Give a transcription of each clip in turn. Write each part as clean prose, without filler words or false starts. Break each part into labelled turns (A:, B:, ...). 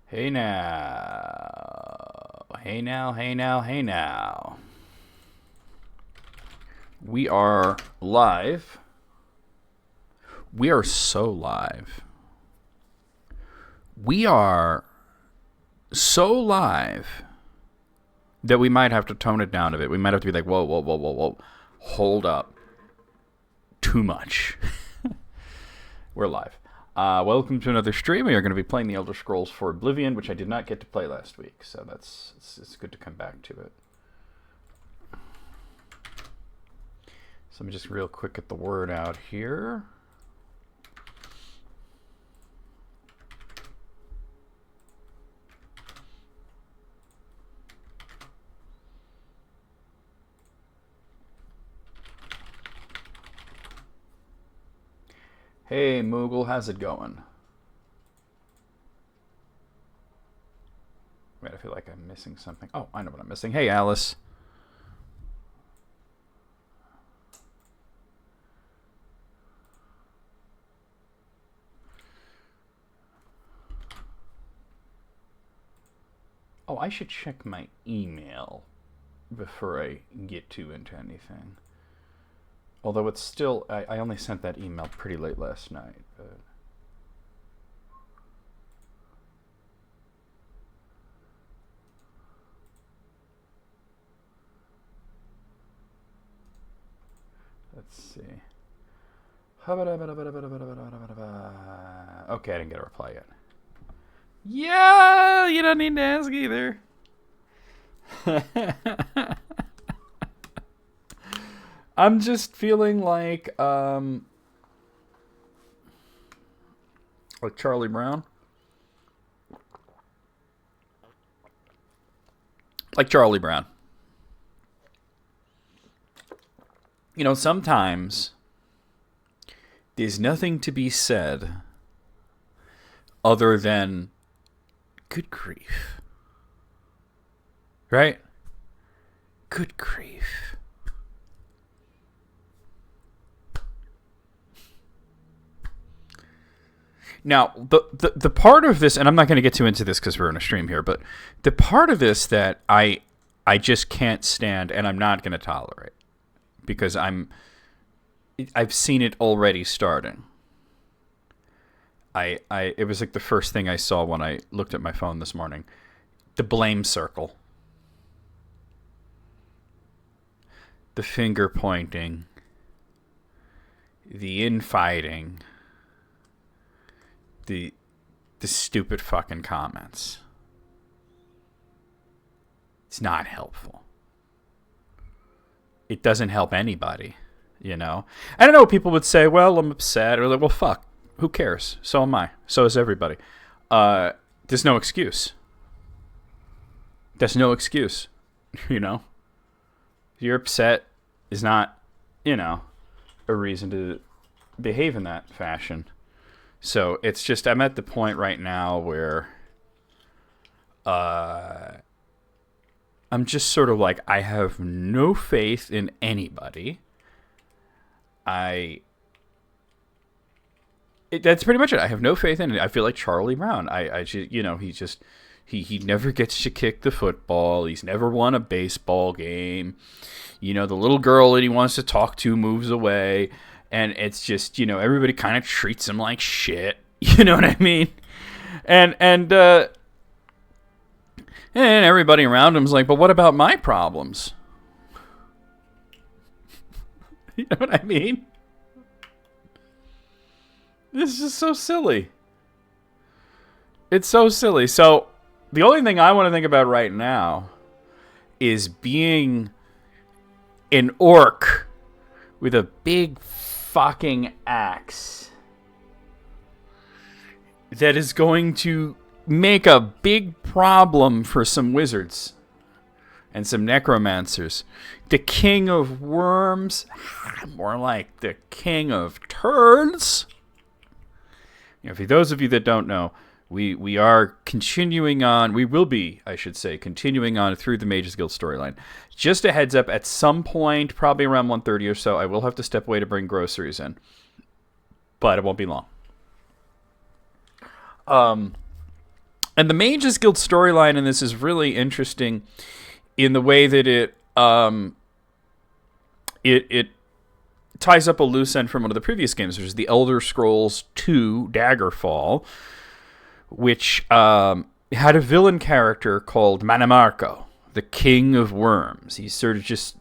A: Hey now. Hey now, hey now, hey now. We are live. We are so live. We are so live that we might have to tone it down a bit. We might have to be like, whoa, whoa, whoa, whoa, whoa. Hold up. Too much. We're live. Welcome to another stream. We are going to be playing the Elder Scrolls for Oblivion, which I did not get to play last week, so it's good to come back to it. So let me just real quick get the word out here. Hey, Moogle, how's it going? Wait, I feel like I'm missing something. Oh, I know what I'm missing. Hey, Alice. Oh, I should check my email before I get too into anything. Although it's still, I only sent that email pretty late last night. But let's see. Okay, I didn't get a reply yet. Yeah, you don't need to ask either. I'm just feeling like Charlie Brown. Like Charlie Brown. You know, sometimes there's nothing to be said other than good grief. Right? Good grief. Now, the part of this, and I'm not going to get too into this because we're in a stream here, but the part of this that I just can't stand and I'm not going to tolerate because I've seen it already starting. It was like the first thing I saw when I looked at my phone this morning. The blame circle. The finger pointing. The infighting. The stupid fucking comments. It's not helpful. It doesn't help anybody, you know? I don't know, people would say, well, I'm upset, or like, well, fuck, who cares? So am I. So is everybody. There's no excuse. There's no excuse, you know? You're upset is not, you know, a reason to behave in that fashion. So it's just, I'm at the point right now where I'm just sort of like, I have no faith in anybody. That's pretty much it. I have no faith in it. I feel like Charlie Brown. I just, you know, he never gets to kick the football. He's never won a baseball game. You know, the little girl that he wants to talk to moves away. And it's just, you know, everybody kind of treats him like shit. You know what I mean? And everybody around him's like, but what about my problems? You know what I mean? This is just so silly. It's so silly. So the only thing I want to think about right now is being an orc with a big fucking axe that is going to make a big problem for some wizards and some necromancers. The king of worms, more like the king of turds. You know, for those of you that don't know, we are continuing on. We will be, I should say, continuing on through the Mages Guild storyline. Just a heads up, at some point, probably around 1:30 or so, I will have to step away to bring groceries in. But it won't be long. And the Mages Guild storyline in this is really interesting in the way that it ties up a loose end from one of the previous games, which is the Elder Scrolls II Daggerfall, which had a villain character called Manimarco, the King of Worms. He's sort of just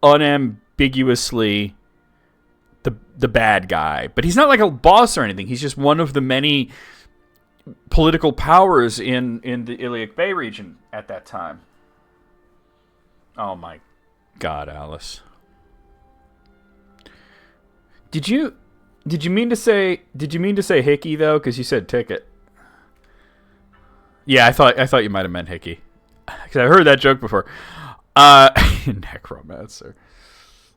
A: unambiguously the bad guy, but he's not like a boss or anything. He's just one of the many political powers in the Iliac Bay region at that time. Oh my God, Alice! Did you mean to say Hickey though? Because you said ticket. Yeah, I thought you might have meant Hickey, because I heard that joke before. Necromancer.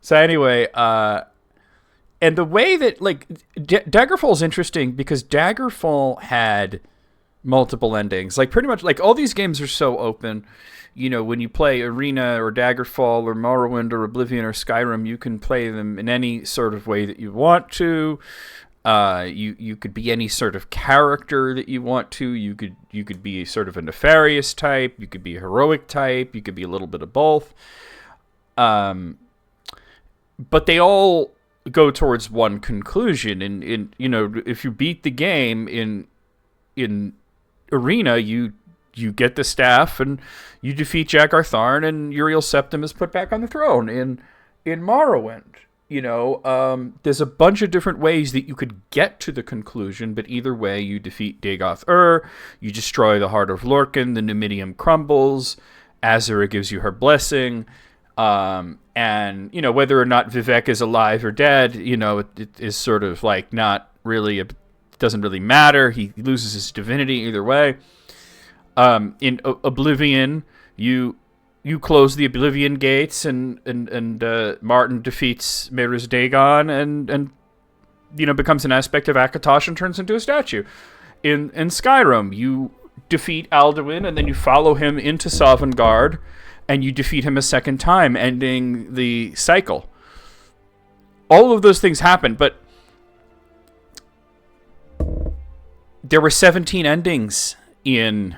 A: So anyway, and the way that, like, Daggerfall is interesting because Daggerfall had multiple endings. Like, pretty much, like, all these games are so open. You know, when you play Arena or Daggerfall or Morrowind or Oblivion or Skyrim, you can play them in any sort of way that you want to. You could be any sort of character that you want to. You could be sort of a nefarious type. You could be a heroic type. You could be a little bit of both. But they all go towards one conclusion. In you know, if you beat the game in Arena, you get the staff and you defeat Jagar Tharn, and Uriel Septim is put back on the throne. In Morrowind, you know, there's a bunch of different ways that you could get to the conclusion, but either way, you defeat Dagoth-Ur, you destroy the Heart of Lorkhan, the Numidium crumbles, Azura gives you her blessing, and, you know, whether or not Vivek is alive or dead, you know, it is sort of like not really, it doesn't really matter. He loses his divinity either way. In Oblivion, you close the Oblivion gates, and Martin defeats Mehruz Dagon, and you know, becomes an aspect of Akatosh and turns into a statue. In Skyrim, you defeat Alduin, and then you follow him into Sovngarde, and you defeat him a second time, ending the cycle. All of those things happen, but there were 17 endings in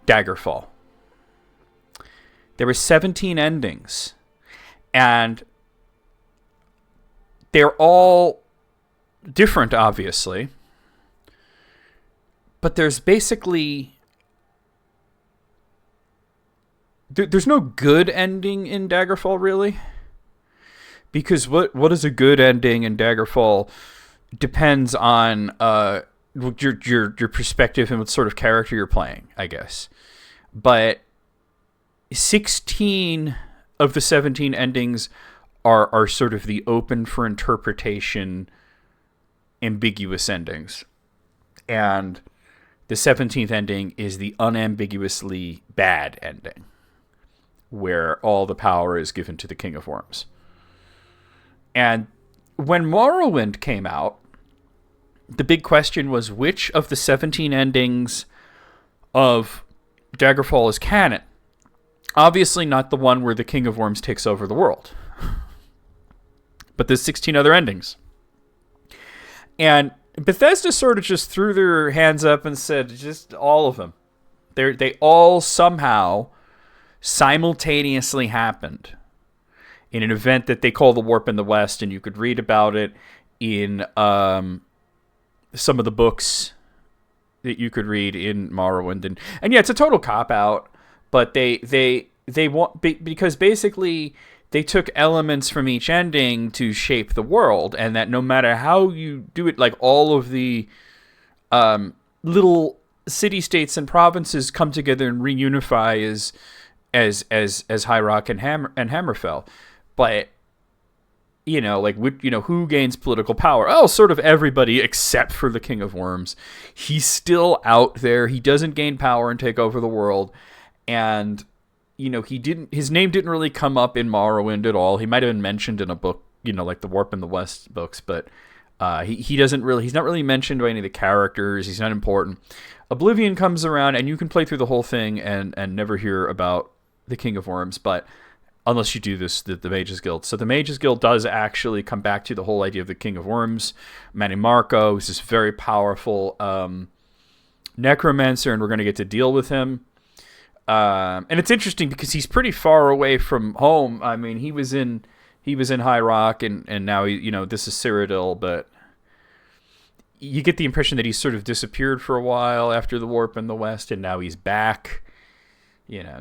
A: Daggerfall. There were 17 endings, and they're all different, obviously, but there's basically there's no good ending in Daggerfall, really, because what is a good ending in Daggerfall depends on your perspective and what sort of character you're playing, I guess. But 16 of the 17 endings are sort of the open for interpretation, ambiguous endings. And the 17th ending is the unambiguously bad ending, where all the power is given to the King of Worms. And when Morrowind came out, the big question was, which of the 17 endings of Daggerfall is canon? Obviously not the one where the King of Worms takes over the world. But there's 16 other endings. And Bethesda sort of just threw their hands up and said, just all of them. They all somehow simultaneously happened in an event that they call the Warp in the West, and you could read about it in some of the books that you could read in Morrowind. And yeah, it's a total cop-out, but they want, because basically they took elements from each ending to shape the world, and that no matter how you do it, like all of the little city-states and provinces come together and reunify as High Rock and Hammerfell. But you know, like, who gains political power? Oh, sort of everybody except for the King of Worms. He's still out there. He doesn't gain power and take over the world. And, you know, his name didn't really come up in Morrowind at all. He might have been mentioned in a book, you know, like the Warp in the West books, but he's not really mentioned by any of the characters. He's not important. Oblivion comes around, and you can play through the whole thing and never hear about the King of Worms, but unless you do this, the Mages Guild. So the Mages Guild does actually come back to the whole idea of the King of Worms. Manimarco is this very powerful necromancer, and we're going to get to deal with him. And it's interesting because he's pretty far away from home. I mean, he was in High Rock, and now this is Cyrodiil, but you get the impression that he's sort of disappeared for a while after the warp in the West, and now he's back.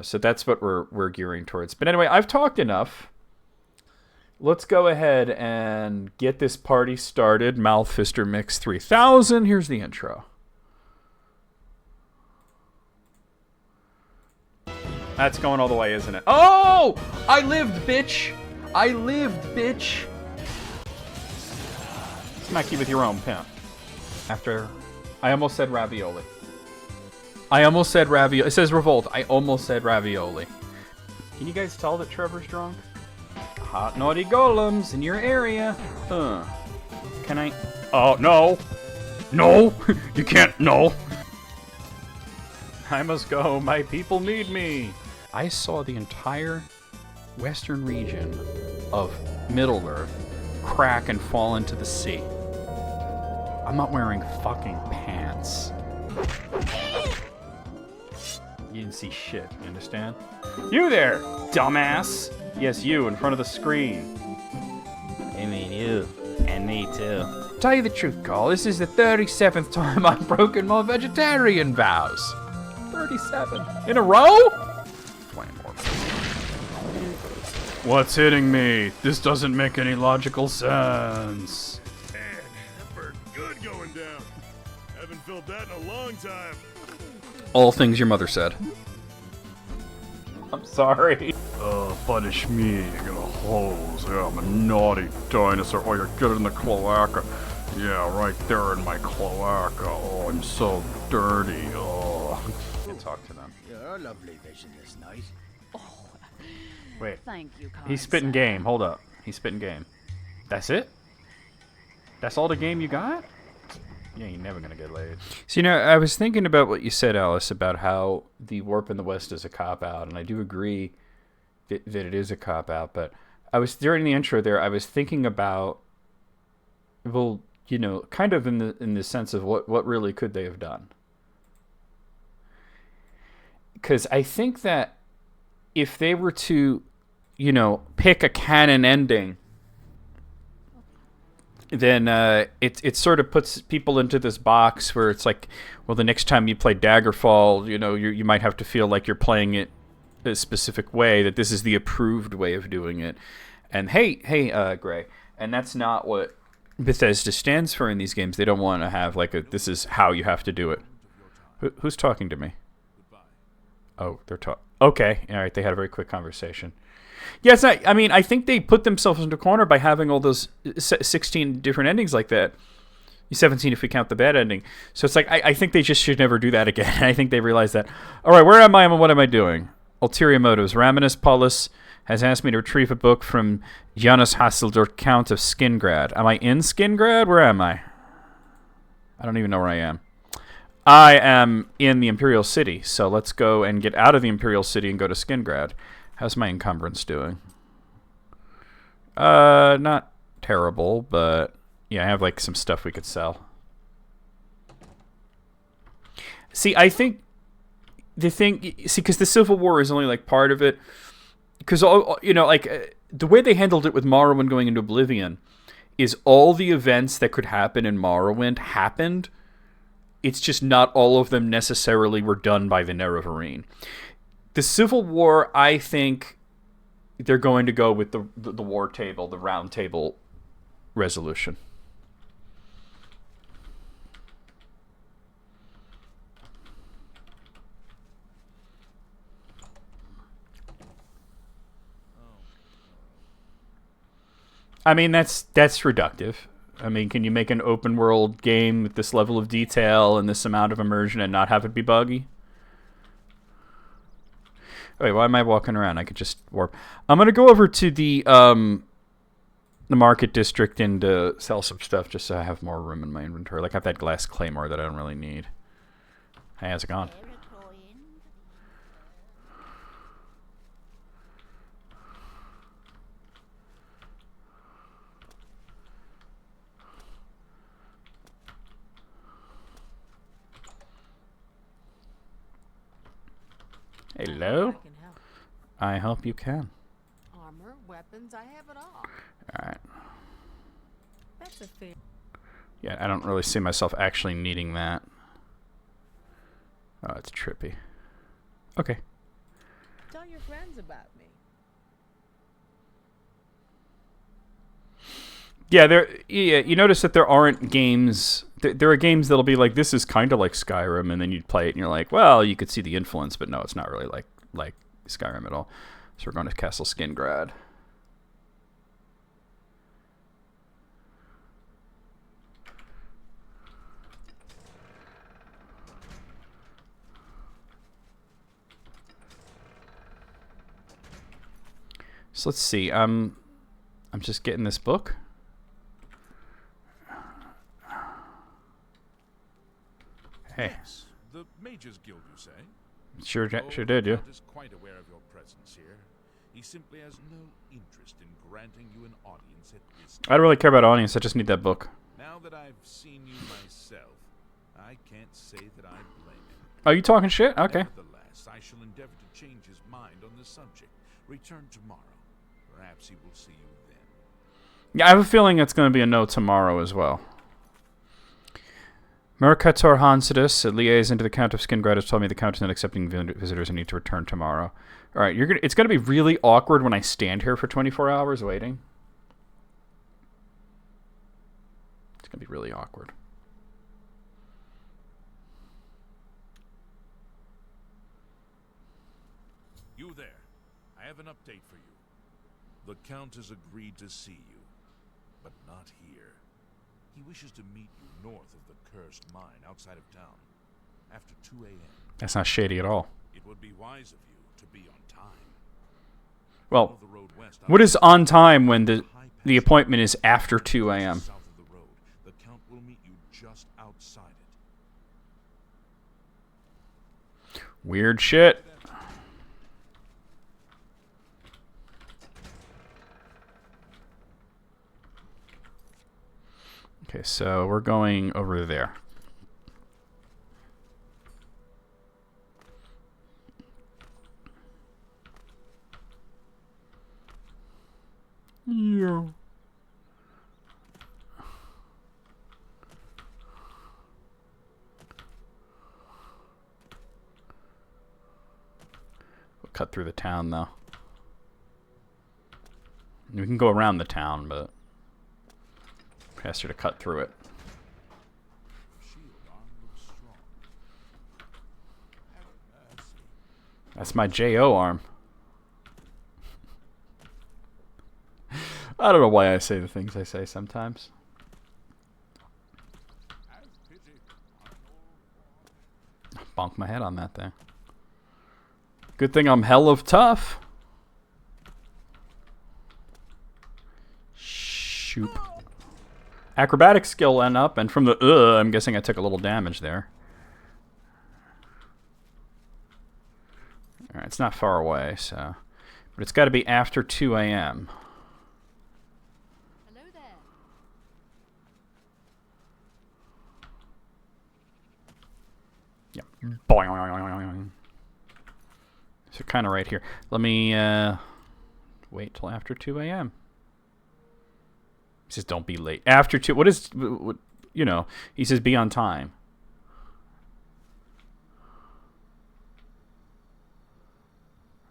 A: So that's what we're gearing towards. But anyway, I've talked enough. Let's go ahead and get this party started. Malfister Mix 3000. Here's the intro. That's going all the way, isn't it? Oh! I lived, bitch! Smack you with your own pimp. After... I almost said ravioli. It says revolt. I almost said ravioli. Can you guys tell that Trevor's drunk? Hot naughty golems in your area. Can I... Oh, no. No! You can't... No! I must go. My people need me. I saw the entire western region of Middle-earth crack and fall into the sea. I'm not wearing fucking pants. You didn't see shit, you understand? You there, dumbass! Yes, you, in front of the screen. I mean you. And me too. Tell you the truth, Carl, this is the 37th time I've broken my vegetarian vows. 37. In a row? What's hitting me? This doesn't make any logical sense.
B: Man, that bird's good going down. Haven't felt that in a long time.
A: All things your mother said. I'm sorry.
B: Punish me. You're gonna hose. Yeah, I'm a naughty dinosaur. Oh, you're good in the cloaca. Yeah, right there in my cloaca. Oh, I'm so dirty. Oh.
A: You can talk to them.
C: You're a lovely vision this night.
A: Wait.
D: Thank you,
A: He's spitting game. Hold up. He's spitting game. That's it? That's all the game you got? You ain't never gonna get laid. So, I was thinking about what you said, Alice, about how the warp in the West is a cop-out, and I do agree that it is a cop-out, but during the intro there, I was thinking about, well, kind of in the sense of what really could they have done? Because I think that if they were to, pick a canon ending, then it sort of puts people into this box where it's like, well, the next time you play Daggerfall, you might have to feel like you're playing it a specific way, that this is the approved way of doing it. And hey, Gray, and that's not what Bethesda stands for in these games. They don't want to have this is how you have to do it. Who's talking to me? Oh, they're talking. Okay, all right. They had a very quick conversation. Yeah, it's not. I mean, I think they put themselves into a corner by having all those 16 different endings like that. 17 if we count the bad ending. So it's like I think they just should never do that again. I think they realized that. All right, where am I and what am I doing? Ulterior motives. Raminus Paulus has asked me to retrieve a book from Janus Hasseldorf, Count of Skingrad. Am I in Skingrad? Where am I? I don't even know where I am. I am in the Imperial City, so let's go and get out of the Imperial City and go to Skingrad. How's my encumbrance doing? Not terrible, but yeah, I have some stuff we could sell. See, I think because the Civil War is only part of it, because the way they handled it with Morrowind going into Oblivion is all the events that could happen in Morrowind happened. It's just not all of them necessarily were done by the Nerevarine. The Civil War, I think they're going to go with the war table, the round table resolution. I mean, that's reductive. I mean, can you make an open world game with this level of detail and this amount of immersion and not have it be buggy? Wait, why am I walking around? I could just warp. I'm gonna go over to the market district and sell some stuff just so I have more room in my inventory. I have that glass claymore that I don't really need. Hey, how's it going? Hello?
D: I can help.
A: I hope you can.
D: Armor, weapons, I have it all.
A: Alright.
D: That's a fair.
A: Yeah, I don't really see myself actually needing that. Oh, it's trippy. Okay.
D: Tell your friends about me.
A: Yeah, you notice that there aren't games. There are games that'll be like, this is kind of like Skyrim, and then you'd play it and you're like, well, you could see the influence, but no, it's not really like Skyrim at all. So we're going to Castle Skingrad. So let's see. I'm just getting this book. Hey.
E: Yes, the Mages Guild, you say?
A: Sure
E: Oh,
A: did,
E: the
A: yeah.
E: Count is quite aware of your presence here. He simply has no interest in granting you an audience at this
A: I don't really care about audience. I just need that book.
E: Now that I've seen you myself, I can't say that I blame him.
A: Oh, you talking shit? Okay.
E: Nevertheless, I shall endeavor to change his mind on the subject. Return tomorrow. Perhaps he will see you then.
A: Yeah, I have a feeling it's going to be a no tomorrow as well. Mercator Hansidus, a liaison to the Count of Skingrad, has told me the Count is not accepting visitors and need to return tomorrow. All right, it's going to be really awkward when I stand here for 24 hours waiting. It's going to be really awkward.
E: You there. I have an update for you. The Count has agreed to see you, but not here. He wishes to meet you north of the cursed mine outside of town, after 2 a.m.
A: That's not shady at all.
E: It would be wise of you to be on time.
A: Well,
E: Follow the road west
A: what is on time when the
E: high
A: appointment is after 2 a.m.?
E: South of the road, the Count will meet you just outside it.
A: Weird shit. Okay, so we're going over there. Yeah. We'll cut through the town, though. We can go around the town, but faster to cut through it.
E: Shield arm looks strong.
A: That's my J.O. arm. I don't know why I say the things I say sometimes. Bonk my head on that thing. Good thing I'm hell of tough. Shoop. Acrobatic skill went up, and from the I'm guessing I took a little damage there. Alright, it's not far away, so. But it's got to be after 2 a.m.
D: Hello there.
A: Yeah. Boing. So kind of right here. Let me wait till after 2 a.m. He says don't be late. After 2, what, you know, he says be on time.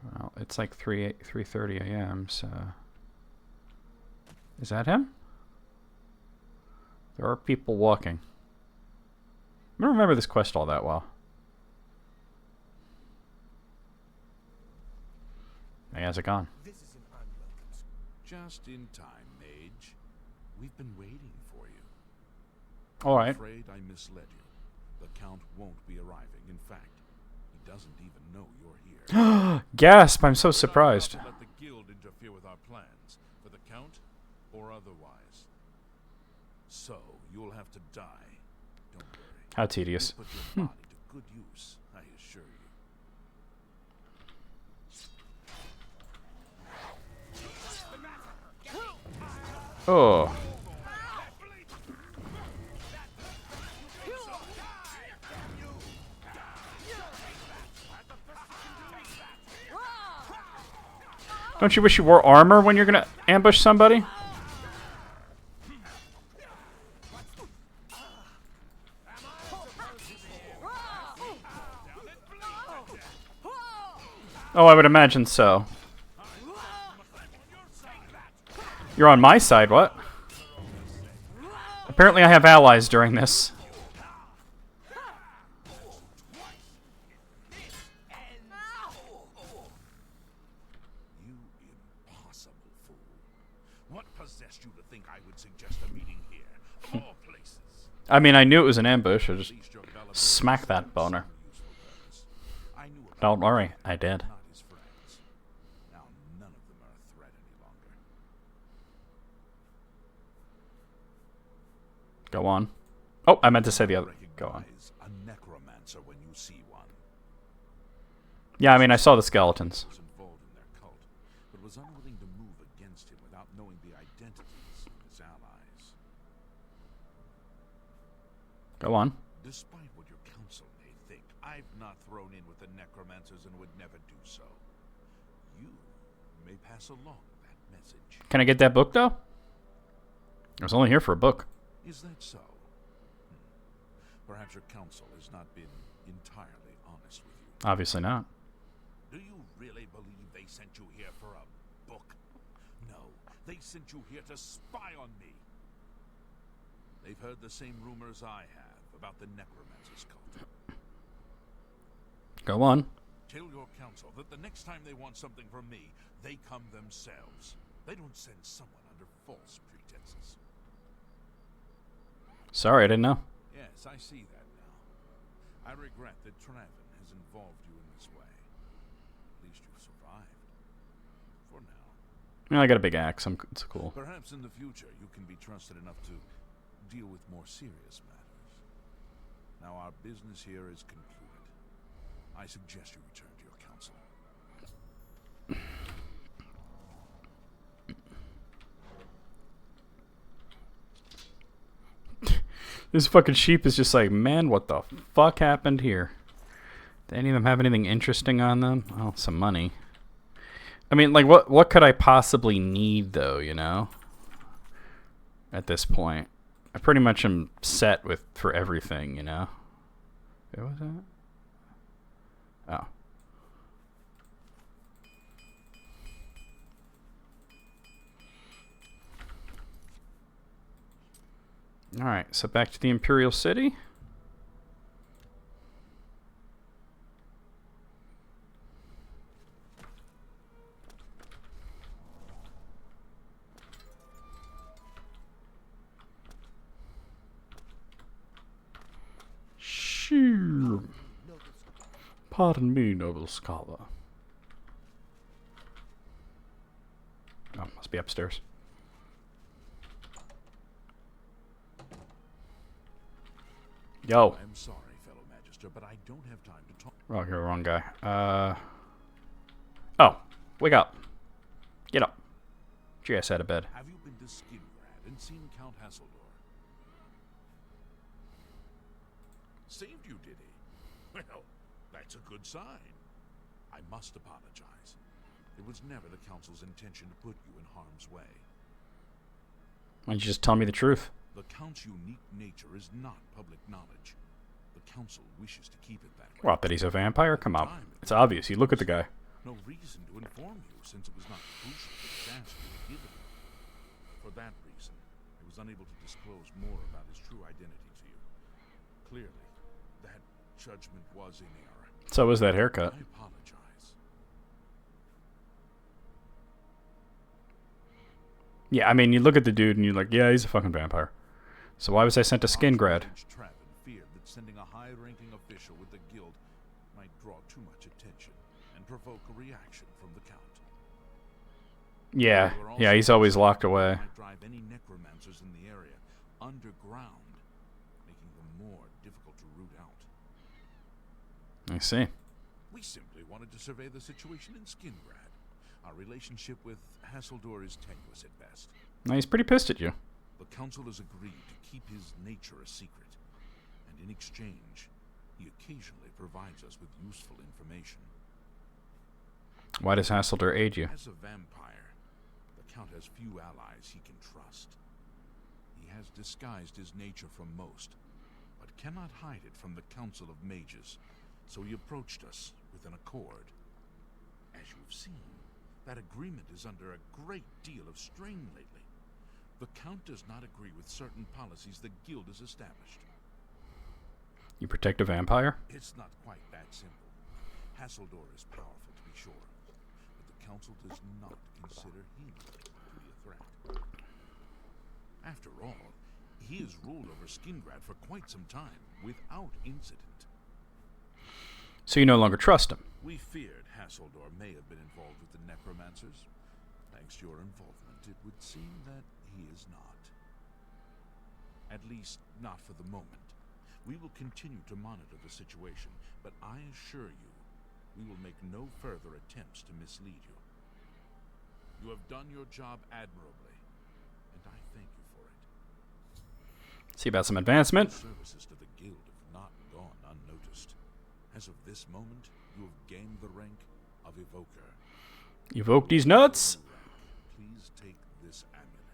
A: Well, it's like 3:30 a.m., so. Is that him? There are people walking. I don't remember this quest all that well. Hey, how's it gone?
E: Just in time, Mage. We've been waiting for you.
A: All right.
E: I'm afraid I misled you. The Count won't be arriving. In fact, he doesn't even know you're here.
A: Gasp! I'm so surprised.
E: We're not allowed to let the guild interfere with our plans, for the Count or otherwise. So you'll have to die. Don't worry.
A: How tedious.
E: You'll put your body to good use, I assure you.
A: Oh. Don't you wish you wore armor when you're gonna ambush somebody? Oh, I would imagine so. You're on my side, what? Apparently I have allies during this.
E: You impossible fool. What possessed you to think I would suggest a meeting here? Of all places.
A: I mean, I knew it was an ambush. I just
E: At least your Bellator
A: smack that
E: served
A: boner.
E: some useful purpose. I knew about
A: Don't
E: him,
A: worry, I did.
E: not his friends. Now none of them are a threat any longer.
A: Go on. Oh, I meant to say the other. Go on.
E: Recognize a necromancer when you see one.
A: Yeah, I mean, I saw the skeletons.
E: Was involved in their cult, but was unwilling to move against him without knowing the identities of his allies.
A: Go on.
E: Despite what your council may think, I've not thrown in with the necromancers and would never do so. You may pass along that message.
A: Can I get that book, though? I was only here for a book.
E: Is that so? Perhaps your council has not been entirely honest with you.
A: Obviously not.
E: Do you really believe they sent you here for a book? No, they sent you here to spy on me. They've heard the same rumors I have about the necromancer's cult.
A: Go on.
E: Tell your council that the next time they want something from me, they come themselves. They don't send someone under false pretenses.
A: Sorry, I didn't know.
E: Yes, I see that now. I regret that Traven has involved you in this way. At least you've survived. For now.
A: I got a big axe. It's cool.
E: Perhaps in the future you can be trusted enough to deal with more serious matters. Now our business here is concluded. I suggest you return to your council.
A: This fucking sheep is just like, man, what the fuck happened here? Do any of them have anything interesting on them? Oh, some money. I mean, like, what could I possibly need, though, you know? At this point. I pretty much am set for everything, you know? What was that? Oh. Alright, so back to the Imperial City. Sure. Pardon me, noble scholar. Oh, must be upstairs. Yo.
E: I'm sorry, fellow Magister, but I don't have time to talk.
A: Oh, you're the wrong guy. Oh, wake up. Get up. Get your ass out of bed.
E: Have you been to Skingrad and seen Count Hasseldor? Saved you, did he? Well, that's a good sign. I must apologize. It was never the Council's intention to put you in harm's way.
A: Why don't you just tell me the truth?
E: The Count's unique nature is not public knowledge. The Council wishes to keep it that way.
A: What, that he's a vampire? Come on. It's obvious. You look at the guy.
E: No reason to inform you, since it was not crucial to the task you were given. For that reason, I was unable to disclose more about his true identity to you. Clearly, that judgment was in error.
A: So was that haircut.
E: I apologize.
A: Yeah, I mean, you look at the dude and you're like, yeah, he's a fucking vampire. So why was I sent to Skingrad?
E: Traven feared that sending a high-ranking official with the guild might draw too much attention and provoke a reaction from the Count.
A: Yeah, he's always locked away.
E: Might drive any necromancers in the area underground, making them more difficult to root out.
A: I see.
E: We simply wanted to survey the situation in Skingrad. Our relationship with Hasseldor is tenuous at best.
A: No, he's pretty pissed at you.
E: The Council has agreed to keep his nature a secret, and in exchange, he occasionally provides us with useful information.
A: Why does Hasselder aid you?
E: As a vampire, the Count has few allies he can trust. He has disguised his nature from most, but cannot hide it from the Council of Mages, so he approached us with an accord. As you've seen, that agreement is under a great deal of strain lately. The Count does not agree with certain policies the Guild has established.
A: You protect a vampire?
E: It's not quite that simple. Hasselder is powerful, to be sure, but the Council does not consider him to be a threat. After all, he has ruled over Skingrad for quite some time, without incident.
A: So you no longer trust him?
E: We feared Hasselder may have been involved with the necromancers. Thanks to your involvement, it would seem that he is not. At least, not for the moment. We will continue to monitor the situation, but I assure you, we will make no further attempts to mislead you. You have done your job admirably, and I thank you for it.
A: See about some advancement?
E: Your services to the Guild have not gone unnoticed. As of this moment, you have gained the rank of Evoker.
A: Evoke these nuts?
E: Please take this amulet.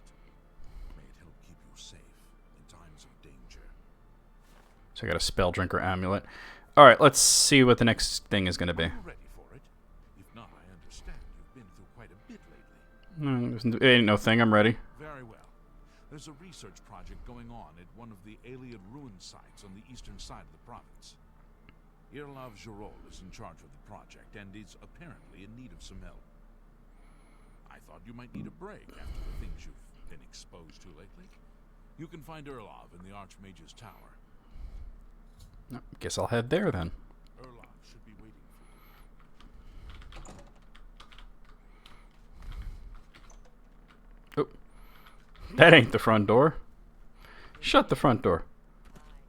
E: May it help keep you safe in times of danger.
A: So I got a spell drinker amulet. Alright, let's see what the next thing is going to be.
E: Are you ready for it? If not, I understand you've been through quite a bit lately.
A: It ain't no thing, I'm ready.
E: Very well. There's a research project going on at one of the Alien ruin sites on the eastern side of the province. Irlav Jirol is in charge of the project and is apparently in need of some help. I thought you might need a break after the things you've been exposed to lately. You can find Irlav in the Archmage's tower.
A: Guess I'll head there then.
E: Irlav should be waiting for you.
A: Oh. That ain't the front door. Shut the front door.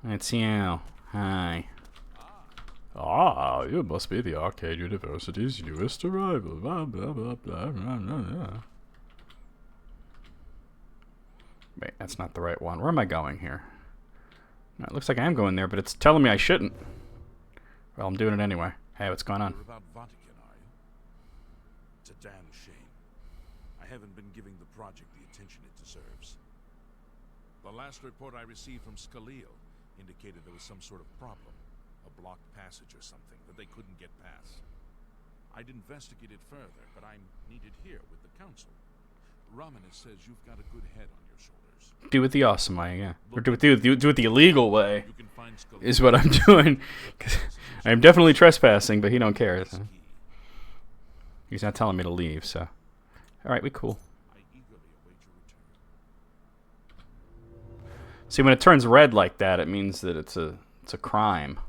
A: It's you. Hi. Ah, you must be the Arcade University's newest arrival. Blah, blah, blah, blah, blah, blah, blah. Wait, that's not the right one. Where am I going here? No, it looks like I am going there, but it's telling me I shouldn't. Well, I'm doing it anyway. Hey, what's going on?
E: You're about Vatican, are you? It's a damn shame. I haven't been giving the project the attention it deserves. The last report I received from Scaleel indicated there was some sort of problem. A blocked passage or something that they couldn't get past. I'd investigate it further, but I'm needed here with the council. Romanus says you've got a good head on your shoulders.
A: Do it the awesome way, yeah. Or do it the illegal way
E: You can find Scaleel
A: is what I'm doing. 'Cause I'm definitely trespassing, but he don't care. So.
E: key.
A: He's not telling me to leave, so. Alright, we cool.
E: I eagerly await your return.
A: See, when it turns red like that, it means that it's a crime.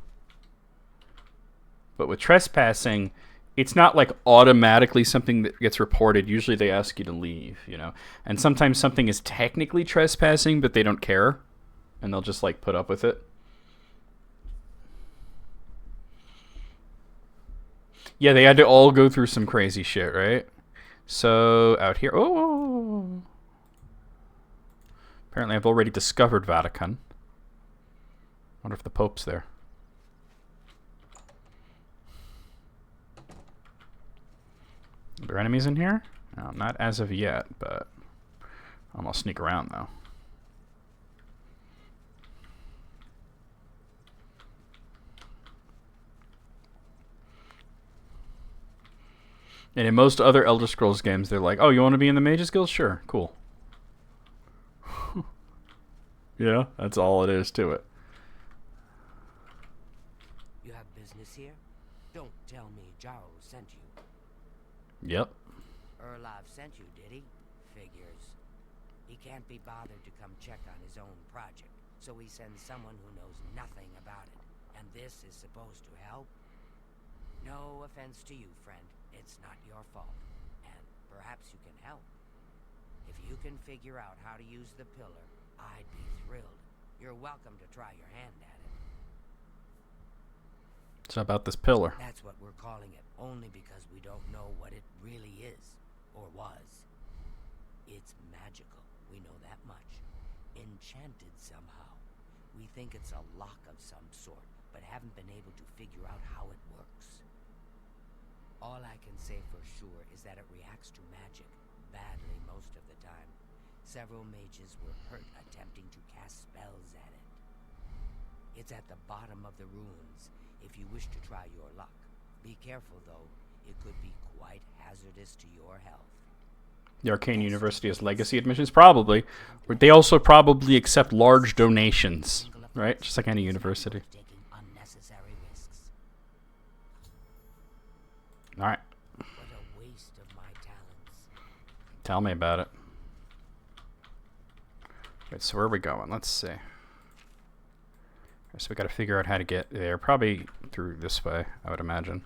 A: But with trespassing, it's not like automatically something that gets reported. Usually they ask you to leave, you know. And sometimes something is technically trespassing, but they don't care. And they'll just like put up with it. Yeah, they had to all go through some crazy shit, right? So, out here... Oh! Apparently I've already discovered Vatican. Wonder if the Pope's there. Are there enemies in here? No, not as of yet, but I'm gonna sneak around though. And in most other Elder Scrolls games, they're like, "Oh, you want to be in the Mages Guild? Sure, cool." Yeah, that's all it is to it.
F: You have business here? Don't tell me Jarl sent you.
A: Yep.
F: Erlov sent you, did he? Figures. He can't be bothered to come check on his own project, so he sends someone who knows nothing about it. And this is supposed to help? No offense to you, friend. It's not your fault. And perhaps you can help. If you can figure out how to use the pillar, I'd be thrilled. You're welcome to try your hand at it.
A: It's about this pillar.
F: That's what we're calling it, only because we don't know what it really is, or was. It's magical, we know that much. Enchanted somehow. We think it's a lock of some sort, but haven't been able to figure out how it works. All I can say for sure is that it reacts to magic badly most of the time. Several mages were hurt attempting to cast spells at it. It's at the bottom of the ruins if you wish to try your luck. Be careful though, it could be quite hazardous to your health.
A: The Arcane University has legacy admissions? Probably. But they also probably accept large donations, right? Just like any university.
F: Taking unnecessary risks.
A: Alright.
F: What a waste of my talents.
A: Tell me about it. Right, so where are we going? Let's see. So we got to figure out how to get there. Probably through this way, I would imagine.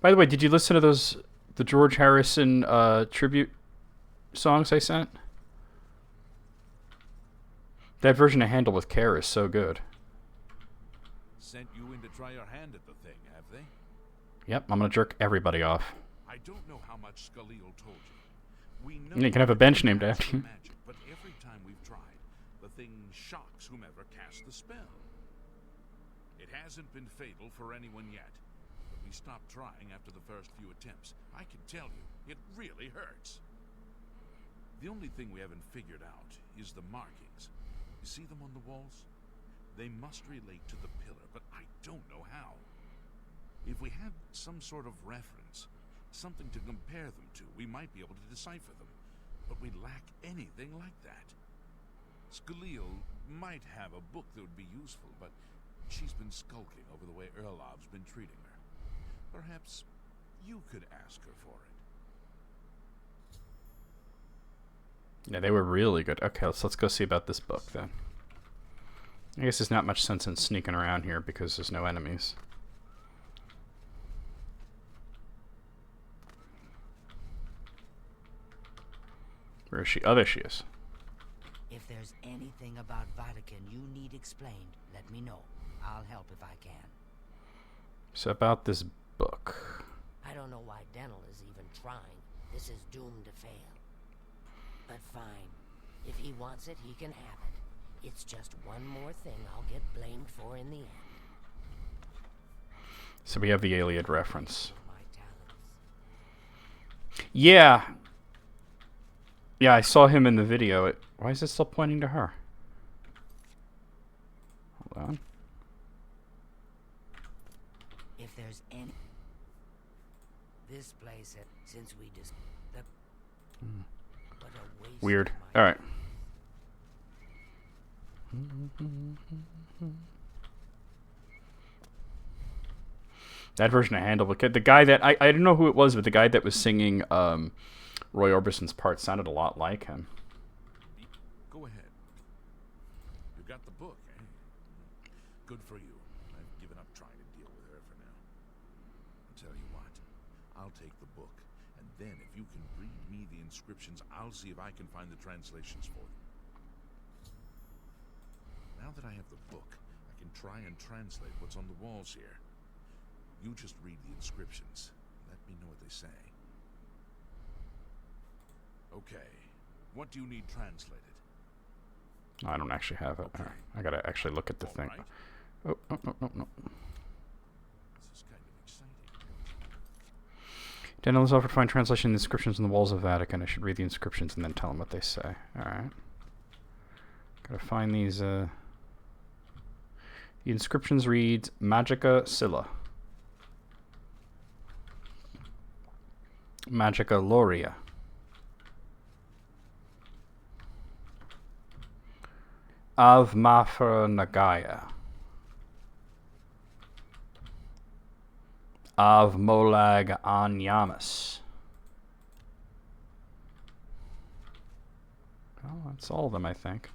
A: By the way, did you listen to the George Harrison tribute songs I sent? That version of Handle with Care is so good.
E: Sent you in to try your hand at the thing, have they?
A: Yep, I'm gonna jerk everybody off.
E: I don't know how much Scalil told you. We know
A: You can have a bench named
E: it has
A: after you.
E: magic, but every time we've tried, the thing shocks whomever casts the spell. It hasn't been fatal for anyone yet, but we stopped trying after the first few attempts. I can tell you, it really hurts. The only thing we haven't figured out is the markings. You see them on the walls? They must relate to the pillar, but I don't know how. If we had some sort of reference, something to compare them to, we might be able to decipher them. But we lack anything like that. Scalil might have a book that would be useful, but she's been skulking over the way Erlov's been treating her. Perhaps you could ask her for it.
A: Yeah, they were really good. Okay, let's go see about this book then. I guess there's not much sense in sneaking around here because there's no enemies. Where is she? Oh, there she is.
F: If there's anything about Vatican you need explained, let me know. I'll help if I can.
A: So about this book.
F: I don't know why Dental is even trying. This is doomed to fail. But fine. If he wants it, he can have it. It's just one more thing I'll get blamed for in the end.
A: So we have the Iliad reference.
F: My talents.
A: Yeah. Yeah, I saw him in the video. Why is it still pointing to her? Hold on.
F: If there's any... This place, since we just... What a waste.
A: Weird.
F: of my-
A: Alright. That version of Handle, the guy that I don't know who it was, but the guy that was singing Roy Orbison's part sounded a lot like him.
E: Go ahead. You got the book, eh? Good for you. I've given up trying to deal with her for now. I'll tell you what. I'll take the book, and then if you can read me the inscriptions, I'll see if I can find the translations for you. Now that I have the book, I can try and translate what's on the walls here. You just read the inscriptions. Let me know what they say. Okay. What do you need translated?
A: I don't actually have it.
E: Okay.
A: Alright, I gotta actually look at the
E: All
A: thing.
E: right.
A: Oh, no.
E: This is kind of exciting.
A: Daniel has offered to find translation inscriptions on the walls of Vatican. I should read the inscriptions and then tell him what they say. Alright. Gotta find these, The inscriptions read Magica Scylla. Magica Loria. Av Mafra Nagaya. Av Molag Anyamas. Oh, that's all of them, I think.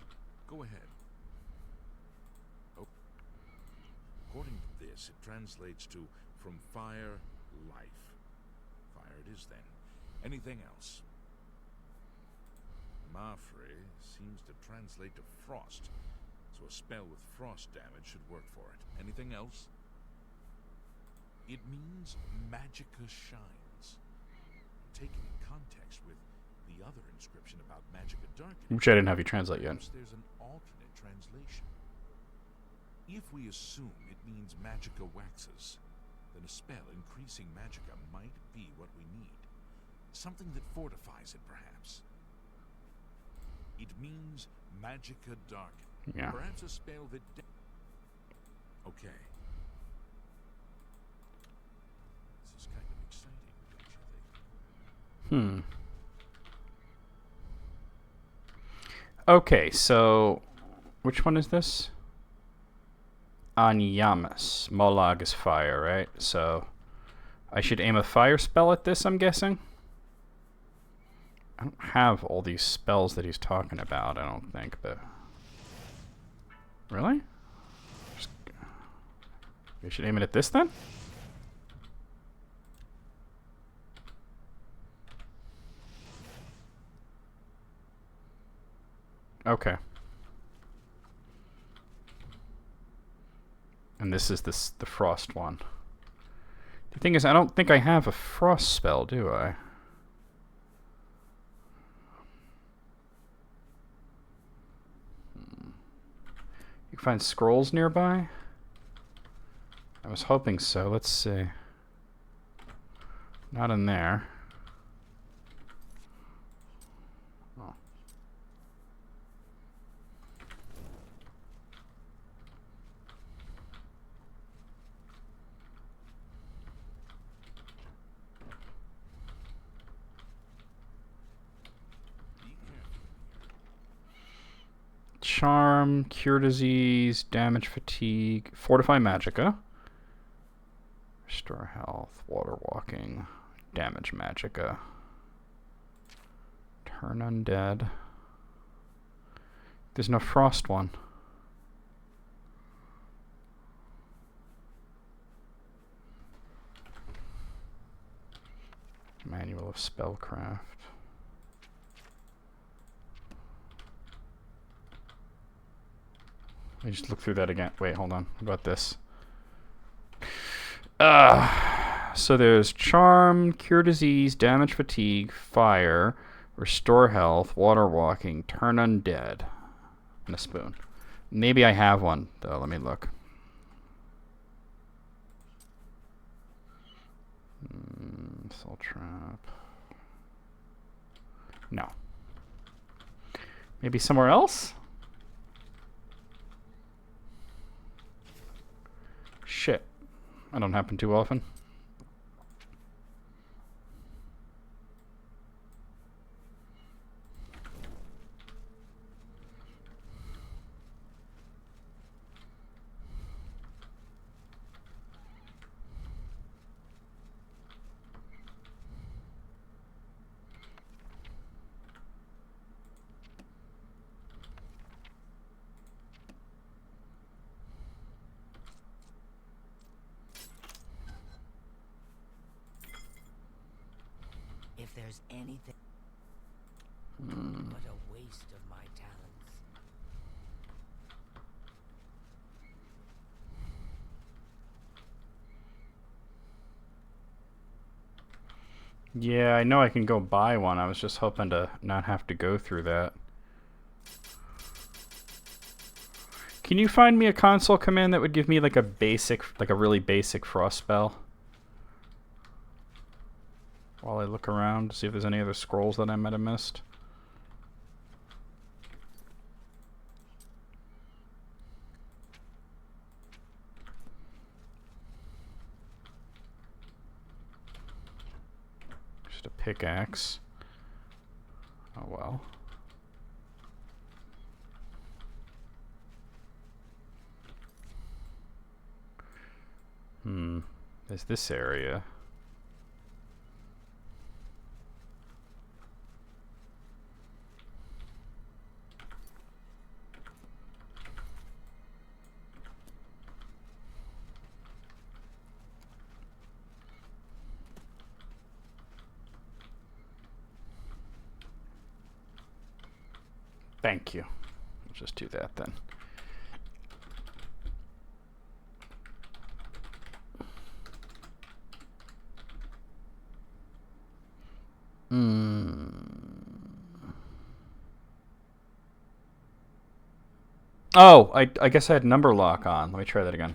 E: Go ahead. Oh. According to this, it translates to from fire, life. Fire it is then. Anything else? Mafre seems to translate to frost, so a spell with frost damage should work for it. Anything else? It means Magica shines. Taken in context with the other inscription about magic Magica Darkening.
A: Which I didn't have you translate yet.
E: Perhaps there's an alternate translation. If we assume it means Magica waxes, then a spell increasing Magica might be what we need. Something that fortifies it, perhaps. It means Magica Darkening.
A: Yeah.
E: Perhaps a spell that... Okay. This is kind of exciting, don't you think?
A: Okay, so which one is this? Anyamas. Molag is fire, right? So I should aim a fire spell at this, I'm guessing? I don't have all these spells that he's talking about, I don't think, but... Really? We should aim it at this, then? Okay. And this is the frost one. The thing is, I don't think I have a frost spell, do I? You can find scrolls nearby? I was hoping so. Let's see. Not in there. Oh. Charm, cure disease, damage fatigue, fortify magica, restore health, water walking, damage magica, turn undead. There's no frost one. Manual of spellcraft. Let me just look through that again. Wait, hold on. What about this? So there's charm, cure disease, damage fatigue, fire, restore health, water walking, turn undead, and a spoon. Maybe I have one, though. Let me look. Soul trap. No. Maybe somewhere else? Shit. I don't happen too often.
F: If there's anything but a waste of my talents.
A: Yeah, I know I can go buy one. I was just hoping to not have to go through that. Can you find me a console command that would give me like a basic, like a really basic frost spell? While I look around to see if there's any other scrolls that I might have missed. Just a pickaxe. Oh well. There's this area. Thank you. We'll just do that then. Oh, I guess I had number lock on. Let me try that again.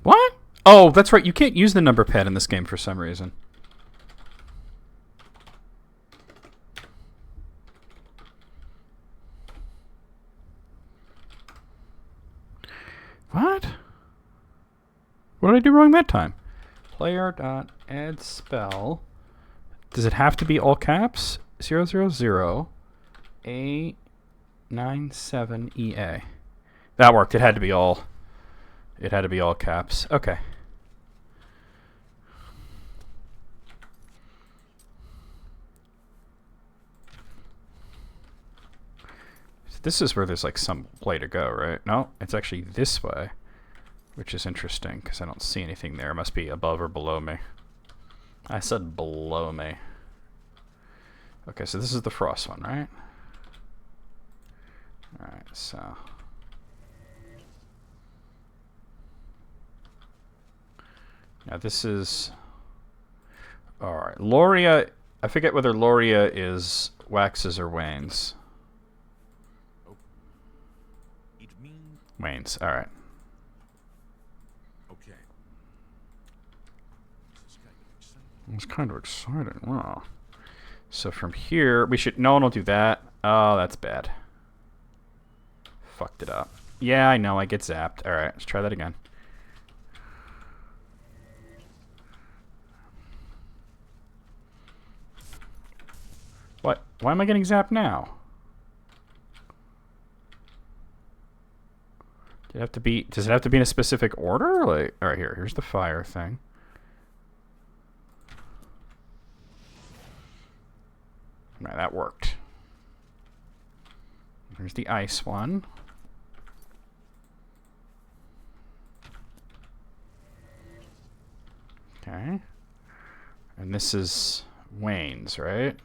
A: What? Oh, that's right. You can't use the number pad in this game for some reason. What? What did I do wrong that time? Player.add spell. Does it have to be all caps? 000 A97EA. That worked. It had to be all. It had to be all caps. Okay. So this is where there's like some way to go, right? No, it's actually this way, which is interesting because I don't see anything there. It must be above or below me. I said below me. Okay, so this is the frost one, right? Alright, so... Now this is... Alright, Loria... I forget whether Loria is waxes or wanes.
E: It means
A: Wanes, alright.
E: okay. This is kind of exciting.
A: It's kind of exciting, wow. So from here, we should... No one will do that. Oh, that's bad. Fucked it up. Yeah, I know, I get zapped. Alright, let's try that again. What? Why am I getting zapped now? Does it have to be in a specific order? Like, alright, here's the fire thing. Right, that worked. Here's the ice one. Okay. And this is Wayne's, right?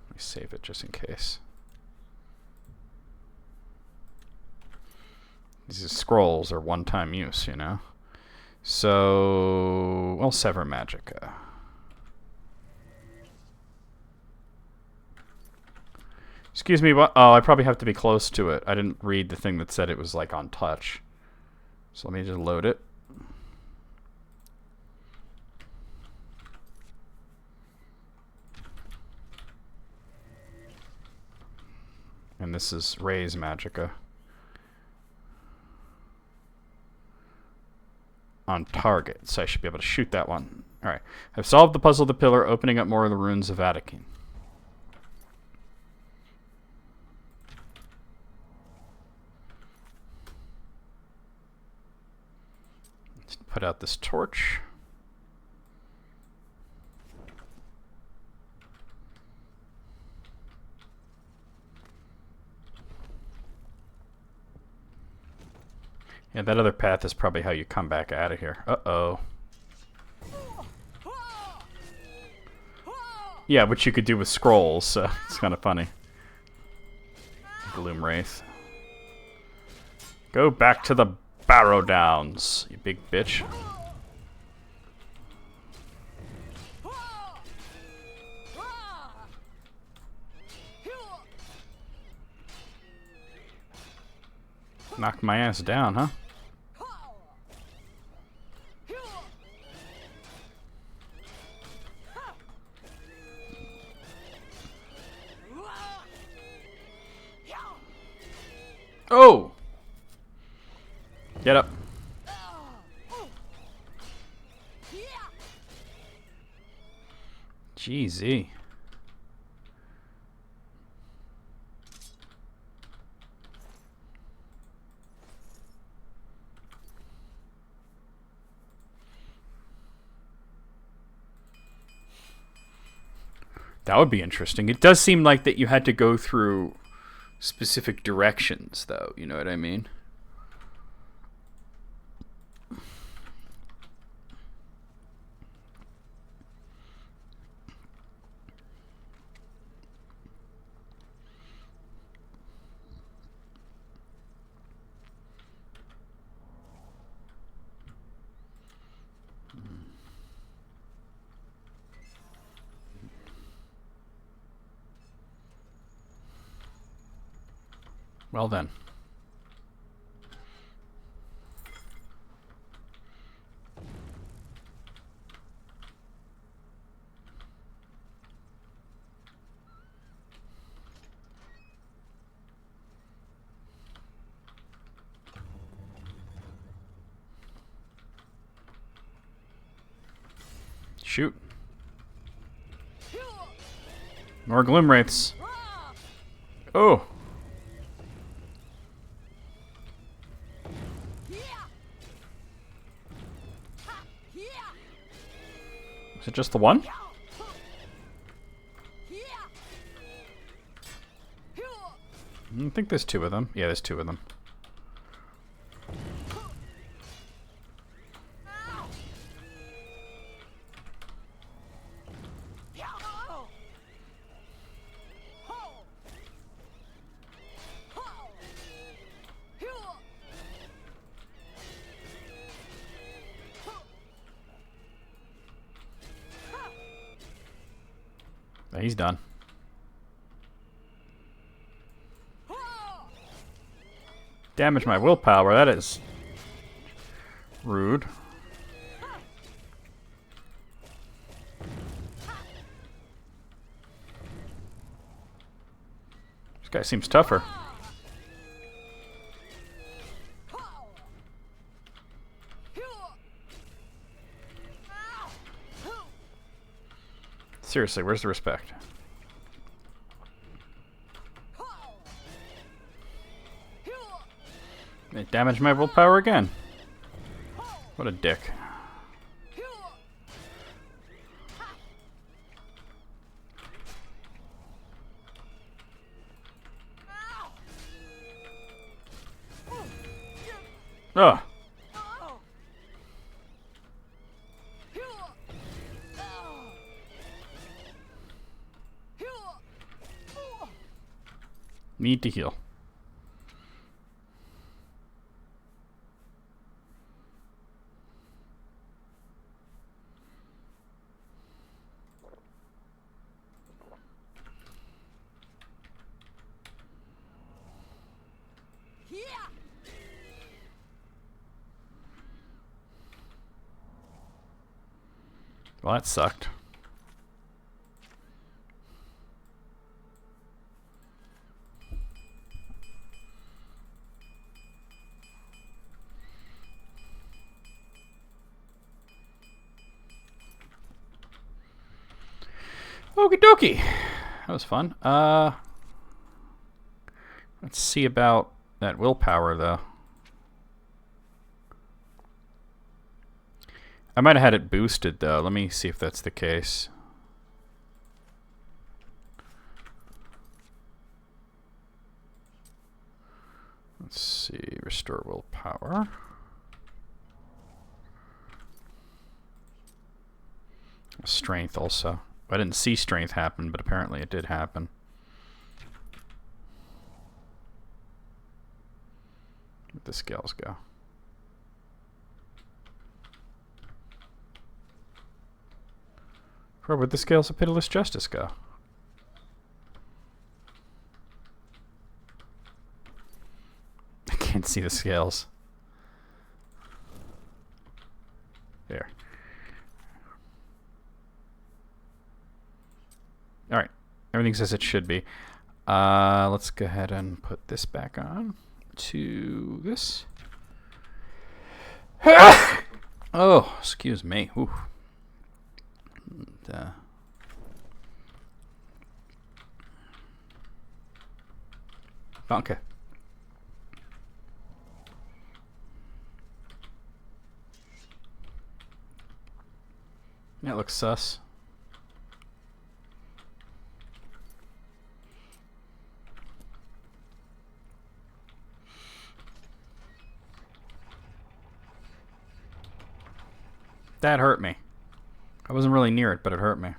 A: Let me save it just in case. These scrolls are one-time use, you know? So, well, Sever Magica. Excuse me, what? Oh, I probably have to be close to it. I didn't read the thing that said it was, like, on touch. So let me just load it. And this is Ray's Magica. On target, so I should be able to shoot that one. Alright. I've solved the puzzle of the pillar, opening up more of the runes of Vatican. Let's put out this torch. Yeah, that other path is probably how you come back out of here. Uh-oh. Yeah, which you could do with scrolls, so it's kind of funny. Gloom Wraith. Go back to the Barrow Downs, you big bitch. Knocked my ass down, huh? Oh! Get up. Jeezy. That would be interesting. It does seem like that you had to go through specific directions, though. You know what I mean? Well then. Shoot. More gloom wraiths. Oh. Is it just the one? I think there's two of them. Yeah, there's two of them. He's done. Damage my willpower, that is rude. This guy seems tougher. Seriously, where's the respect? It damaged my willpower again. What a dick. Ugh. Need to heal. Well, that sucked. Okie dokie. That was fun. Let's see about that willpower, though. I might have had it boosted, though. Let me see if that's the case. Let's see. Restore willpower. Strength also. I didn't see strength happen, but apparently it did happen. Where'd the scales go? Where would the scales of pitiless justice go? I can't see the scales. There. Alright. Everything says it should be. Let's go ahead and put this back on to this. Oh, excuse me. Ooh. And, okay. That looks sus. That hurt me. I wasn't really near it, but it hurt me.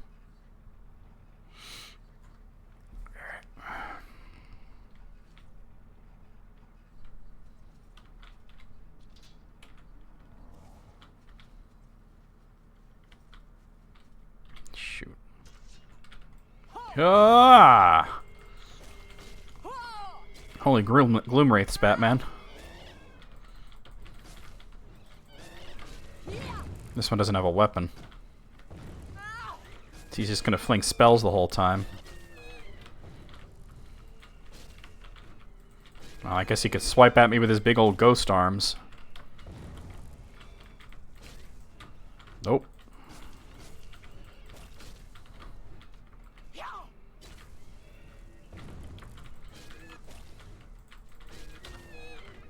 A: Shoot. Ah! Holy gloom wraiths, Batman. This one doesn't have a weapon. He's just gonna fling spells the whole time. Well, I guess he could swipe at me with his big old ghost arms. Nope.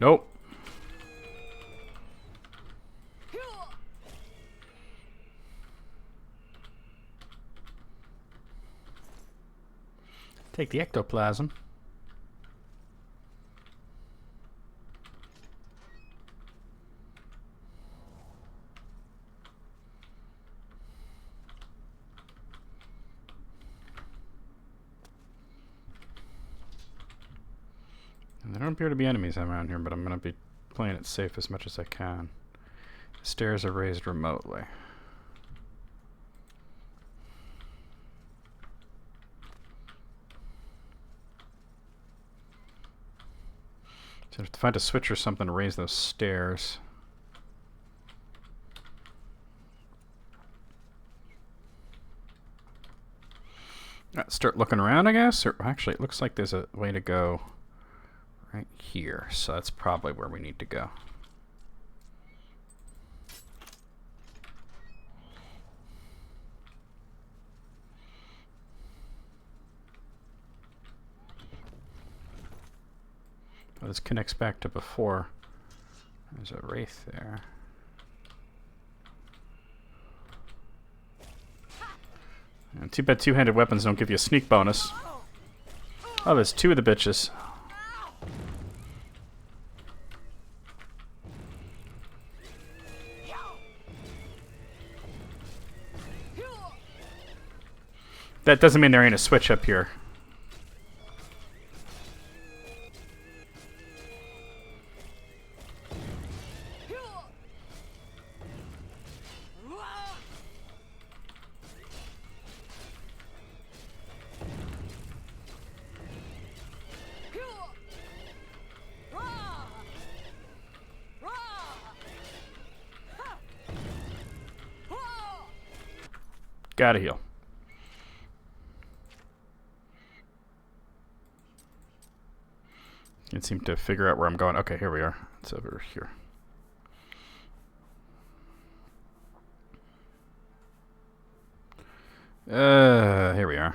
A: Nope. Take the ectoplasm. And there don't appear to be enemies around here, but I'm going to be playing it safe as much as I can. The stairs are raised remotely. So I have to find a switch or something to raise those stairs. Start looking around, I guess? Or actually, it looks like there's a way to go right here. So that's probably where we need to go. Oh, this connects back to before. There's a wraith there. And too bad two-handed weapons don't give you a sneak bonus. Oh, there's two of the bitches. That doesn't mean there ain't a switch up here. Gotta heal. Can't seem to figure out where I'm going. Okay, here we are. It's over here. Here we are.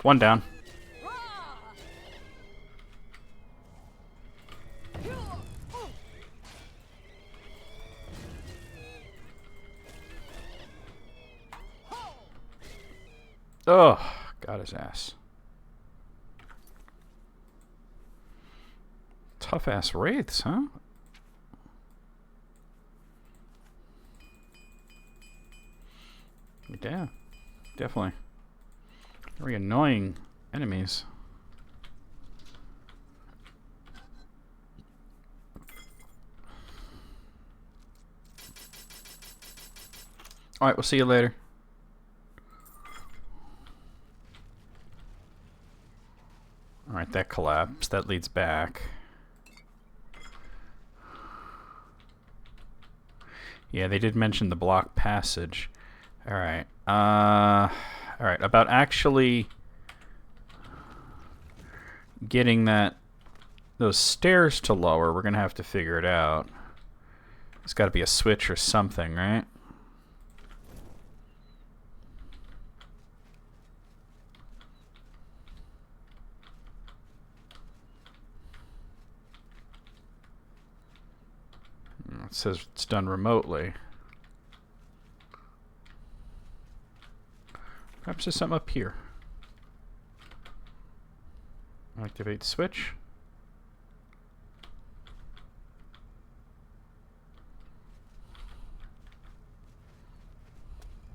A: One down. Oh, got his ass. Tough ass wraiths, huh? Yeah, definitely. Very annoying enemies. Alright, we'll see you later. Alright, that collapsed. That leads back. Yeah, they did mention the block passage. Alright. Alright, about actually getting those stairs to lower, we're gonna have to figure it out. There's gotta be a switch or something, right? It says it's done remotely. Perhaps there's something up here. Activate switch.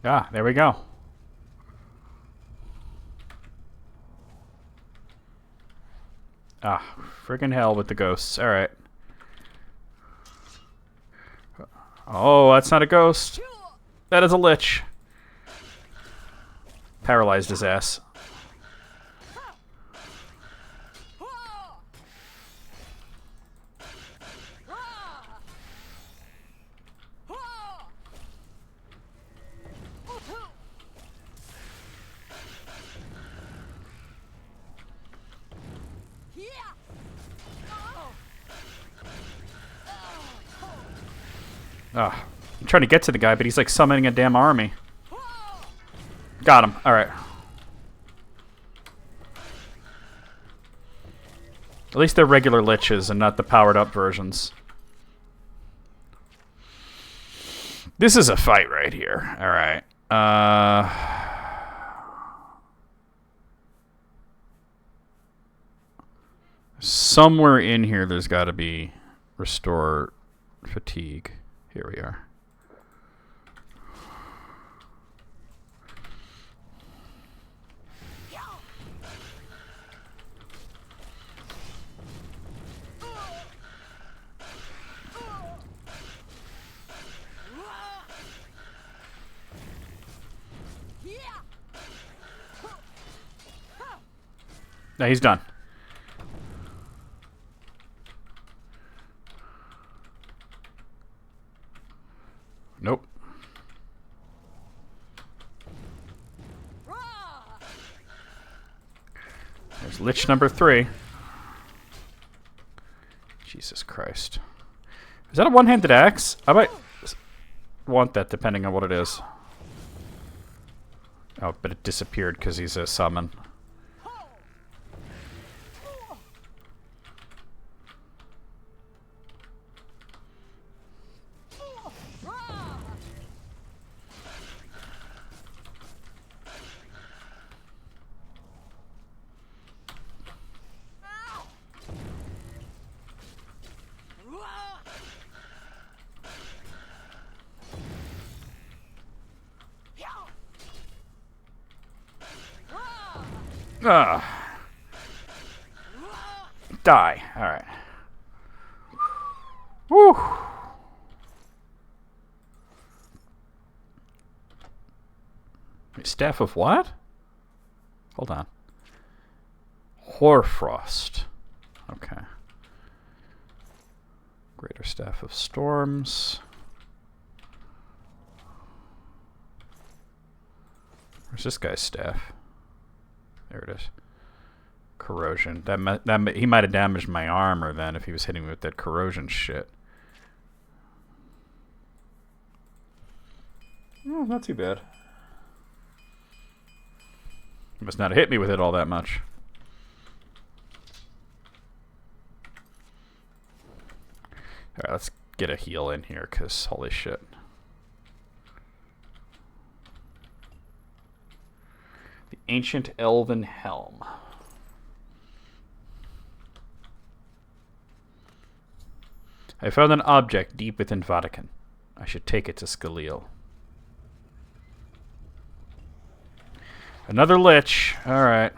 A: Ah, there we go. Ah, friggin' hell with the ghosts. Alright. Oh, that's not a ghost. That is a lich. Paralyzed his ass. Ah, I'm trying to get to the guy, but he's like summoning a damn army. Got him. Alright. At least they're regular liches and not the powered up versions. This is a fight right here. Alright. Somewhere in here there's got to be restore fatigue. Here we are. No, he's done. Nope. There's Lich number 3. Jesus Christ. Is that a one-handed axe? I might want that depending on what it is. Oh, but it disappeared because he's a summon. Die. Alright. Woo! Wait, Staff of what? Hold on. Hoarfrost. Okay. Greater Staff of Storms. Where's this guy's staff? There it is. Corrosion. He might have damaged my armor then if he was hitting me with that corrosion shit. Oh, not too bad. He must not have hit me with it all that much. Alright, let's get a heal in here, because holy shit. The Ancient Elven Helm. I found an object deep within Vatican. I should take it to Scalil. Another lich. Alright.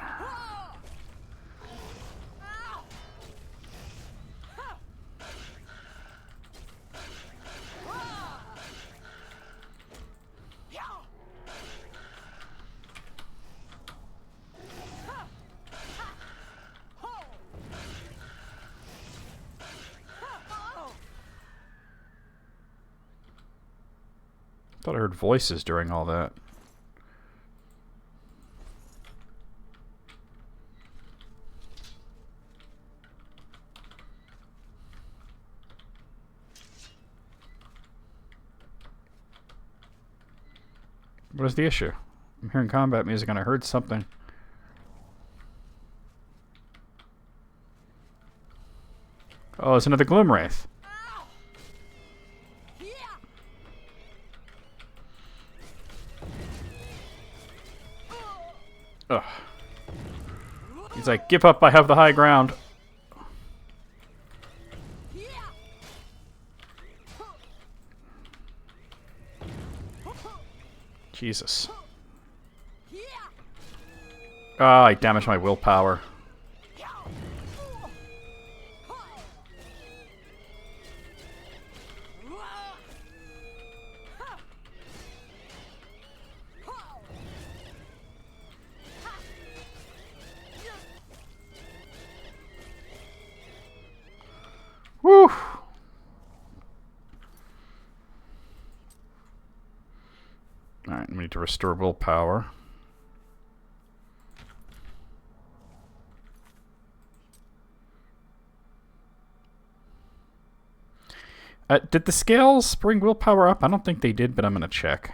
A: Thought I heard voices during all that. What is the issue? I'm hearing combat music and I heard something. Oh, it's another Gloomwraith. Ugh. He's like, give up, I have the high ground. Jesus. Ah, I damaged my willpower. to restore willpower. Did the scales bring willpower up? I don't think they did, but I'm going to check.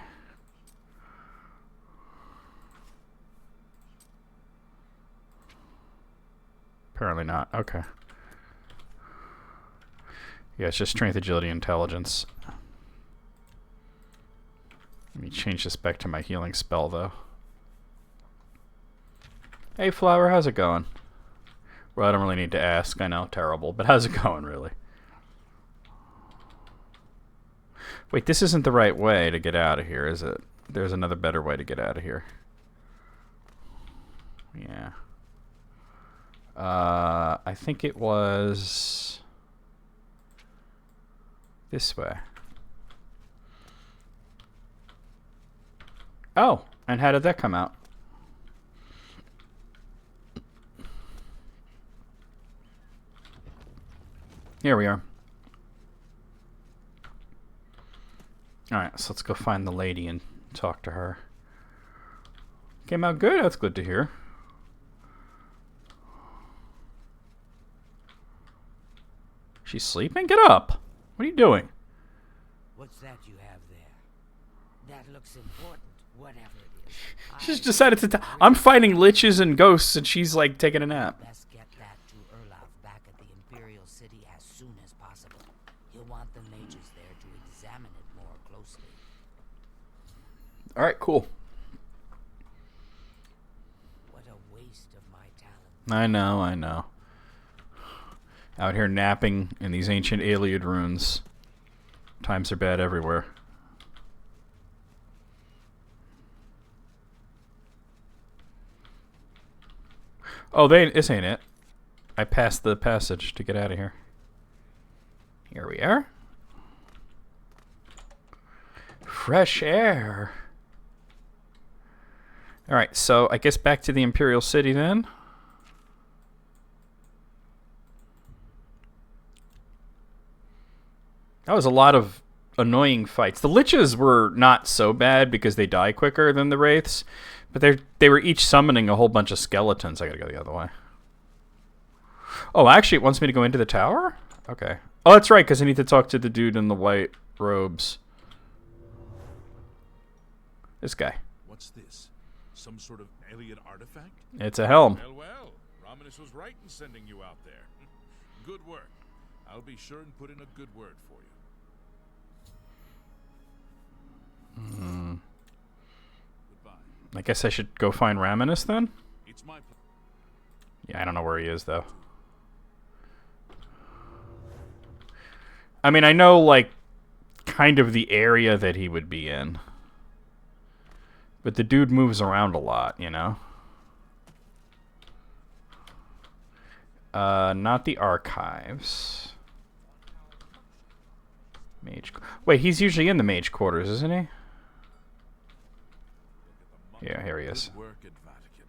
A: Apparently not. Okay. Yeah, it's just strength, agility, intelligence. Let me change this back to my healing spell, though. Hey, Flower, how's it going? Well, I don't really need to ask. I know, terrible. But how's it going, really? Wait, this isn't the right way to get out of here, is it? There's another better way to get out of here. Yeah. I think it was this way. Oh, and how did that come out? Here we are. Alright, so let's go find the lady and talk to her. Came out good, that's good to hear. She's sleeping? Get up! What are you doing?
F: What's that you have there? That looks important, whatever it is.
A: She's decided to I'm fighting liches and ghosts and she's like taking a nap.
F: Best get that to Erlaf back at the Imperial City as soon as possible. He'll want the mages there to examine it more closely.
A: Alright, cool.
F: What a waste of my talent.
A: I know, I know. Out here napping in these ancient Iliad ruins. Times are bad everywhere. Oh, this ain't it. I passed the passage to get out of here. Here we are. Fresh air. Alright, so I guess back to the Imperial City then. That was a lot of annoying fights. The liches were not so bad because they die quicker than the wraiths, but they were each summoning a whole bunch of skeletons. I gotta go the other way. Oh, actually, it wants me to go into the tower? Okay. Oh, that's right, because I need to talk to the dude in the white robes. This guy.
E: What's this? Some sort of alien artifact?
A: It's a helm.
E: Well, well. Romanus was right in sending you out there. Good work. I'll be sure and put in a good word for you. Goodbye.
A: I guess I should go find Raminus then?
E: It's my
A: Yeah, I don't know where he is, though. I mean, I know, like, kind of the area that he would be in. But the dude moves around a lot, you know? Not the archives. Mage. Wait, he's usually in the mage quarters, isn't he? Yeah, here he is.
E: Good work at Vatican.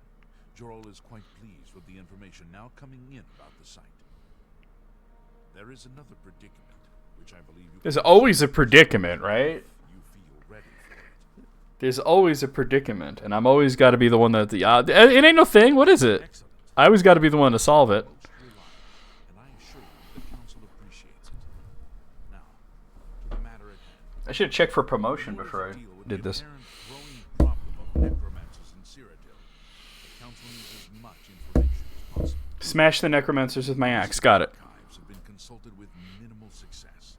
E: Jorl is quite pleased with the information now coming in about the site. There is another predicament, which I believe you.
A: There's always a predicament, right?
E: You feel ready for it.
A: There's always a predicament, and I'm always got to be the one that it ain't no thing. What is it?
E: Excellent.
A: I always got to be the one to solve it.
E: And I assure you the council appreciates it. Now, to the matter at hand.
A: I should have checked for promotion
E: In order
A: before
E: to
A: I
E: deal with
A: did
E: the
A: this.
E: apparent growing problem of necromancers in Cyrodiil, the council needs as much information as possible.
A: Smash the necromancers with my axe. Got it.
E: Archives have been consulted with minimal success.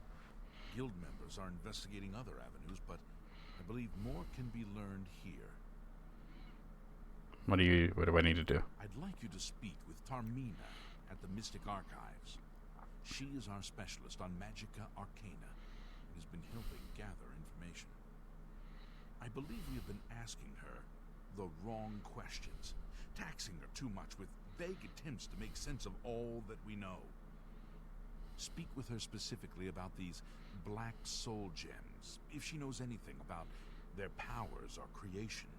E: Guild members are investigating other avenues, but I believe more can be learned here.
A: What do I need to do?
E: I'd like you to speak with Tarmina at the Mystic Archives. She is our specialist on Magica Arcana and has been helping gather information. I believe we have been asking her the wrong questions, taxing her too much with vague attempts to make sense of all that we know. Speak with her specifically about these black soul gems, if she knows anything about their powers or creation.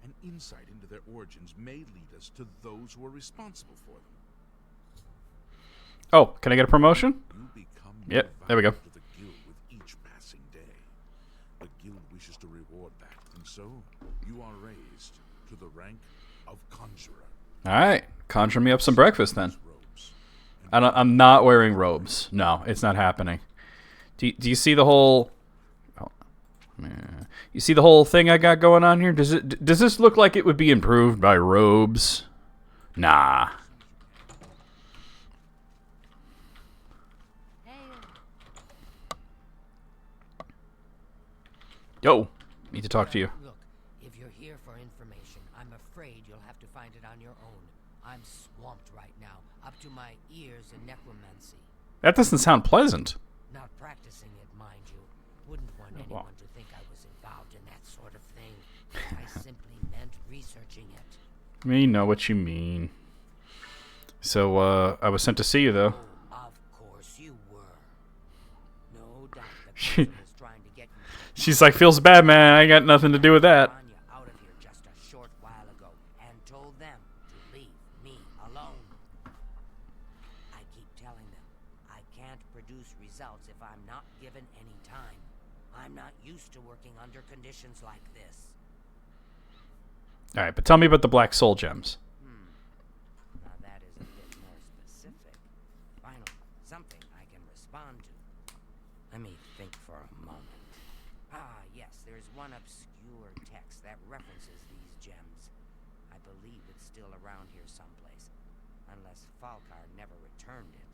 E: An insight into their origins may lead us to those who are responsible for them.
A: Oh, can I get a promotion?
E: You become
A: Yep, there we go.
E: valuable to the guild with each passing day. The guild wishes to reward that And so, you are raised to the rank of conjurer.
A: All right, conjure me up some breakfast then.
E: Robes.
A: I'm not wearing robes. No, it's not happening. Do you see the whole? Oh, yeah. You see the whole thing I got going on here? Does this look like it would be improved by robes? Nah. Yo, need to talk to you.
F: Look, if you're here for information, I'm afraid you'll have to find it on your own. I'm swamped right now, up to my ears in necromancy.
A: That doesn't sound pleasant.
F: Not practicing it, mind you. Wouldn't want anyone to think I was involved in that sort of thing. I simply meant researching it.
A: We know what you mean. So, I was sent to see you, though.
F: Oh, of course you were. No doubt the
A: She-
F: council is trying to get you.
A: She's like, feels bad, man. I ain't got nothing to do with that.
F: On you out of here just a short while ago and told them to leave me alone. I keep telling them I can't produce results if I'm not given any time. I'm not used to working under conditions like this.
A: All right, but tell me about the black soul gems.
F: Now that is a bit more specific. Finally, something I can respond to. Let me think for a moment. Ah, yes, there's one obscure text that references these gems. I believe it's still around here someplace, unless Falkar never returned it.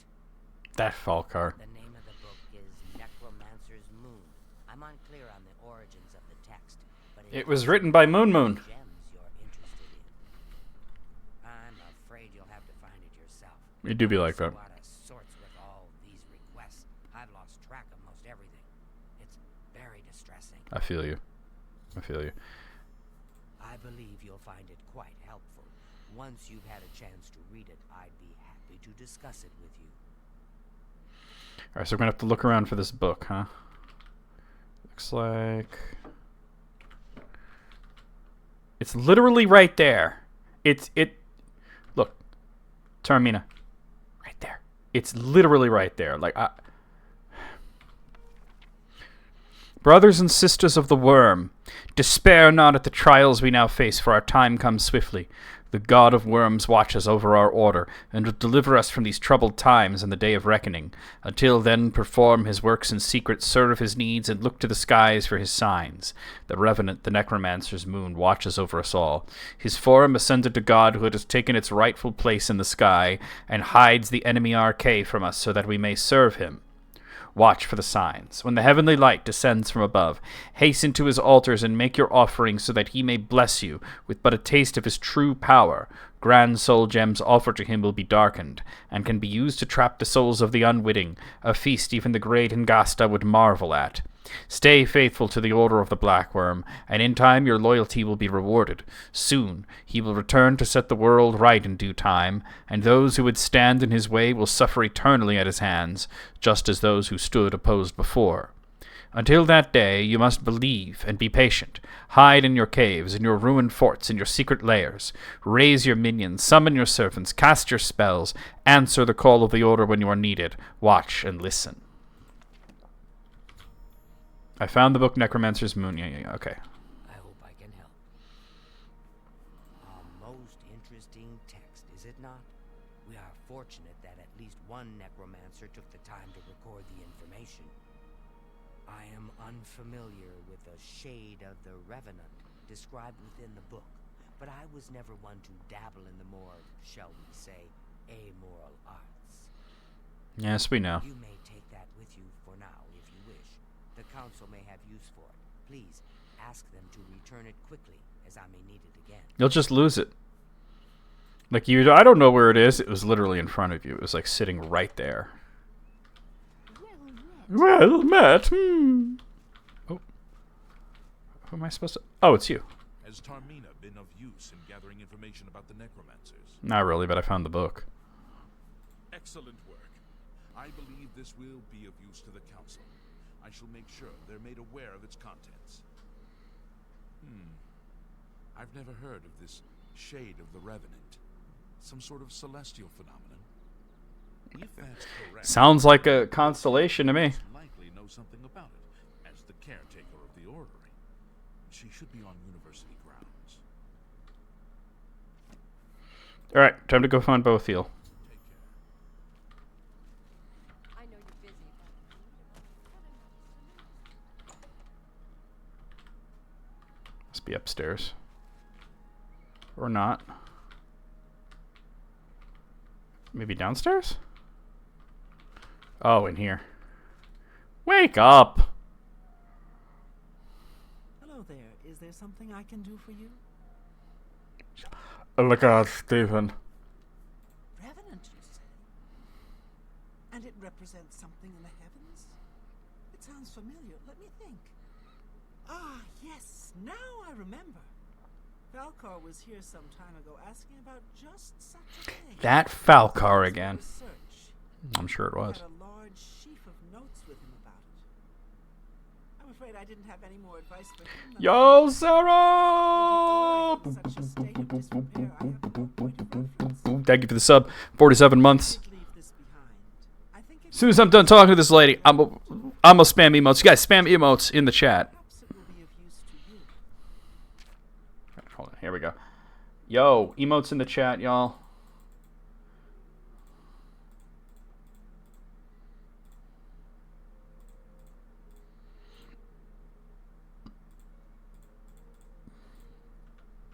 A: That Falkar.
F: The name of the book is Necromancer's Moon. I'm unclear on the origins of the text, but
A: It was written by Moon Moon.
F: gems you're interested in. I'm afraid you'll have to find it yourself.
A: It do be like that.
F: So out of sorts with all these requests. I've lost track of most everything. It's very distressing.
A: I feel you. I feel you.
F: I believe you'll find it quite helpful. Once you've had a chance to read it, I'd be happy to discuss it with you.
A: All right, so we're gonna have to look around for this book, huh? Looks like it's literally right there. Look, Taormina, right there. It's literally right there. Like, brothers and sisters of the worm, despair not at the trials we now face, for our time comes swiftly. The god of worms watches over our order, and will deliver us from these troubled times in the day of reckoning. Until then, perform his works in secret, serve his needs, and look to the skies for his signs. The revenant, the necromancer's moon, watches over us all. His form ascended to godhood has taken its rightful place in the sky, and hides the enemy RK from us so that we may serve him. Watch for the signs. When the heavenly light descends from above, hasten to his altars and make your offerings so that he may bless you with but a taste of his true power. Grand soul gems offered to him will be darkened, and can be used to trap the souls of the unwitting, a feast even the great Hengasta would marvel at. Stay faithful to the order of the Black Worm, and in time your loyalty will be rewarded. Soon he will return to set the world right in due time, and those who would stand in his way will suffer eternally at his hands, just as those who stood opposed before. Until that day, you must believe and be patient. Hide in your caves, in your ruined forts, in your secret lairs. Raise your minions, summon your servants, cast your spells, answer the call of the order when you are needed. Watch and listen. I found the book Necromancer's Moon. Yeah, okay.
F: I hope I can help. A most interesting text, is it not? We are fortunate that at least one necromancer took the time to record the information. I am unfamiliar with the shade of the revenant described within the book, but I was never one to dabble in the more, shall we say, amoral arts.
A: Yes, we know.
F: You may take that with you for now, if you wish. The council may have use for it. Please, ask them to return it quickly, as I may need it again.
A: You'll just lose it. Like, I don't know where it is. It was literally in front of you. It was like sitting right there. Well met. Oh. Who am I supposed to... Oh, it's you.
E: Has Taormina been of use in gathering information about the necromancers?
A: Not really, but I found the book.
E: Excellent work. I believe this will be of use to the council. I shall make sure they're made aware of its contents. I've never heard of this shade of the Revenant. Some sort of celestial phenomenon. If that's correct,
A: Sounds like a constellation to me.
E: likely know something about it, as the caretaker of the orrery. She should be on university grounds.
A: All right, time to go find Bothiel.
E: Take care.
D: I know you're busy,
A: Must be upstairs. Or not. Maybe downstairs? Oh, in here. Wake up!
G: Hello there. Is there something I can do for you?
A: Look out, Stephen.
G: Revenant, you say? And it represents something in the heavens? It sounds familiar. Let me think. Ah, yes. Now I remember. Falcar was here some time ago asking about just such a thing.
A: That Falcar again.
G: Research.
A: I'm sure it
G: I
A: was.
G: had a large sheaf of notes with him about it. I'm afraid I didn't have any more advice for him than
A: Yo, Sarah!
G: in such a state of disrepair, I have no point of reference.
A: Thank you for the sub. 47 months.
G: Leave this behind. I think
A: As soon as I'm done talking to this lady, I'm gonna spam emotes. You guys spam emotes in the chat.
G: perhaps it will be of use to you.
A: Hold on, here we go. Yo, emotes in the chat, y'all.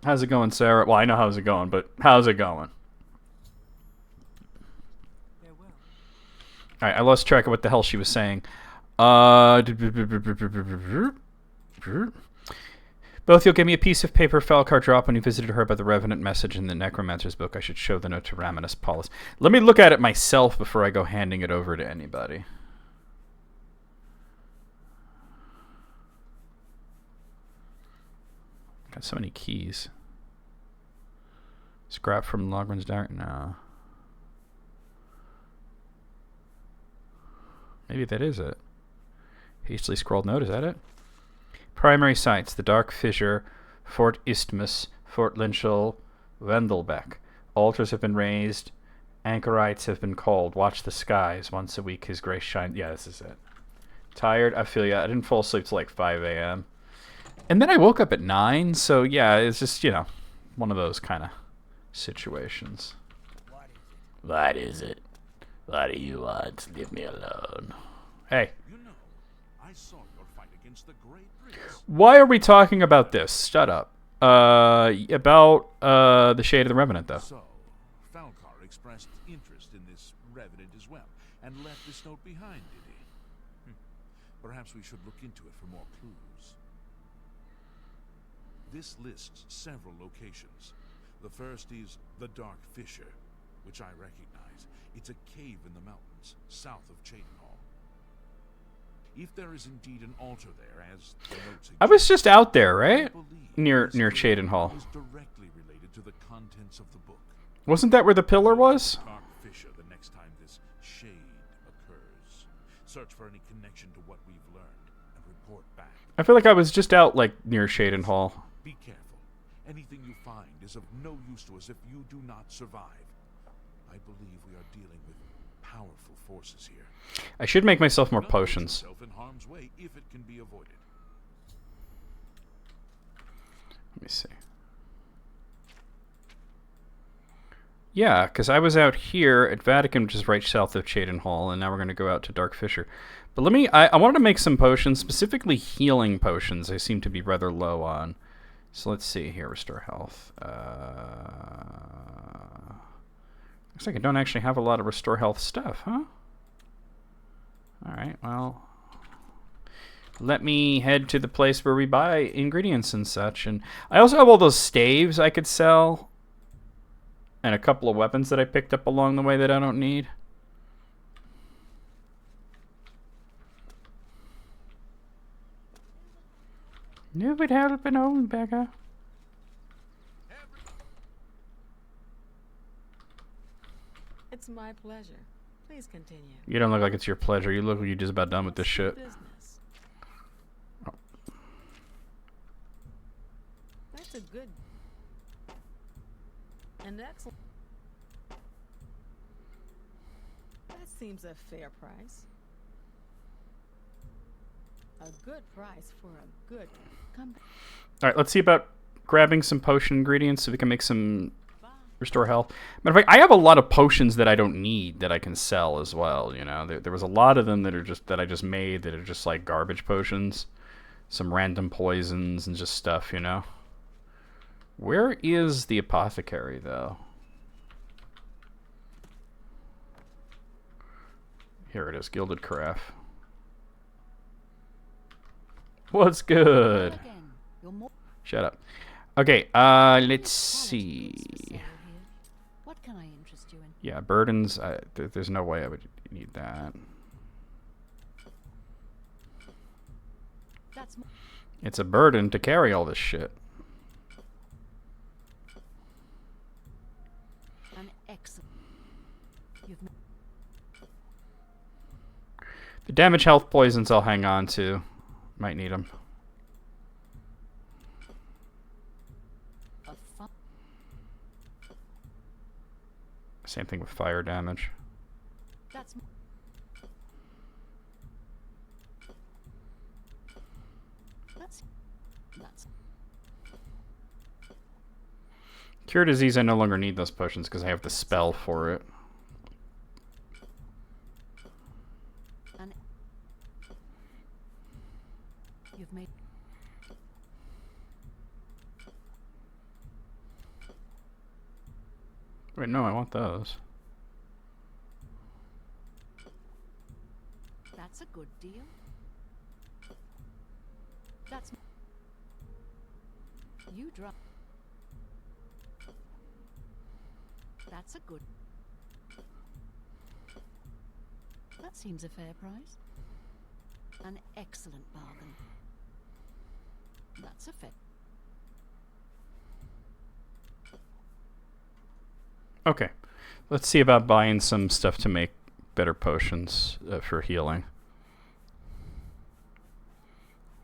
A: How's it going, Sarah? Well, I know how's it going, but how's it going?
G: Farewell.
A: All right, I lost track of what the hell she was saying. Both, you'll give me a piece of paper Falcar dropped when you visited her about the Revenant message in the Necromancer's book. I should show the note to Raminus Paulus. Let me look at it myself before I go handing it over to anybody. Got so many keys. Scrap from Logren's Dark? No. Maybe that is it. Hastily scrawled note, is that it? Primary sites: the Dark Fissure, Fort Isthmus, Fort Linchel, Wendelbeck. Altars have been raised. Anchorites have been called. Watch the skies. Once a week his grace shines. Yeah, this is it. Tired? I feel ya. I didn't fall asleep till like 5 a.m. And then I woke up at 9, so yeah, it's just, one of those kind of situations.
F: What is
A: What is
F: it?
A: it? What do you want? Leave me alone. Hey,
E: You know, I saw your fight against the Great Prince.
A: why are we talking about this? Shut up. About the Shade of the Revenant, though.
E: So, Falcar expressed interest in this Revenant as well, and left this note behind, did he? Perhaps we should look into it for more clues. This lists several locations. The first is the Dark Fissure, which I recognize. It's a cave in the mountains, south of Cheydinhall. If there is indeed an altar there, as the note suggests,
A: I was just out there,
E: I
A: right?
E: believe
A: Near
E: this
A: Cheydinhall.
E: is directly related to the contents of the book.
A: Wasn't that where the pillar was?
E: Dark Fissure the next time this shade occurs. Search for any connection to what we've learned and report back.
A: I feel like I was just out, like, near Cheydinhall.
E: Be careful. Anything you find is of no use to us if you do not survive. I believe we are dealing with powerful forces here.
A: I should make myself more
E: Do not put
A: potions.
E: yourself in harm's way if it can be avoided.
A: Let me see. Yeah, because I was out here at Vatican, which is right south of Cheydinhall, and now we're going to go out to Dark Fissure. But let me... I wanted to make some potions, specifically healing potions. I seem to be rather low on. So let's see here. Restore health. Looks like I don't actually have a lot of restore health stuff, huh? Alright, well... Let me head to the place where we buy ingredients and such. And I also have all those staves I could sell. And a couple of weapons that I picked up along the way that I don't need. Nu would help an old beggar.
D: It's my pleasure. Please continue.
A: You don't look like it's your pleasure. You look like you're just about done with this
D: What's the
A: shit.
D: business? That's a good and excellent. That seems a fair price. A good price for a good. Come back.
A: Alright, let's see about grabbing some potion ingredients so we can make some restore health. Matter of fact, I have a lot of potions that I don't need that I can sell as well, you know. There was a lot of them that are just that I just made that are just like garbage potions. Some random poisons and just stuff, you know. Where is the apothecary though? Here it is, Gilded Carafe. What's good? Shut up. Okay, let's see.
H: What can I interest you in?
A: Yeah, burdens. There's no way I would need that.
H: That's
A: It's a burden to carry all this shit.
H: an excellent. You've
A: The damage health poisons I'll hang on to. Might need them.
H: a fun.
A: Same thing with fire damage.
H: That's that's
A: Cure disease, I no longer need those potions because I have the spell for it.
H: an. You've made.
A: Wait, no, I want those.
H: That's a good deal. That's. You drop. That's a good. That seems a fair price. An excellent bargain. That's a fair.
A: Okay, let's see about buying some stuff to make better potions for healing.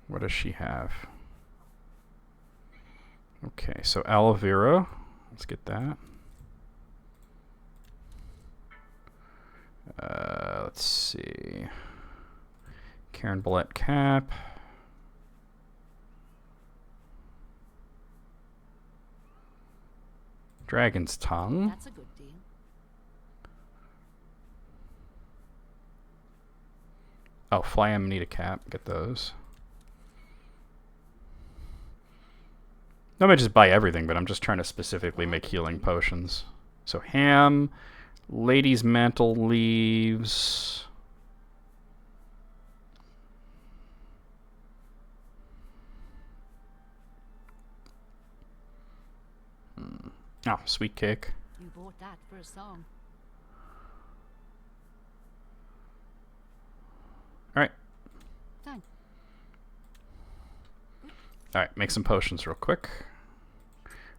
A: What does she have? Okay, so aloe vera. Let's get that. Let's see. Karen Bullet cap. Dragon's tongue.
H: That's a good deal.
A: Oh, fly amanita cap. Get those. I might just buy everything, but I'm just trying to specifically make healing potions. So ham, lady's mantle leaves. Oh, sweet cake.
H: You bought that for a song.
A: Alright.
H: Thanks.
A: Alright, make some potions real quick.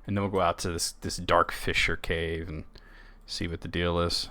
A: And then we'll go out to this dark fissure cave and see what the deal is.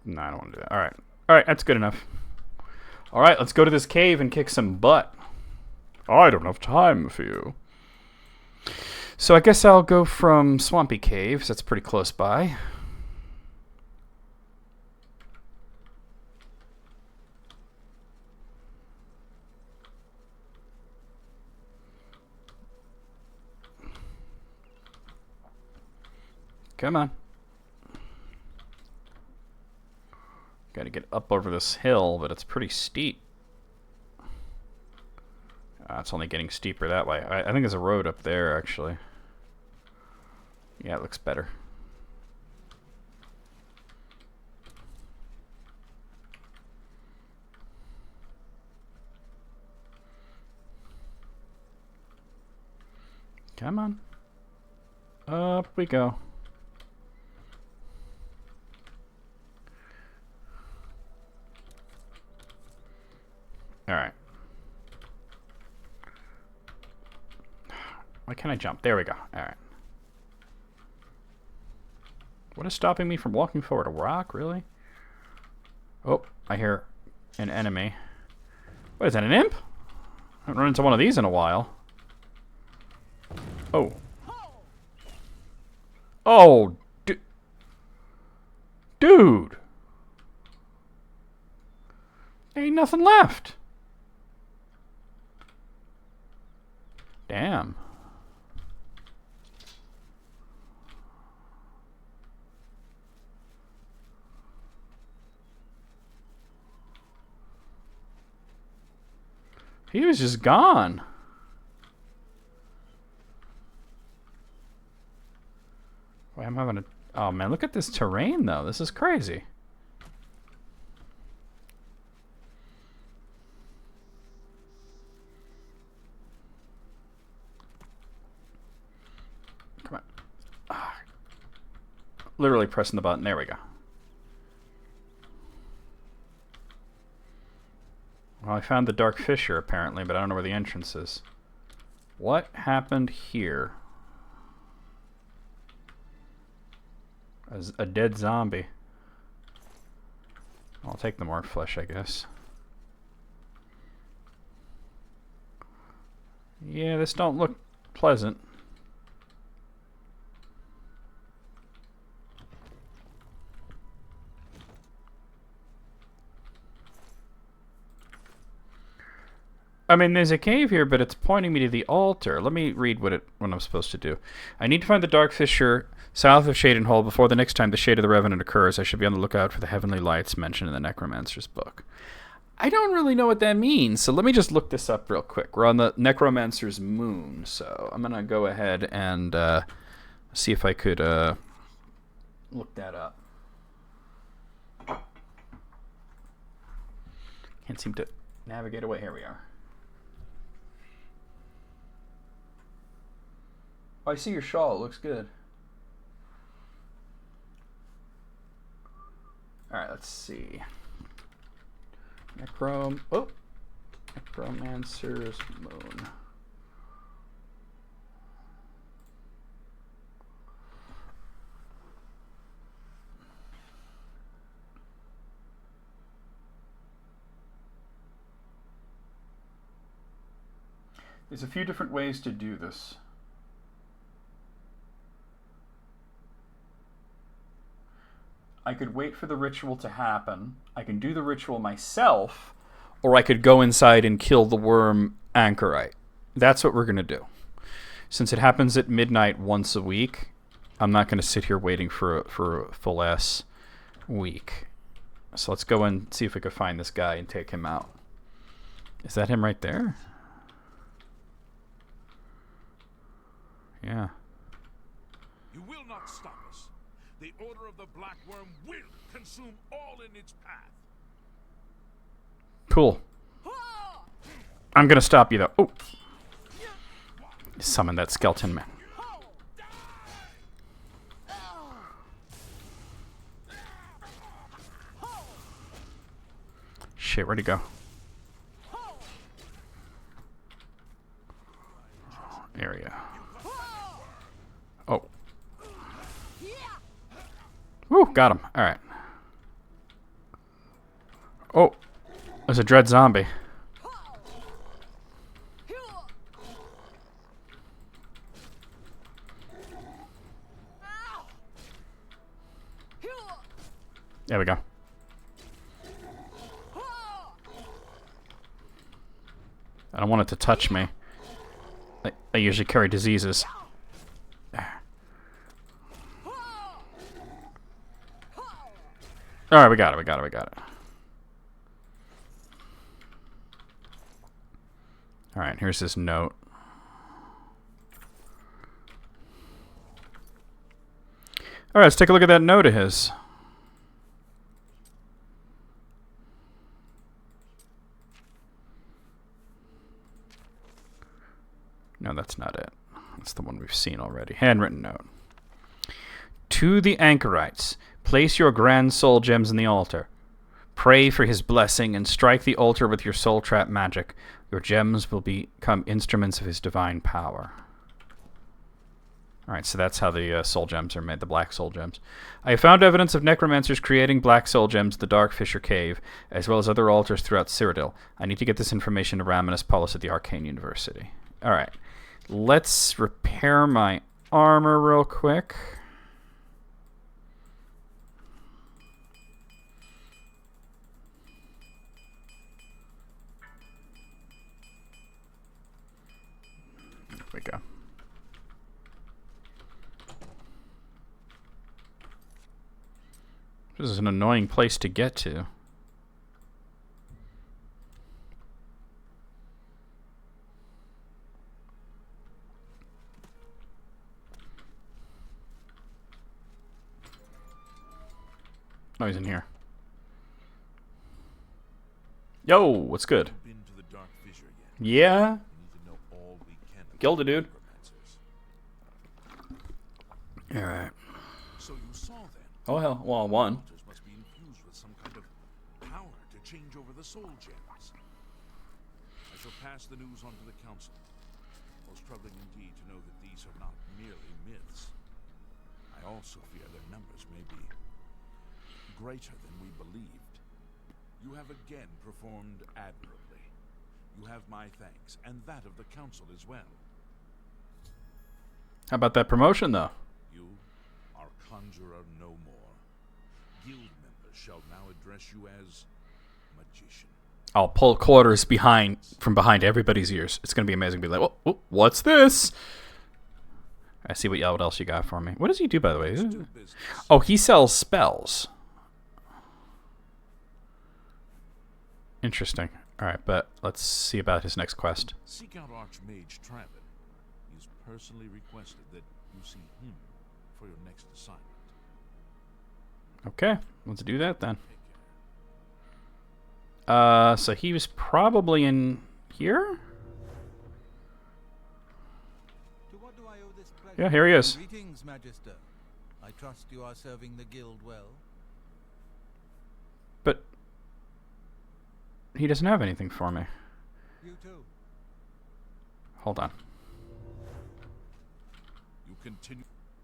A: No, I don't want to do that. Alright. Alright, that's good enough. Alright, let's go to this cave and kick some butt. I don't have time for you. So I guess I'll go from Swampy Caves. That's pretty close by. Come on. Got to get up over this hill, but it's pretty steep. It's only getting steeper that way. I think there's a road up there, actually. Yeah, it looks better. Come on. Up we go. Alright. Why can't I jump? There we go. Alright. What is stopping me from walking forward? A rock? Really? Oh, I hear an enemy. What is that, an imp? I haven't run into one of these in a while. Oh. Oh, dude. Ain't nothing left. Damn. He was just gone. Wait, I'm having a... Oh, man, look at this terrain, though. This is crazy. Come on. Ah. Literally pressing the button. There we go. Well, I found the Dark Fissure, apparently, but I don't know where the entrance is. What happened here? As a dead zombie. I'll take the marked flesh, I guess. Yeah, this don't look pleasant. I mean, there's a cave here, but it's pointing me to the altar. Let me read what I'm supposed to do. I need to find the Dark Fissure south of Shaden Hole before the next time the Shade of the Revenant occurs. I should be on the lookout for the heavenly lights mentioned in the Necromancer's book. I don't really know what that means, so let me just look this up real quick. We're on the Necromancer's moon, so I'm going to go ahead and see if I could look that up. Can't seem to navigate away. Here we are. Oh, I see your shawl. It looks good. Alright, let's see. Necromancer's moon. There's a few different ways to do this. I could wait for the ritual to happen. I can do the ritual myself, or I could go inside and kill the worm anchorite. That's what we're going to do. Since it happens at midnight once a week, I'm not going to sit here waiting for a full-ass week. So let's go and see if we can find this guy and take him out. Is that him right there? Yeah.
E: You will not stop us. The Order of the Black Worm will consume all in its path.
A: Cool. I'm gonna stop you though. Oh! Summon that skeleton man. Shit, where'd he go? Area. Oh. Woo, got him. Alright. Oh. There's a dread zombie. There we go. I don't want it to touch me. They usually carry diseases. Alright, we got it. Alright, here's this note. Alright, let's take a look at that note of his. No, that's not it. That's the one we've seen already. Handwritten note. To the anchorites, place your grand soul gems in the altar. Pray for his blessing and strike the altar with your soul trap magic. Your gems will become instruments of his divine power. Alright, so that's how the soul gems are made, the black soul gems. I have found evidence of necromancers creating black soul gems in the Dark Fissure Cave, as well as other altars throughout Cyrodiil. I need to get this information to Raminus Paulus at the Arcane University. Alright, let's repair my armor real quick. There we go. This is an annoying place to get to. No, he's in here. Yo, what's good?
E: Been to the Dark Fissure yet?
A: Yeah?
E: We need to know all we can about
A: Gilda, dude.
E: necromancers.
A: Alright.
E: So you saw then?
A: Oh, hell. Well, one.
E: Altars must be infused with some kind of power to change over the soul gems. I shall pass the news on to the council. Most troubling indeed to know that these are not merely myths. I also fear their numbers may be greater than we believed. You have again performed admirably. You have my thanks, and that of the council as well.
A: How about that promotion, though?
E: You are conjurer no more. Guild members shall now address you as magician.
A: I'll pull quarters from behind everybody's ears. It's going to be amazing. Be like, oh, what's this? I see what else you got for me. What does he do, by the way? Oh, he sells spells. Interesting. All right, but let's see about his next quest.
E: Seek out Archmage Travis. He's personally requested that you see him for your next assignment.
A: Okay, let's do that then.
E: Take care.
A: So he was probably in here?
I: To what do I owe this pleasure?
A: Yeah, here he is.
I: Greetings, Magister. I trust you are serving the guild well.
A: But he doesn't have anything for me.
I: You too.
A: Hold on.
E: You continue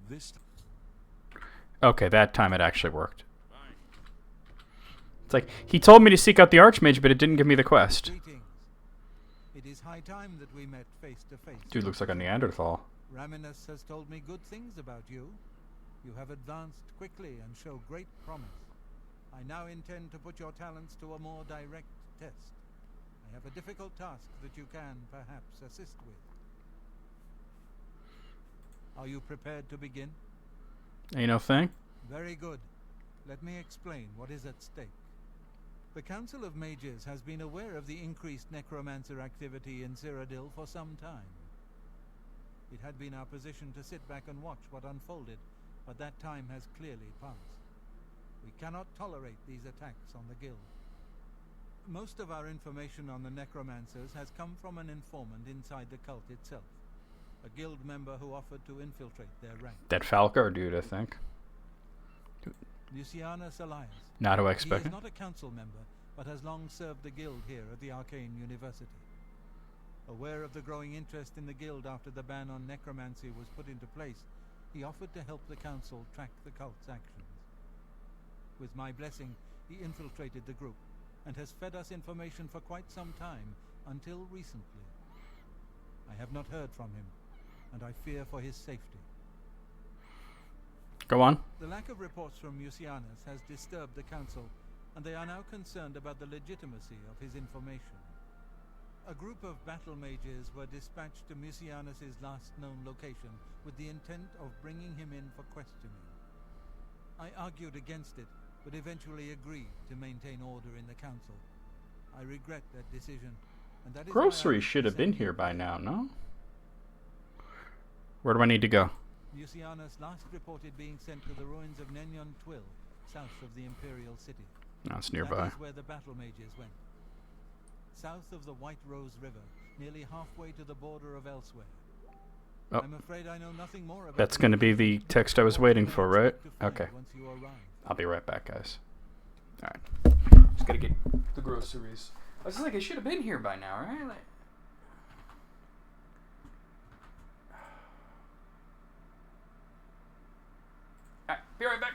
E: this time.
A: Okay, that time it actually worked. It's like, he told me to seek out the Archmage, but it didn't give me the quest.
I: Greetings. It is high time that we met face to face.
A: Dude looks like a Neanderthal.
I: Raminus has told me good things about you. You have advanced quickly and show great promise. I now intend to put your talents to a more direct test. I have a difficult task that you can, perhaps, assist with. Are you prepared to begin?
A: Ain't no thing.
I: Very good. Let me explain what is at stake. The Council of Mages has been aware of the increased necromancer activity in Cyrodiil for some time. It had been our position to sit back and watch what unfolded, but that time has clearly passed. We cannot tolerate these attacks on the guild. Most of our information on the necromancers has come from an informant inside the cult itself, a guild member who offered to infiltrate their ranks.
A: That Falcar dude, I think.
I: Lucianus Elias.
A: Not who I
I: He
A: expected.
I: is not a council member, but has long served the guild here at the Arcane University. Aware of the growing interest in the guild after the ban on necromancy was put into place, he offered to help the council track the cult's actions. With my blessing, he infiltrated the group, and has fed us information for quite some time, until recently. I have not heard from him, and I fear for his safety.
A: Go on.
I: The lack of reports from Mucianus has disturbed the council, and they are now concerned about the legitimacy of his information. A group of battle mages were dispatched to Mucianus's last known location with the intent of bringing him in for questioning. I argued against it, but eventually agreed to maintain order in the council. I regret that decision, and that is why I
A: Grocery
I: wish
A: should
I: to
A: have been
I: send you
A: here by now, no? Where do I need to go?
I: Mucianus last reported being sent to the ruins of Nenyon Twill, south of the Imperial City.
A: No, it's nearby.
I: That is where the battle mages went. South of the White Rose River, nearly halfway to the border of elsewhere.
A: Oh.
I: I'm afraid I know nothing more about
A: That's
I: the
A: going to be
I: location
A: the text I was
I: or what
A: waiting
I: you can
A: for, right?
I: expect to find
A: Okay.
I: once you arrive.
A: I'll be right back, guys. Alright. Just gotta get the groceries. I was just like, it should have been here by now, right? Like... Alright, be right back.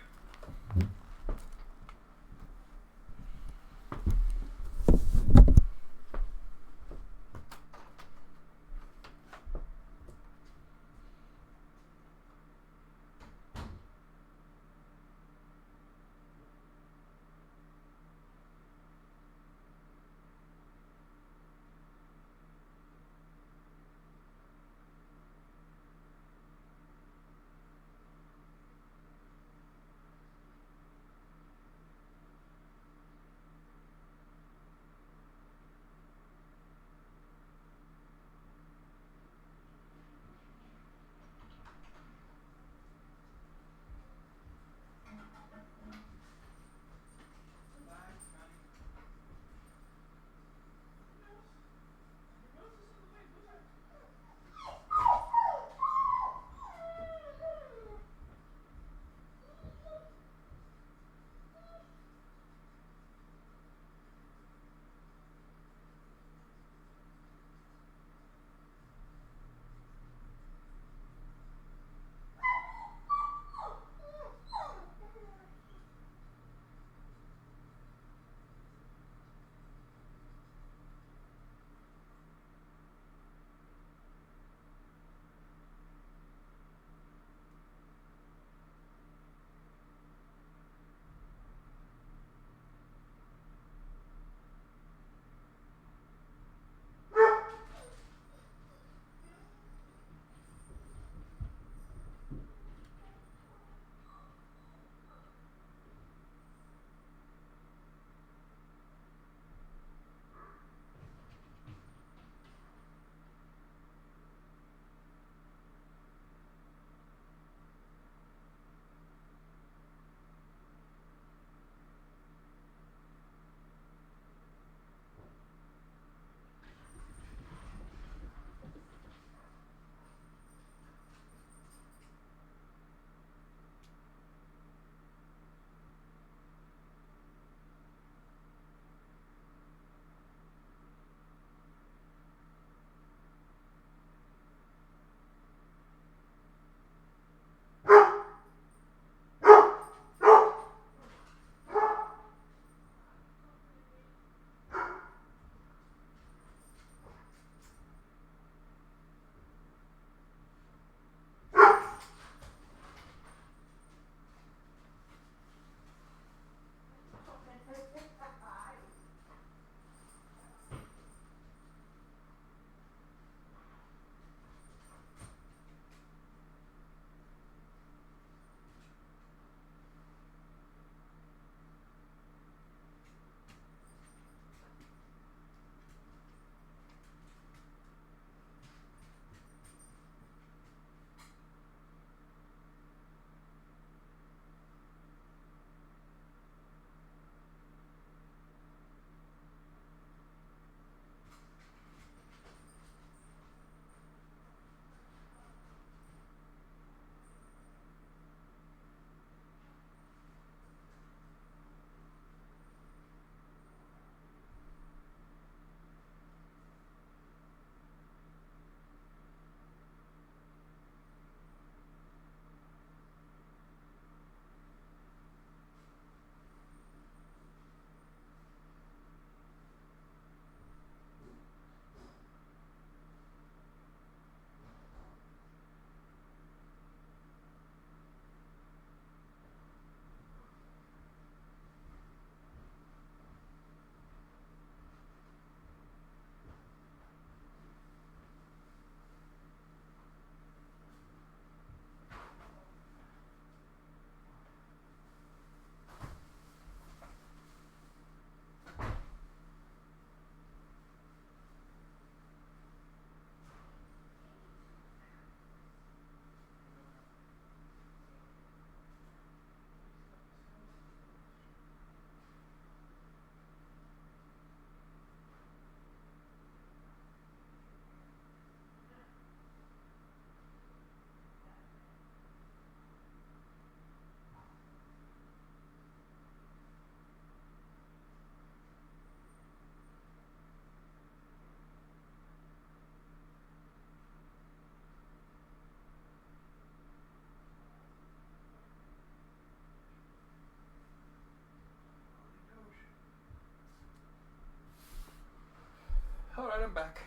A: I'm back.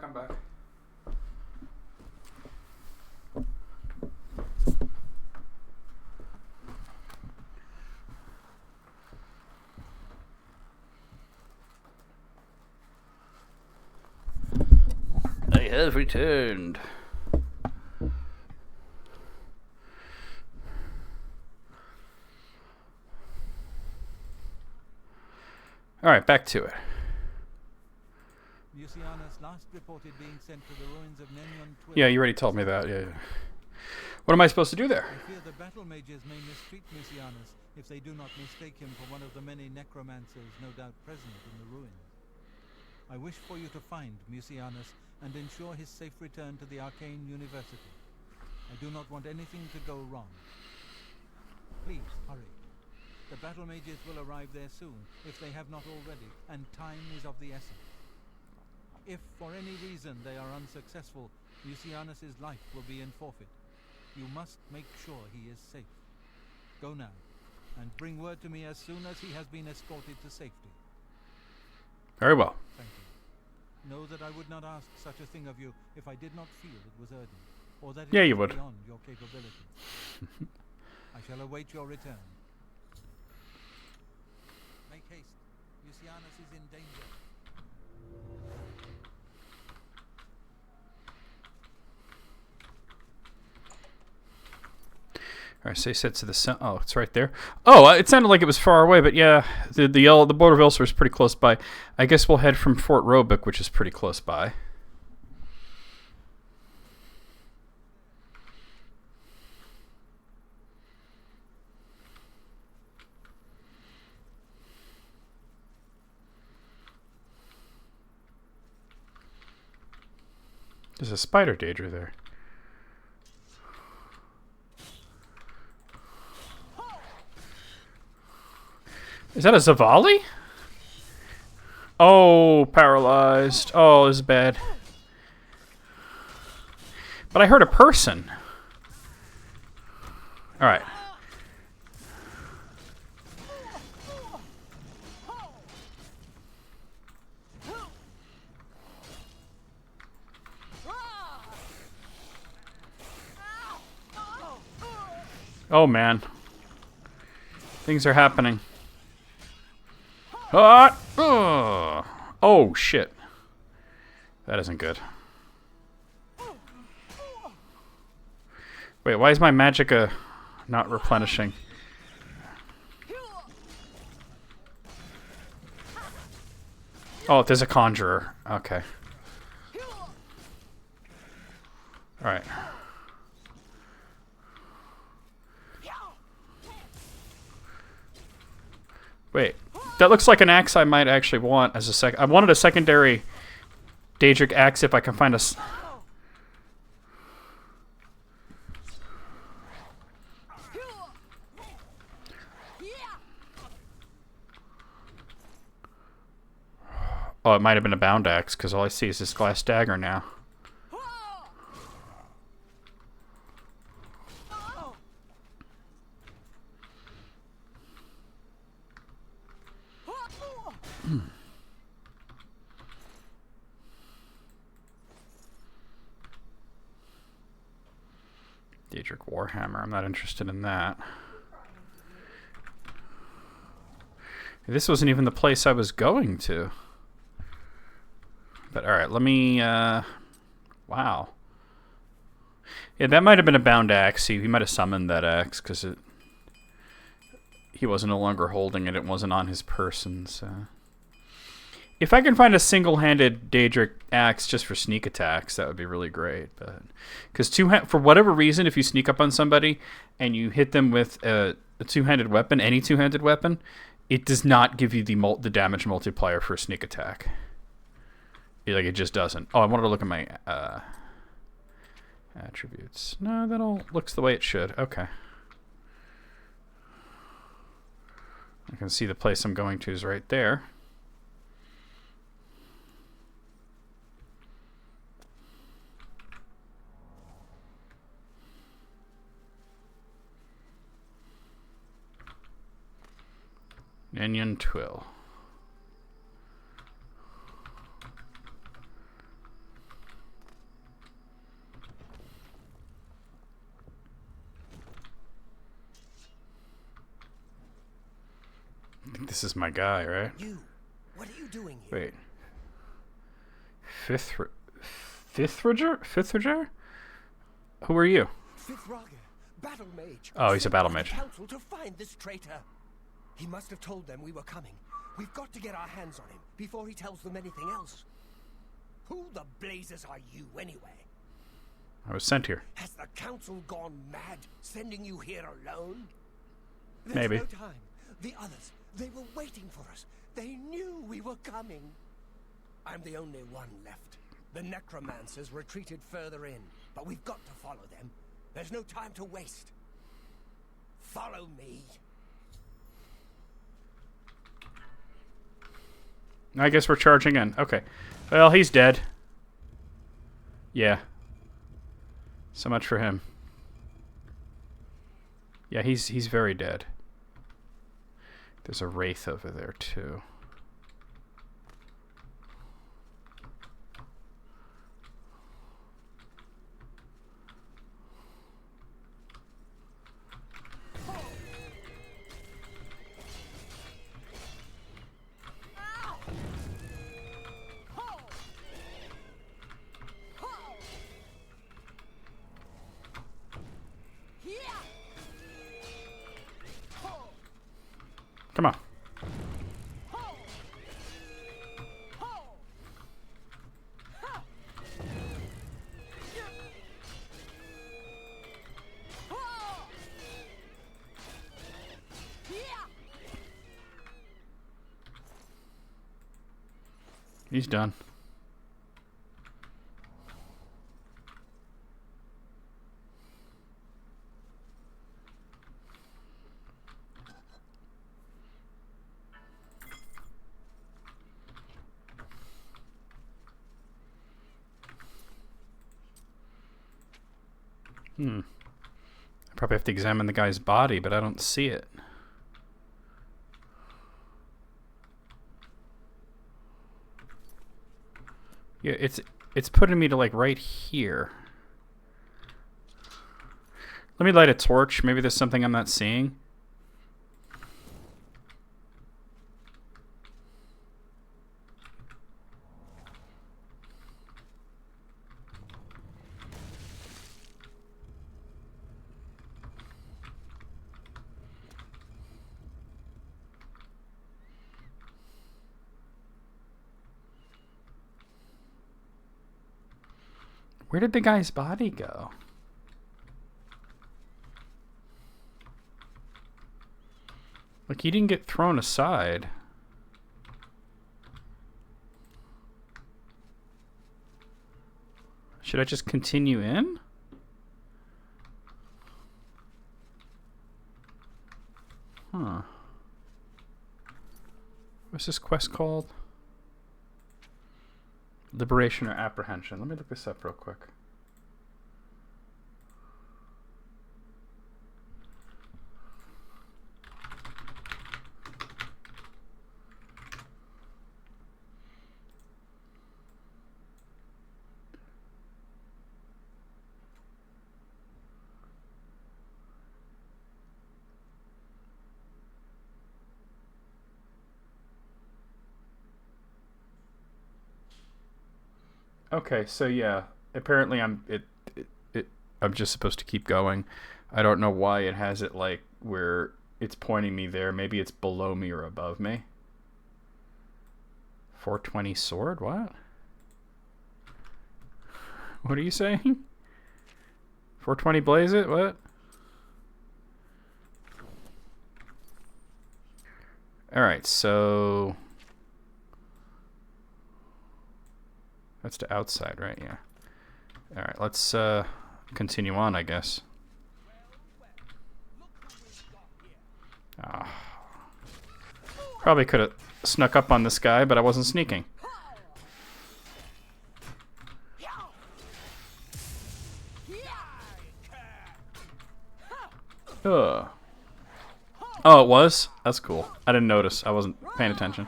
A: I'm back. I have returned. Alright, back to it.
I: Mucianus last reported being sent to the ruins of Nenyon 12.
A: Yeah, you already told me that. Yeah. What am I supposed to do there?
I: I fear the battle mages may mistreat Mucianus if they do not mistake him for one of the many necromancers no doubt present in the ruins. I wish for you to find Mucianus and ensure his safe return to the Arcane University. I do not want anything to go wrong. Please, hurry. The battle mages will arrive there soon, if they have not already, and time is of the essence. If for any reason they are unsuccessful, Mucianus' life will be in forfeit. You must make sure he is safe. Go now, and bring word to me as soon as he has been escorted to safety.
A: Very well.
I: Thank you. Know that I would not ask such a thing of you if I did not feel it was urgent, or that it
A: you
I: was
A: would.
I: beyond your capabilities. I shall await your return. Make haste. Mucianus is in danger.
A: Alright, so he said to the oh, it's right there. Oh, it sounded like it was far away, but yeah, the border of Ulster is pretty close by. I guess we'll head from Fort Roebuck, which is pretty close by. There's a spider Daedra there. Is that a Zavali? Oh, paralyzed. Oh, this is bad. But I heard a person. Alright. Oh, man. Things are happening. Oh, shit. That isn't good. Wait, why is my magicka not replenishing? Oh, there's a conjurer. Okay. Alright. Wait. That looks like an axe I might actually want as a sec. I wanted a secondary Daedric axe if I can find a. Oh, it might have been a bound axe because all I see is this glass dagger now. Daedric Warhammer. I'm not interested in that. This wasn't even the place I was going to. But alright, let me... wow. Yeah, that might have been a bound axe. He might have summoned that axe because he wasn't no longer holding it. It wasn't on his person, so... If I can find a single-handed Daedric axe just for sneak attacks, that would be really great. But because for whatever reason, if you sneak up on somebody and you hit them with a two-handed weapon, any two-handed weapon, it does not give you the damage multiplier for a sneak attack. It just doesn't. Oh, I wanted to look at my attributes. No, that all looks the way it should. Okay. I can see the place I'm going to is right there. Nenyon Twill. this is my guy, right?
C: You, what are you doing here?
A: Wait. Fifth Ranger? Who are you?
C: Fifth Raga, battle mage.
A: Oh, he's a
C: sent
A: battle
C: by the
A: mage.
C: council to find this traitor. He must have told them we were coming. We've got to get our hands on him before he tells them anything else. Who the blazes are you, anyway?
A: I was sent here.
C: Has the council gone mad, sending you here alone? There's
A: Maybe.
C: no time. The others, they were waiting for us. They knew we were coming. I'm the only one left. The necromancers retreated further in, but we've got to follow them. There's no time to waste. Follow me.
A: I guess we're charging in. Okay. Well, he's dead. Yeah. So much for him. Yeah, he's very dead. There's a wraith over there too. Come on. He's done. I probably have to examine the guy's body, but I don't see it. Yeah, it's putting me to like right here. Let me light a torch. Maybe there's something I'm not seeing. Where did the guy's body go? Like, he didn't get thrown aside. Should I just continue in? Huh. What's this quest called? Liberation or apprehension. Let me look this up real quick. Okay, so yeah, apparently I'm just supposed to keep going. I don't know why it has it like where it's pointing me there. Maybe it's below me or above me. 420 sword? What? What are you saying? 420 blaze it? What? Alright, so that's to outside, right? Yeah. Alright, let's continue on, I guess. Probably could have snuck up on this guy, but I wasn't sneaking. Ugh. Oh, it was? That's cool. I didn't notice. I wasn't paying attention.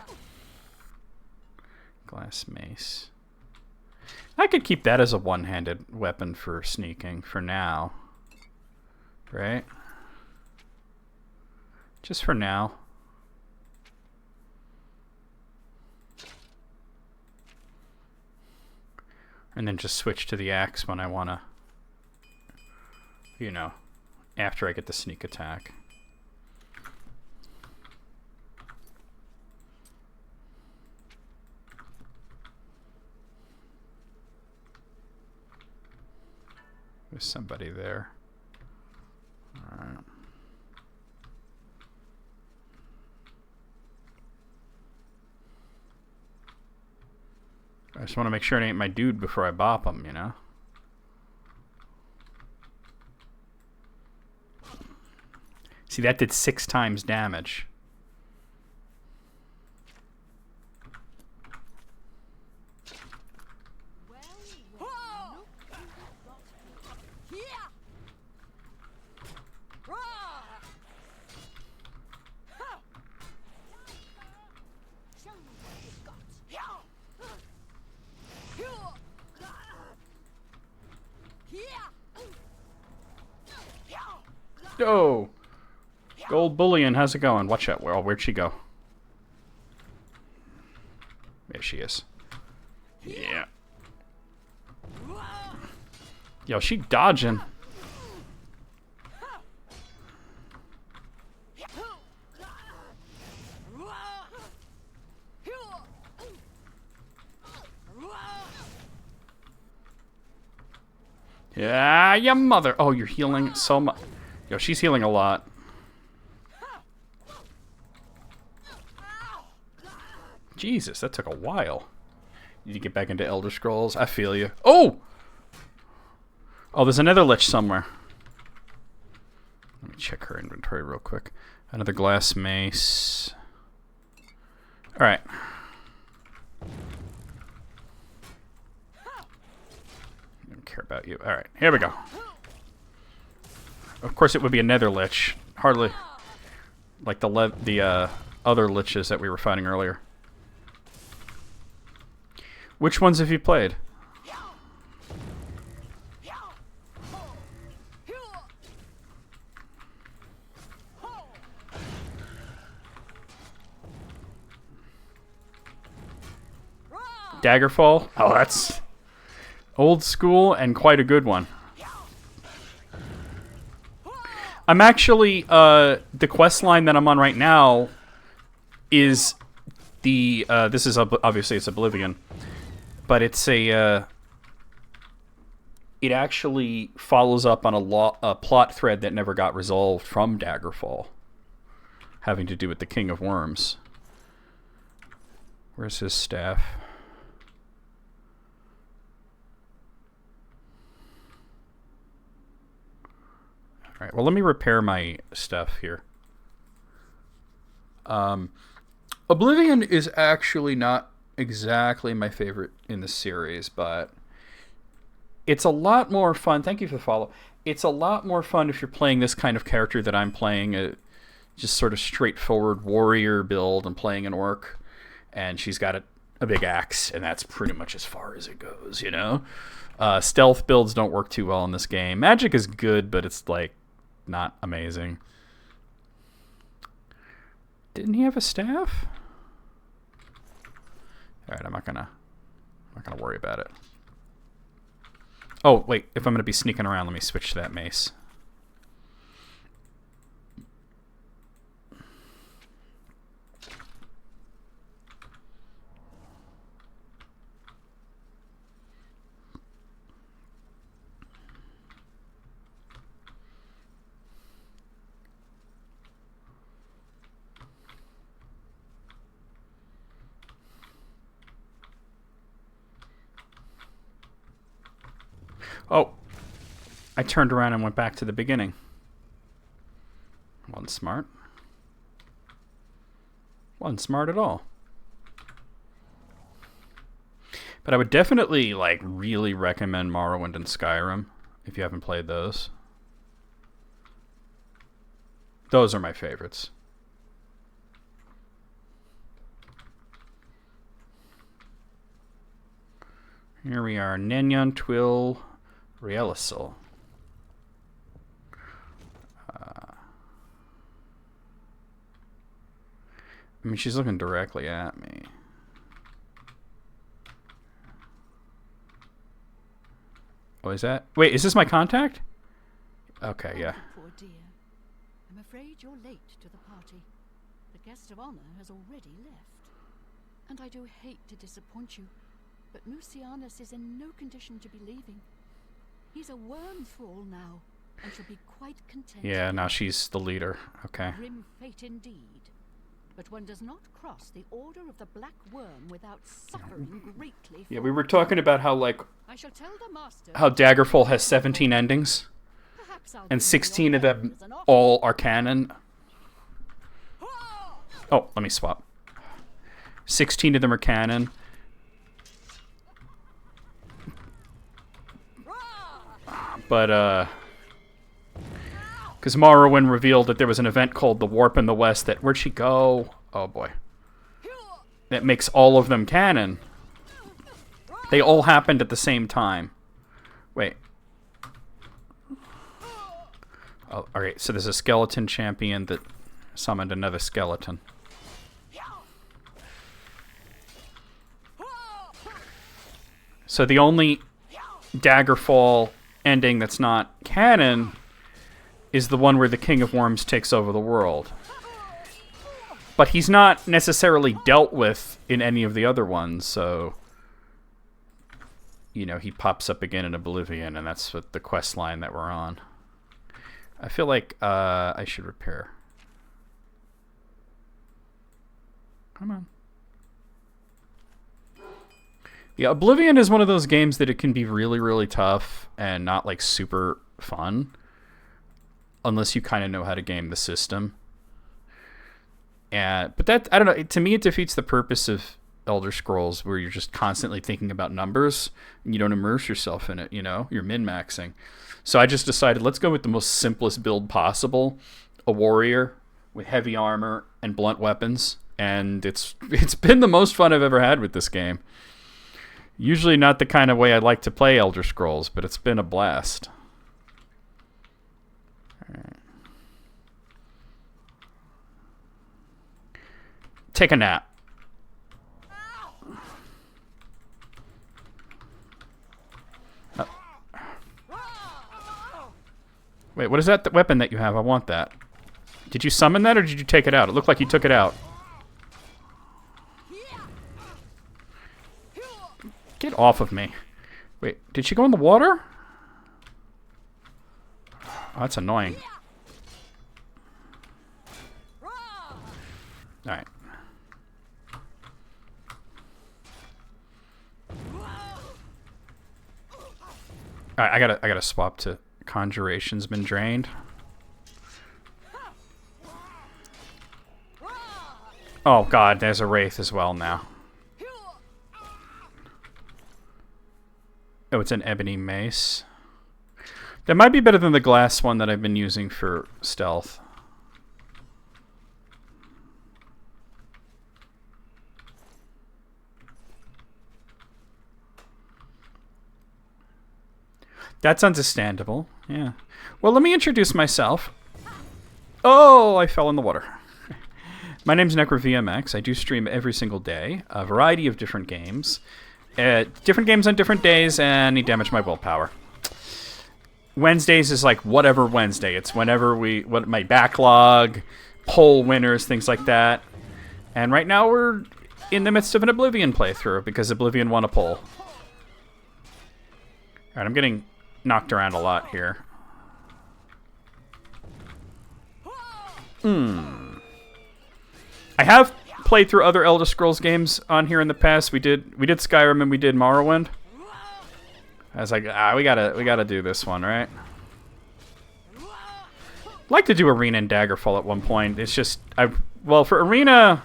A: Glass mace. I could keep that as a one-handed weapon for sneaking for now. Right? Just for now. And then just switch to the axe when I want to, you know, after I get the sneak attack. There's somebody there. Alright. I just want to make sure it ain't my dude before I bop him, you know? See, that did 6 times damage. Oh! Gold Bullion, how's it going? Watch out. Well, where'd she go? There she is. Yeah. Yo, she dodging. Yeah, your mother. Oh, you're healing so much. Yo, she's healing a lot. Jesus, that took a while. Need to get back into Elder Scrolls. I feel you. Oh! Oh, there's another lich somewhere. Let me check her inventory real quick. Another glass mace. Alright. I don't care about you. Alright, here we go. Of course it would be another lich. Hardly like the other liches that we were fighting earlier. Which ones have you played? Daggerfall? Oh, that's old school and quite a good one. I'm actually, the quest line that I'm on right now is the, this is, obviously it's Oblivion, but it's a, it actually follows up on a plot thread that never got resolved from Daggerfall, having to do with the King of Worms. Where's his staff? Alright, well, let me repair my stuff here. Oblivion is actually not exactly my favorite in the series, but it's a lot more fun. Thank you for the follow. It's a lot more fun if you're playing this kind of character that I'm playing, a just sort of straightforward warrior build. I'm playing an orc, and she's got a big axe, and that's pretty much as far as it goes, you know? Stealth builds don't work too well in this game. Magic is good, but it's, like, not amazing. Didn't he have a staff? Alright, I'm not gonna worry about it. Oh, wait, if I'm gonna be sneaking around, let me switch to that mace. Oh, I turned around and went back to the beginning. Wasn't smart. Wasn't smart at all. But I would definitely, like, really recommend Morrowind and Skyrim if you haven't played those. Those are my favorites. Here we are, Nenyon Twill Rielisol. I mean, she's looking directly at me. Oh, is that? Wait, is this my contact? Okay, yeah.
H: Oh, poor dear. I'm afraid you're late to the party. The guest of honor has already left. And I do hate to disappoint you, but Mucianus is in no condition to be leaving. He's a worm thrall now, and shall be quite content.
A: Yeah, now she's the leader. Okay.
H: Grim fate indeed. But one does not cross the order of the Black Worm without suffering greatly.
A: Yeah, we were talking about how, like,
H: I shall tell the master
A: how Daggerfall has 17 endings,
H: perhaps I'll
A: and
H: give you
A: 16
H: your
A: of them
H: hand as an offer.
A: all are canon. Oh, let me swap. 16 of them are canon. But, because Morrowind revealed that there was an event called the Warp in the West that, where'd she go? Oh boy. That makes all of them canon. They all happened at the same time. Wait. Oh, alright, so there's a skeleton champion that summoned another skeleton. So the only Daggerfall ending that's not canon is the one where the King of Worms takes over the world. But he's not necessarily dealt with in any of the other ones, so... You know, he pops up again in Oblivion, and that's what the quest line that we're on. I feel like I should repair. Come on. Yeah, Oblivion is one of those games that it can be really, really tough and not, like, super fun. Unless you kind of know how to game the system. But that, I don't know, to me it defeats the purpose of Elder Scrolls, where you're just constantly thinking about numbers, and you don't immerse yourself in it, you know? You're min-maxing. So I just decided, let's go with the most simplest build possible. A warrior with heavy armor and blunt weapons. And it's been the most fun I've ever had with this game. Usually not the kind of way I like to play Elder Scrolls, but it's been a blast. Alright. Take a nap. Oh. Wait, what is that weapon that you have? I want that. Did you summon that or did you take it out? It looked like you took it out. Get off of me. Wait, did she go in the water? Oh, that's annoying. Alright. Alright, I gotta swap to Conjuration's been drained. Oh god, there's a Wraith as well now. Oh, it's an ebony mace. That might be better than the glass one that I've been using for stealth. That's understandable, yeah. Well, let me introduce myself. Oh, I fell in the water. My name's NecroVMX. I do stream every single day, a variety of different games. Different games on different days, and you damage my willpower. Wednesdays is like whatever Wednesday. It's whenever my backlog, poll winners, things like that. And right now we're in the midst of an Oblivion playthrough because Oblivion won a poll. Alright, I'm getting knocked around a lot here. I have played through other Elder Scrolls games on here in the past. We did Skyrim and we did Morrowind. I was like, we gotta do this one, right? I'd like to do Arena and Daggerfall at one point. It's just well, for Arena,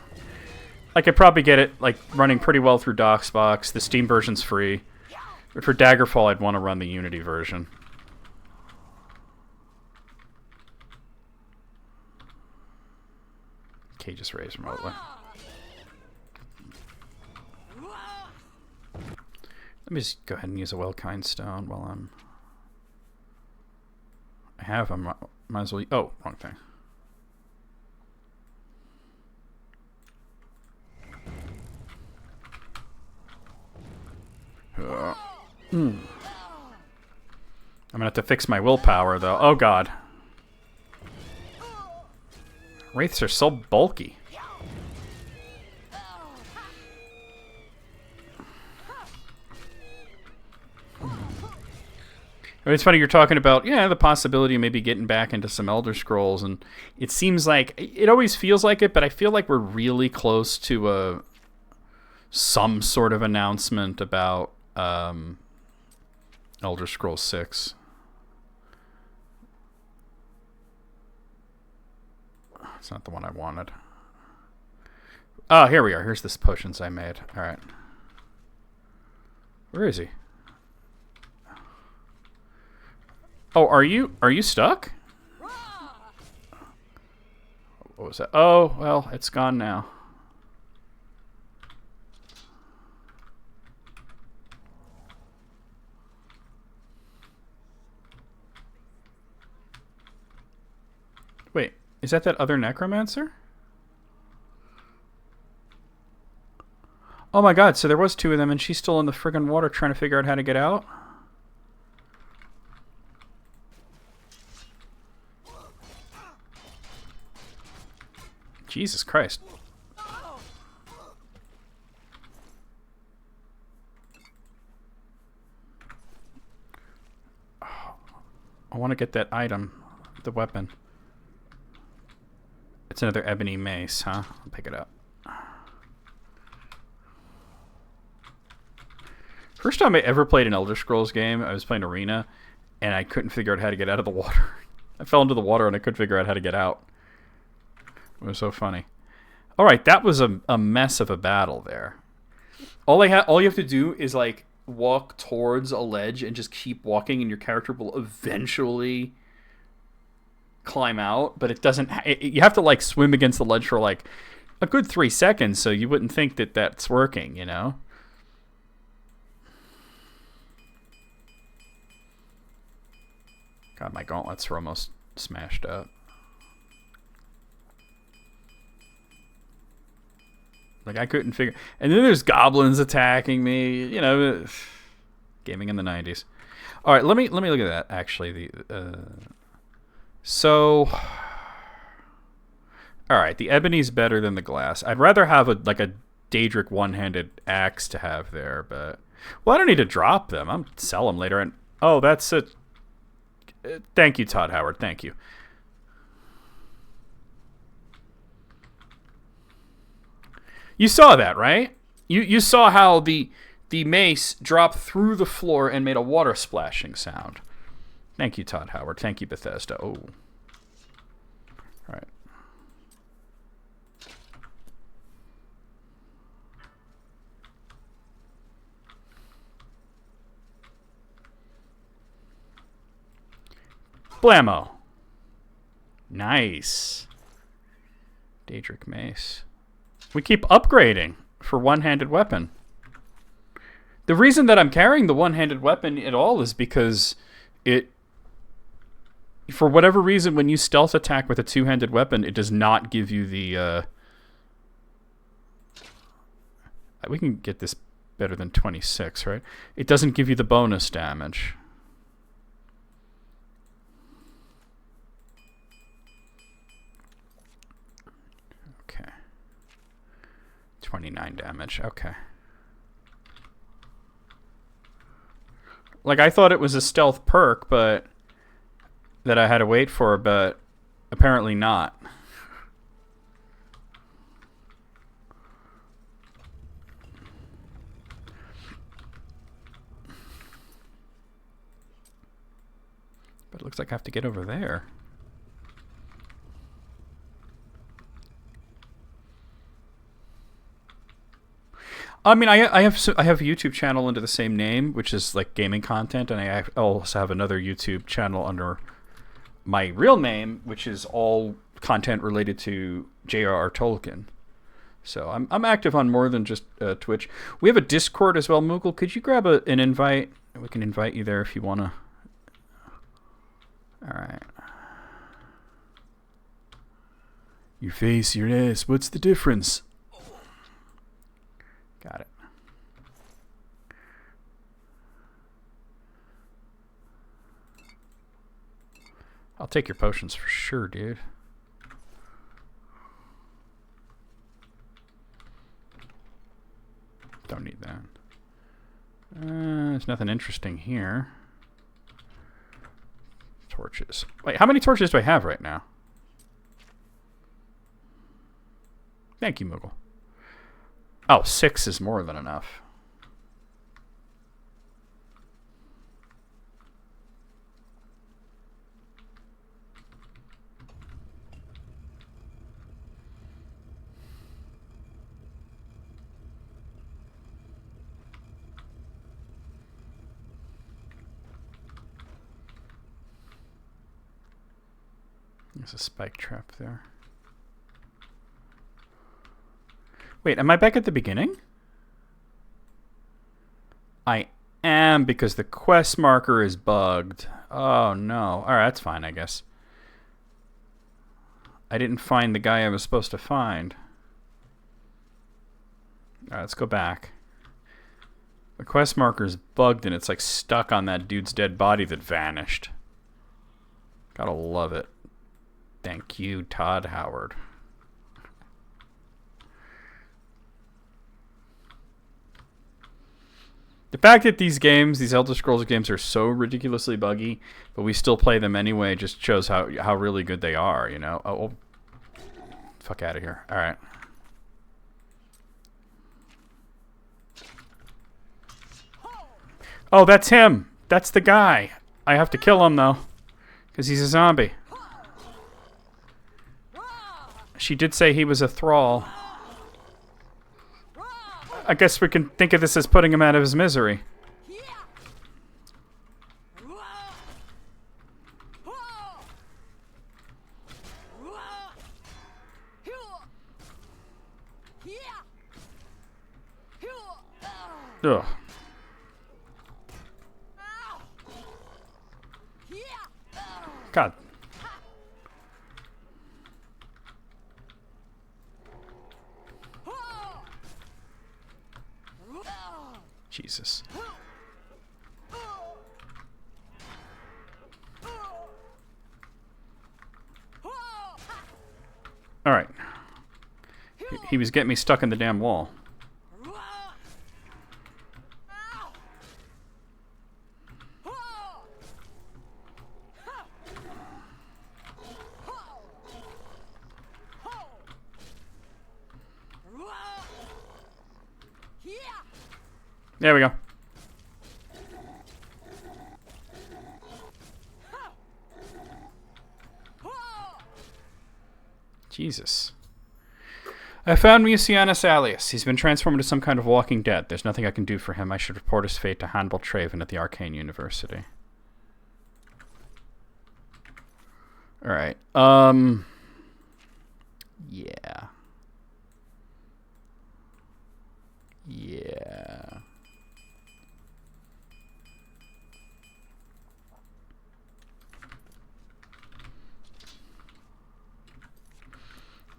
A: I could probably get it like running pretty well through DOSBox. The Steam version's free. But for Daggerfall, I'd want to run the Unity version. Okay, just raise remotely. Let me just go ahead and use a Welkind Stone while I'm... I have them. Might as well... Oh, wrong thing. I'm gonna have to fix my willpower, though. Oh, God. Wraiths are so bulky. It's funny you're talking about, the possibility of maybe getting back into some Elder Scrolls, and it seems like, it always feels like it, but I feel like we're really close to some sort of announcement about Elder Scrolls 6. It's not the one I wanted. Oh, here we are. Here's the potions I made. All right. Where is he? Oh, are you stuck? What was that? Oh, well, it's gone now. Wait, is that other necromancer? Oh my god, so there was 2 of them and she's still in the friggin' water trying to figure out how to get out? Jesus Christ. I want to get that item, the weapon. It's another ebony mace, huh? I'll pick it up. First time I ever played an Elder Scrolls game, I was playing Arena, and I couldn't figure out how to get out of the water. I fell into the water and I couldn't figure out how to get out. It was so funny. All right, that was a mess of a battle there. All you have to do is like walk towards a ledge and just keep walking, and your character will eventually climb out. But it doesn't. You have to like swim against the ledge for like a good 3 seconds, so you wouldn't think that that's working, you know. God, my gauntlets were almost smashed up. Like, I couldn't figure... And then there's goblins attacking me. You know, gaming in the 90s. All right, let me look at that, actually. So... All right, the ebony's better than the glass. I'd rather have a Daedric one-handed axe to have there, but... Well, I don't need to drop them. I'll sell them later. And oh, that's a... Thank you, Todd Howard. Thank you. You saw that, right? You saw how the mace dropped through the floor and made a water splashing sound. Thank you, Todd Howard. Thank you, Bethesda. Oh. All right. Blammo. Nice. Daedric mace. We keep upgrading for one-handed weapon. The reason that I'm carrying the one-handed weapon at all is because it... For whatever reason, when you stealth attack with a two-handed weapon, it does not give you the... We can get this better than 26, right? It doesn't give you the bonus damage. Okay. 29 damage, okay. Like, I thought it was a stealth perk, but... that I had to wait for, but apparently not. But it looks like I have to get over there. I mean, I have a YouTube channel under the same name, which is like gaming content, and I also have another YouTube channel under my real name, which is all content related to J.R.R. Tolkien. So I'm active on more than just Twitch. We have a Discord as well, Moogle. Could you grab an invite? We can invite you there if you want to. All right. Your face, your ass. What's the difference? Got it. I'll take your potions for sure, dude. Don't need that. There's nothing interesting here. Torches. Wait, how many torches do I have right now? Thank you, Moogle. Oh, 6 is more than enough. There's a spike trap there. Wait, am I back at the beginning? I am, because the quest marker is bugged. Oh no. Alright, that's fine, I guess. I didn't find the guy I was supposed to find. Alright, let's go back. The quest marker is bugged and it's like stuck on that dude's dead body that vanished. Gotta love it. Thank you, Todd Howard. The fact that these games, these Elder Scrolls games, are so ridiculously buggy, but we still play them anyway, just shows how really good they are, you know? Oh, fuck out of here. All right. Oh, that's him. That's the guy. I have to kill him, though, because he's a zombie. She did say he was a thrall. I guess we can think of this as putting him out of his misery. Ugh. God. Jesus. All right. He was getting me stuck in the damn wall. There we go. Jesus. I found Mucianus Alias. He's been transformed into some kind of walking dead. There's nothing I can do for him. I should report his fate to Hannibal Traven at the Arcane University. Alright. Yeah. Yeah.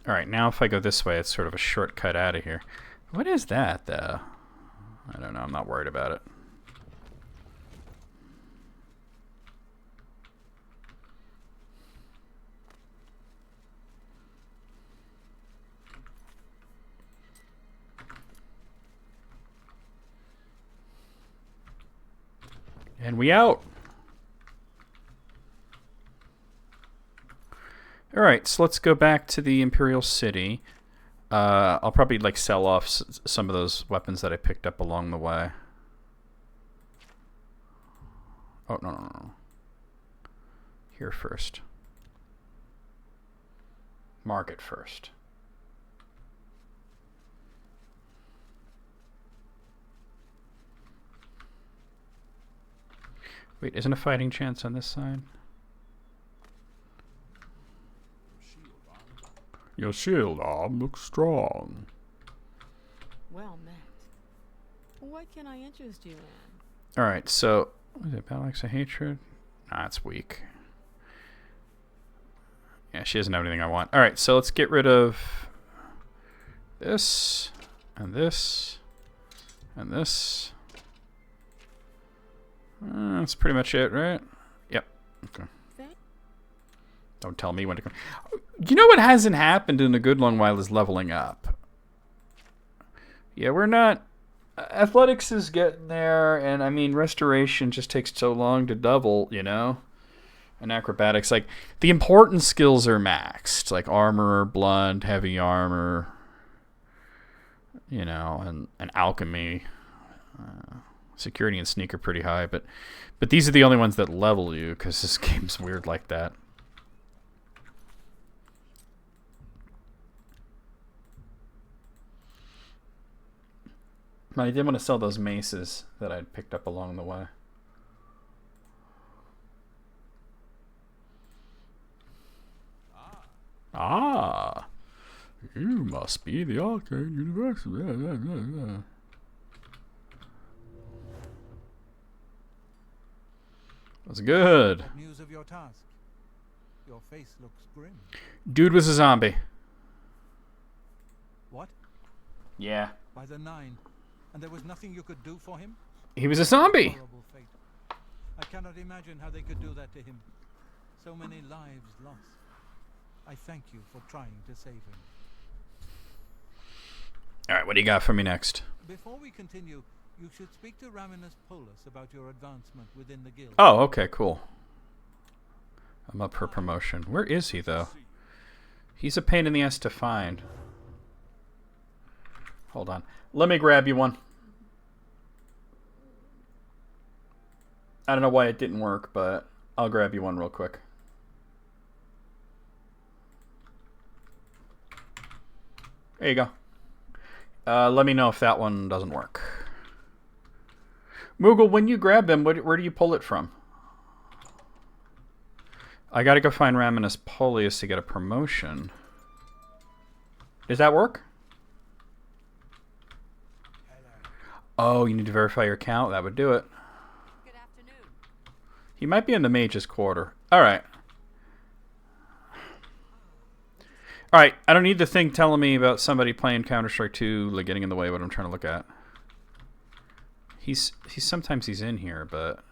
A: Alright, now if I go this way, it's sort of a shortcut out of here. What is that, though? I don't know, I'm not worried about it. And we out! Alright, so let's go back to the Imperial City. I'll probably like sell off some of those weapons that I picked up along the way. Oh, no. Here first. Market first. Wait, isn't a fighting chance on this side?
B: Your shield arm looks strong.
D: Well met. What can I interest you in?
A: Alright, so... What is it? Battle Axe of Hatred? Nah, it's weak. Yeah, she doesn't have anything I want. Alright, so let's get rid of... this... and this... and this... that's pretty much it, right? Yep. Okay. Don't tell me when to... You know what hasn't happened in a good long while is leveling up. Yeah, we're not... Athletics is getting there, and I mean, restoration just takes so long to double, you know? And acrobatics, like, the important skills are maxed. Like armor, blood, heavy armor, you know, and alchemy. Security and sneak are pretty high, but these are the only ones that level you, because this game's weird like that. I did want to sell those maces that I'd picked up along the way. Ah, you must be the Arcane University. That's good.
I: What news of your task? Your face looks grim.
A: Dude was a zombie.
I: What?
A: Yeah.
I: By the 9. And there was nothing you could do for him?
A: He was a zombie.
I: Horrible fate. I cannot imagine how they could do that to him. So many lives lost. I thank you for trying to save him.
A: Alright, what do you got for me next?
I: Before we continue, you should speak to Raminus Polus about your advancement within the guild.
A: Oh, okay, cool. I'm up for promotion. Where is he, though? He's a pain in the ass to find. Hold on. Let me grab you one. I don't know why it didn't work, but I'll grab you one real quick. There you go. Let me know if that one doesn't work. Moogle, when you grab them, where do you pull it from? I gotta go find Raminus Polius to get a promotion. Does that work? Oh, you need to verify your account? That would do it.
F: Good afternoon.
A: He might be in the mage's quarter. Alright. Alright, I don't need the thing telling me about somebody playing Counter-Strike 2, like getting in the way of what I'm trying to look at. He's sometimes he's in here, but...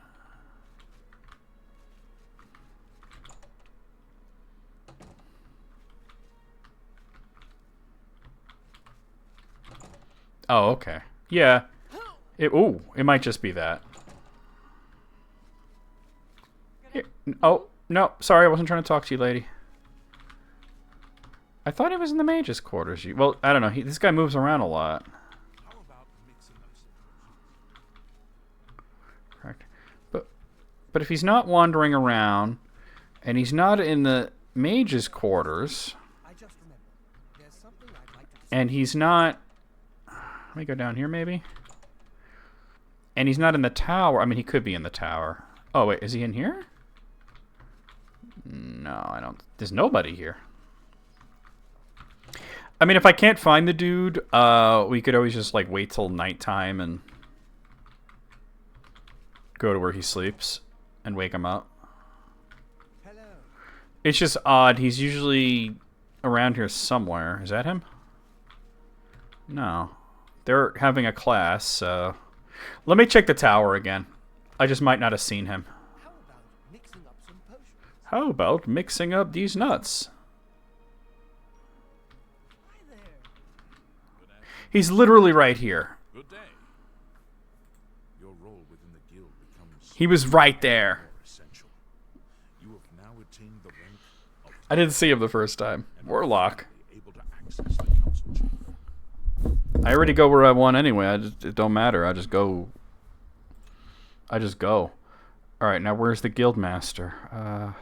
A: Oh, okay. Yeah. It might just be that. Here. Oh, no. Sorry, I wasn't trying to talk to you, lady. I thought he was in the mage's quarters. Well, I don't know. This guy moves around a lot.
E: How about mixing up some potions?
A: Correct. But if he's not wandering around, and he's not in the mage's quarters,
C: I just remembered. There's something I'd like to
A: and he's not... Let me go down here, maybe? And he's not in the tower. I mean, he could be in the tower. Oh, wait. Is he in here? No, I don't... There's nobody here. I mean, if I can't find the dude, we could always just, like, wait till nighttime and go to where he sleeps and wake him up.
C: Hello.
A: It's just odd. He's usually around here somewhere. Is that him? No. They're having a class, so... Let me check the tower again. I just might not have seen him.
C: How about mixing up some potions?
A: How about mixing up these nuts?
C: Hi there.
A: He's literally right here.
E: Good day. Your role within the guild becomes
A: He was right there.
E: more essential. You have now attained the rank of
A: I didn't see him the first time. Warlock.
E: able to access the council chamber.
A: I already go where I want anyway. It don't matter. I just go. Alright, now where's the guild master?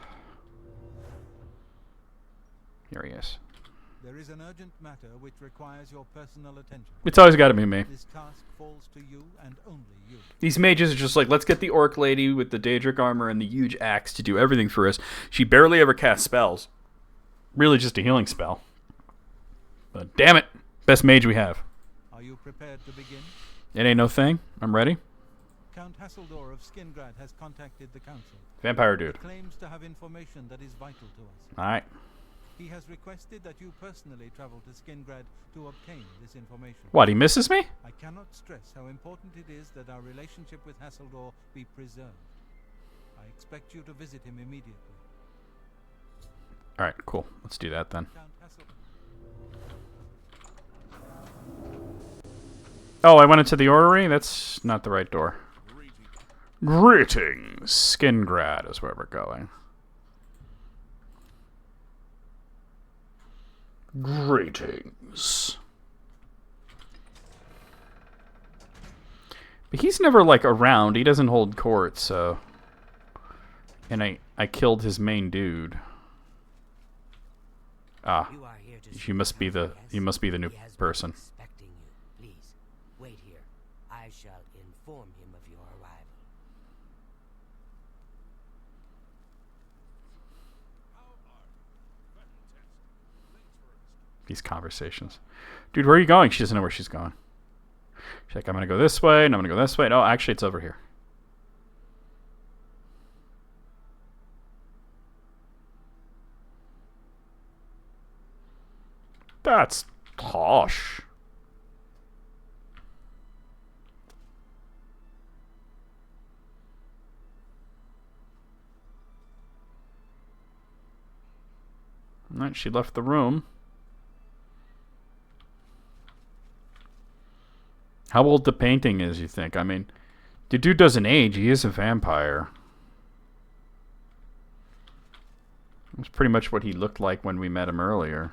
A: Here he is.
I: There is an urgent matter which requires your personal attention.
A: It's always got to be me.
I: This task falls to you and only you.
A: These mages are just like, let's get the orc lady with the Daedric armor and the huge axe to do everything for us. She barely ever casts spells. Really just a healing spell. But damn it, best mage we have.
I: Are you prepared to begin?
A: It ain't no thing. I'm ready.
I: Count Hasseldor of Skingrad has contacted the council.
A: Vampire dude.
I: Claims to have information that is vital to us.
A: Alright.
I: He has requested that you personally travel to Skingrad to obtain this information.
A: What, he misses me?
I: I cannot stress how important it is that our relationship with Hasseldor be preserved. I expect you to visit him immediately.
A: Alright, cool. Let's do that then.
I: Count Hassel.
A: Oh, I went into the orrery? That's not the right door. Greetings! Skingrad is where we're going. Greetings. But he's never, like, around. He doesn't hold court, so... And I killed his main dude. Ah.
F: You are here to
A: You
F: see
A: must be the
F: Count, yes?
A: you must be the new
F: He has been
A: person.
F: expecting you. Please, wait here. I shall inform him of your arrival.
A: These conversations. Dude, where are you going? She doesn't know where she's going. She's like, I'm gonna go this way, and I'm gonna go this way. No, actually it's over here. That's harsh. Alright, she left the room. How old the painting is, you think? I mean, the dude doesn't age. He is a vampire. That's pretty much what he looked like when we met him earlier.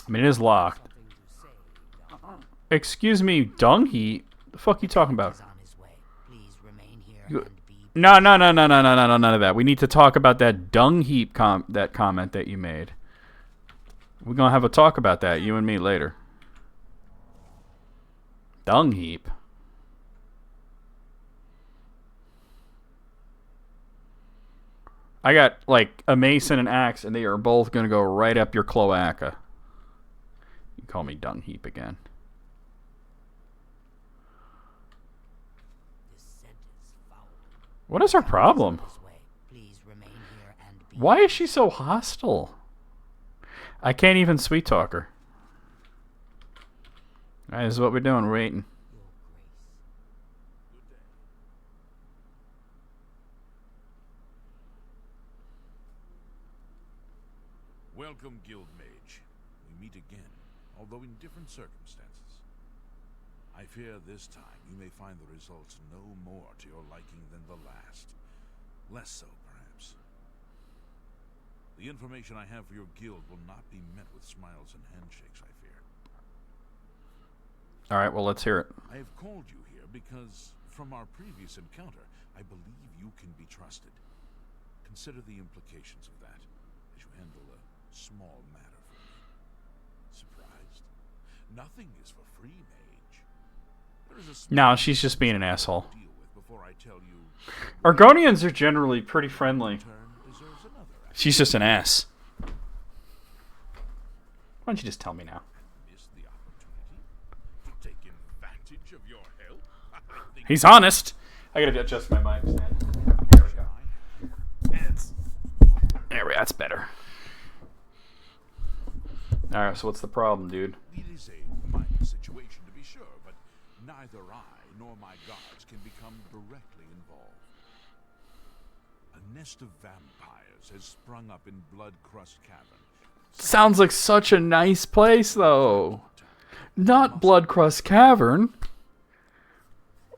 A: I mean, it is locked.
F: Something to say, Don.
A: Excuse me, dung heat? The fuck you talking about?
F: Is on his way. Please remain here
A: You-
F: and be
A: No, none of that. We need to talk about that dung heap that comment that you made. We're gonna have a talk about that, you and me, later. Dung heap. I got like a mace and an axe, and they are both gonna go right up your cloaca. You call me dung heap again.
F: This scent is foul.
A: What is her problem?
F: On his way. Please remain here and be
A: Why is she so hostile? I can't even sweet talk her. Alright, this is what we're doing. We're waiting.
F: your grace.
E: Welcome, Guild Mage. We meet again, although in different circumstances. I fear this time you may find the results no more to your liking than the last. Less so, perhaps. The information I have for your guild will not be met with smiles and handshakes, I fear.
A: Alright, well, let's hear it.
E: I have called you here because, from our previous encounter, I believe you can be trusted. Consider the implications of that as you handle a small matter for me. Surprised? Nothing is for free, mage. There is a
A: No, she's just being an asshole.
E: deal with before I tell you
A: Argonians are generally pretty friendly.
E: turn deserves another act.
A: She's just an ass. Why don't you just tell me now?
E: Miss the opportunity to take advantage of your help. I think
A: He's honest. I gotta adjust my mic stand. There we go. There we go. That's better. Alright, so what's the problem, dude?
E: it is a minor situation to be sure, but neither I nor my guards can become directly involved. A nest of vampires has sprung up in Bloodcrust Cavern.
A: Sounds like such a nice place, though. Not Bloodcrust Cavern.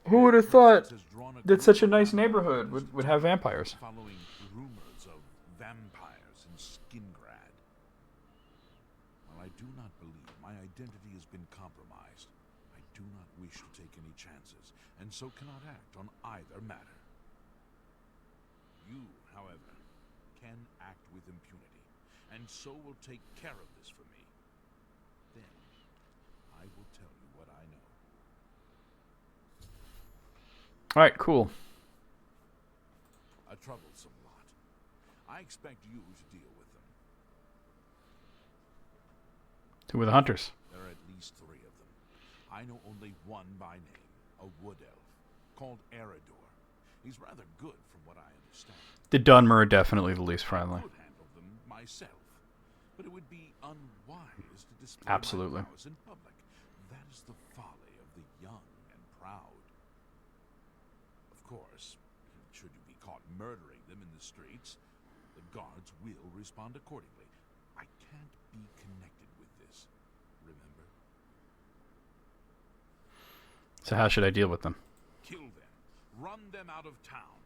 A: Who would have thought
E: Has drawn a
A: that such a
E: group of
A: nice neighborhood would have vampires?
E: following rumors of vampires in Skingrad. While I do not believe my identity has been compromised, I do not wish to take any chances, and so cannot act on either matter. You, however, can act with impunity, and so will take care of this for me. Then, I will tell you what I know.
A: Alright, cool.
E: A troublesome lot. I expect you to deal with them.
A: Who were the hunters?
E: There are at least 3 of them. I know only one by name, a wood elf, called Eridor. He's rather good from what I understand.
A: The Dunmer are definitely the least friendly.
E: I could handle them myself, but it would be unwise to display
A: Absolutely.
E: my prowess in public. That is the folly of the young and proud. Of course, should you be caught murdering them in the streets, the guards will respond accordingly. I can't be connected with this, remember?
A: So how should I deal with them?
E: Kill them. Run them out of town.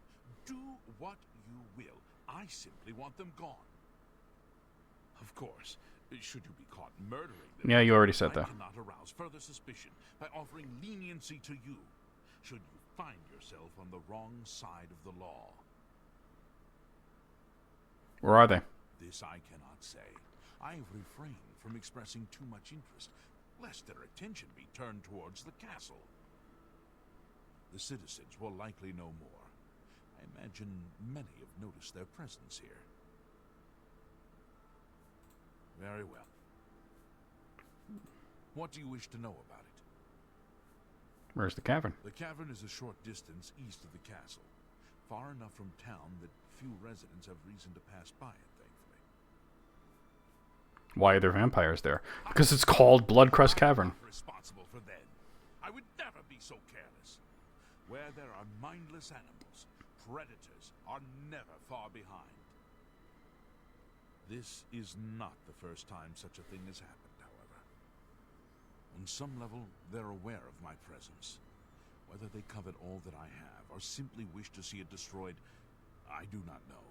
E: Do what you will. I simply want them gone. Of course, should you be caught murdering them,
A: Yeah, you already said that.
E: I cannot arouse further suspicion by offering leniency to you, should you find yourself on the wrong side of the law.
A: Where are they?
E: This I cannot say. I have refrained from expressing too much interest, lest their attention be turned towards the castle. The citizens will likely know more. I imagine many have noticed their presence here. Very well. What do you wish to know about it?
A: Where's the cavern?
E: The cavern is a short distance east of the castle, far enough from town that few residents have reason to pass by it, thankfully.
A: Why are there vampires there? Because it's called Bloodcrust Cavern.
E: I'm not responsible for them. I would never be so careless. Where there are mindless animals, predators are never far behind. This is not the first time such a thing has happened, however. On some level, they're aware of my presence. Whether they covet all that I have, or simply wish to see it destroyed, I do not know.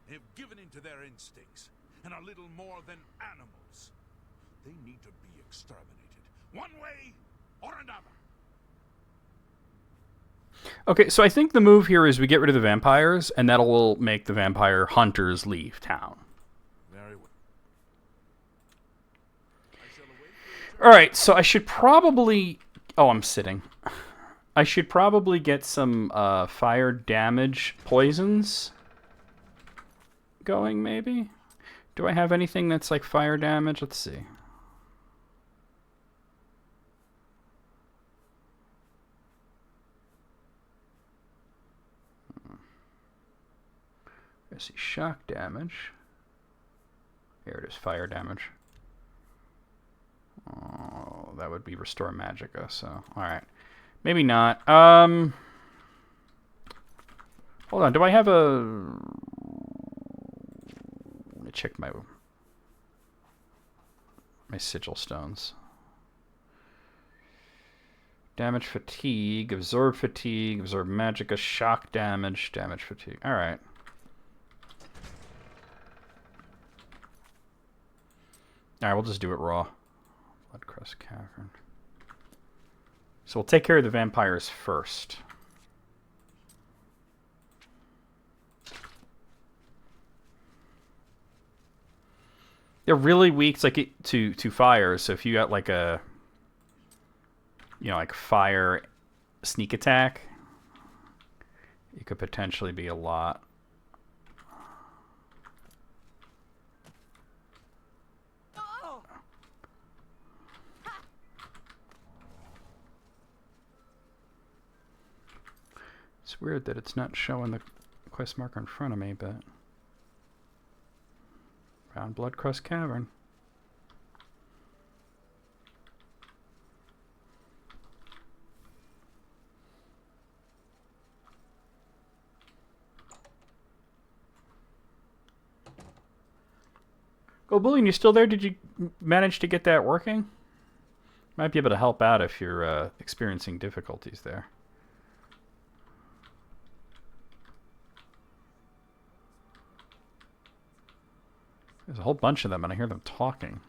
E: They have given in to their instincts, and are little more than animals. They need to be exterminated, one way or another.
A: Okay, so I think the move here is we get rid of the vampires, and that'll make the vampire hunters leave town.
E: Very well.
A: Alright, so I should probably... Oh, I'm sitting. I should probably get some fire damage poisons going, maybe? Do I have anything that's like fire damage? Let's see. I see shock damage. Here it is, fire damage. Oh, that would be restore magicka, so alright. Maybe not. Hold on, do I have a... Let me check my sigil stones. Damage fatigue, absorb magicka, shock damage, damage fatigue. Alright. Alright, we'll just do it raw. Bloodcrust Cavern. So we'll take care of the vampires first. They're really weak to fire, so if you got like a... You know, like fire sneak attack, it could potentially be a lot. It's weird that it's not showing the quest marker in front of me, but... Found Bloodcrust Cavern. Oblivion, you still there? Did you manage to get that working? Might be able to help out if you're experiencing difficulties there. There's a whole bunch of them, and I hear them talking.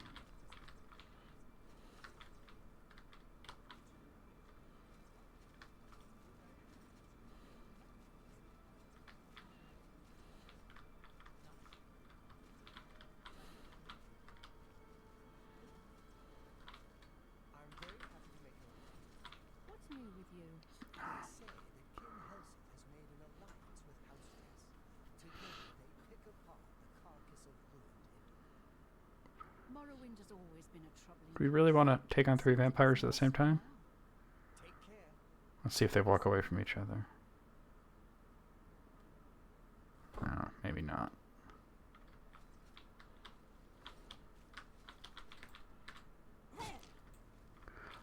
H: What's new with you?
C: They say that King Helsa has made an alliance with House Dress. Together they pick apart the carcass of ruined Italy.
H: Morrowind has always been a troubling...
A: Do we really want to take on 3 vampires at the same time?
C: Take care.
A: Let's see if they walk away from each other. No, maybe not.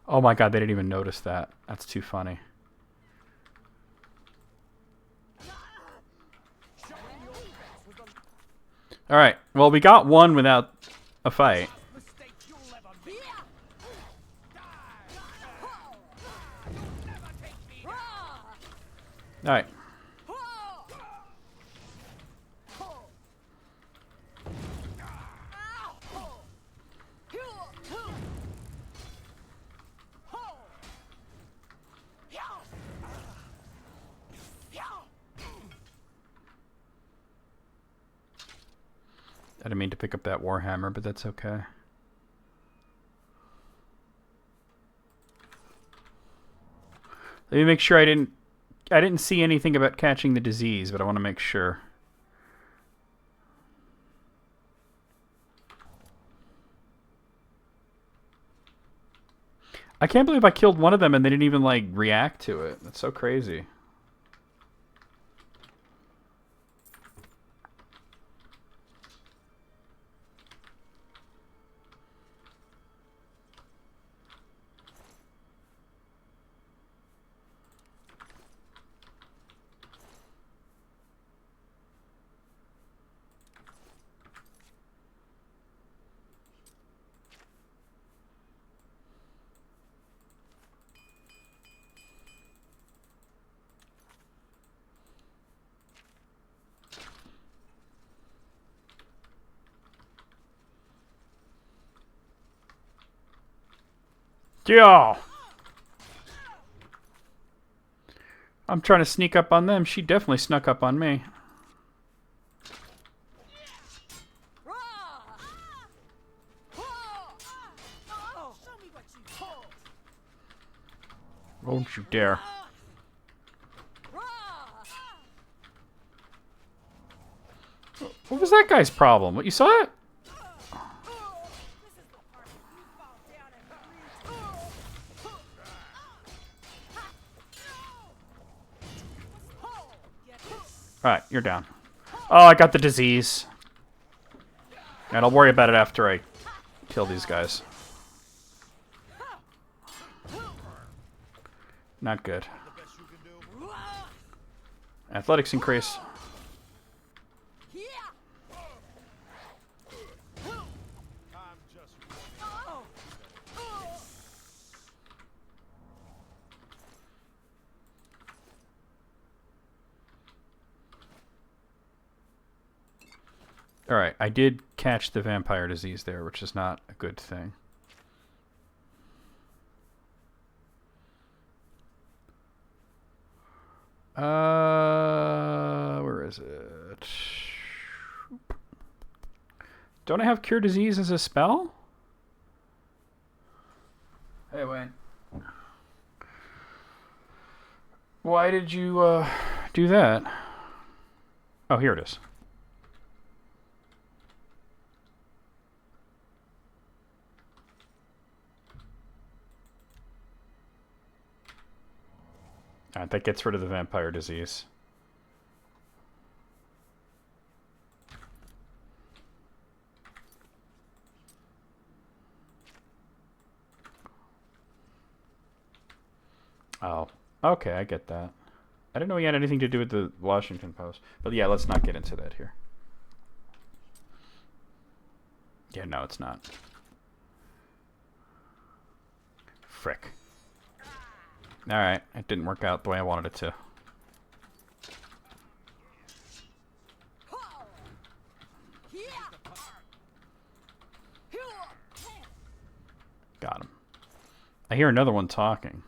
A: Oh my god, they didn't even notice that. That's too funny. Alright, well, we got one without a fight. Alright. I didn't mean to pick up that warhammer, but that's okay. Let me make sure I didn't see anything about catching the disease, but I want to make sure. I can't believe I killed one of them and they didn't even like react to it. That's so crazy. Yeah. I'm trying to sneak up on them. She definitely snuck up on me. Don't you dare. What was that guy's problem? What, you saw it? Alright, you're down. Oh, I got the disease. And I'll worry about it after I kill these guys. Not good. Athletics increase. Alright, I did catch the vampire disease there, which is not a good thing. Where is it? Don't I have Cure Disease as a spell? Hey, Wayne. Why did you, do that? Oh, here it is. Alright, that gets rid of the vampire disease. Oh, okay, I get that. I didn't know he had anything to do with the Washington Post. But yeah, let's not get into that here. Yeah, no, it's not. Frick. Alright, it didn't work out the way I wanted it to. Got him. I hear another one talking.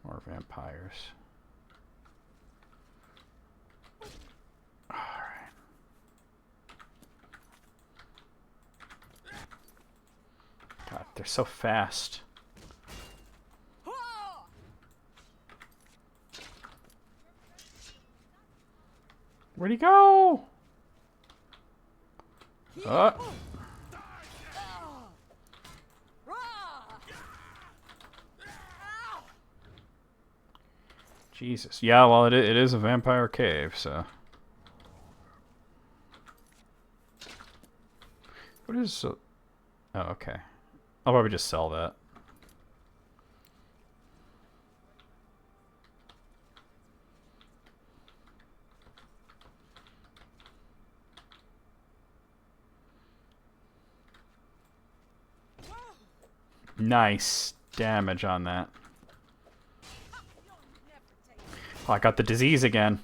A: More vampires. Alright. God, they're so fast. Where'd he go? Jesus. Yeah, well, it is a vampire cave, so. What is so? Oh, okay. I'll probably just sell that. Nice damage on that. Oh, I got the disease again.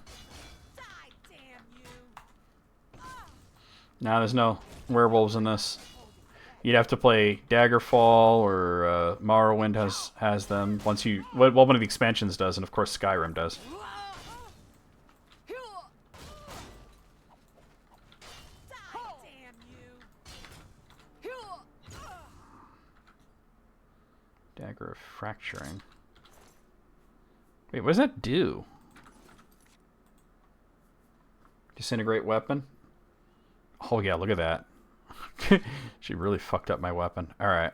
A: Now there's no werewolves in this. You'd have to play Daggerfall or Morrowind has them. Once you, well, one of the expansions does, and of course Skyrim does. Dagger of Fracturing. Wait, what does that do? Disintegrate weapon? Oh yeah, look at that. She really fucked up my weapon. Alright.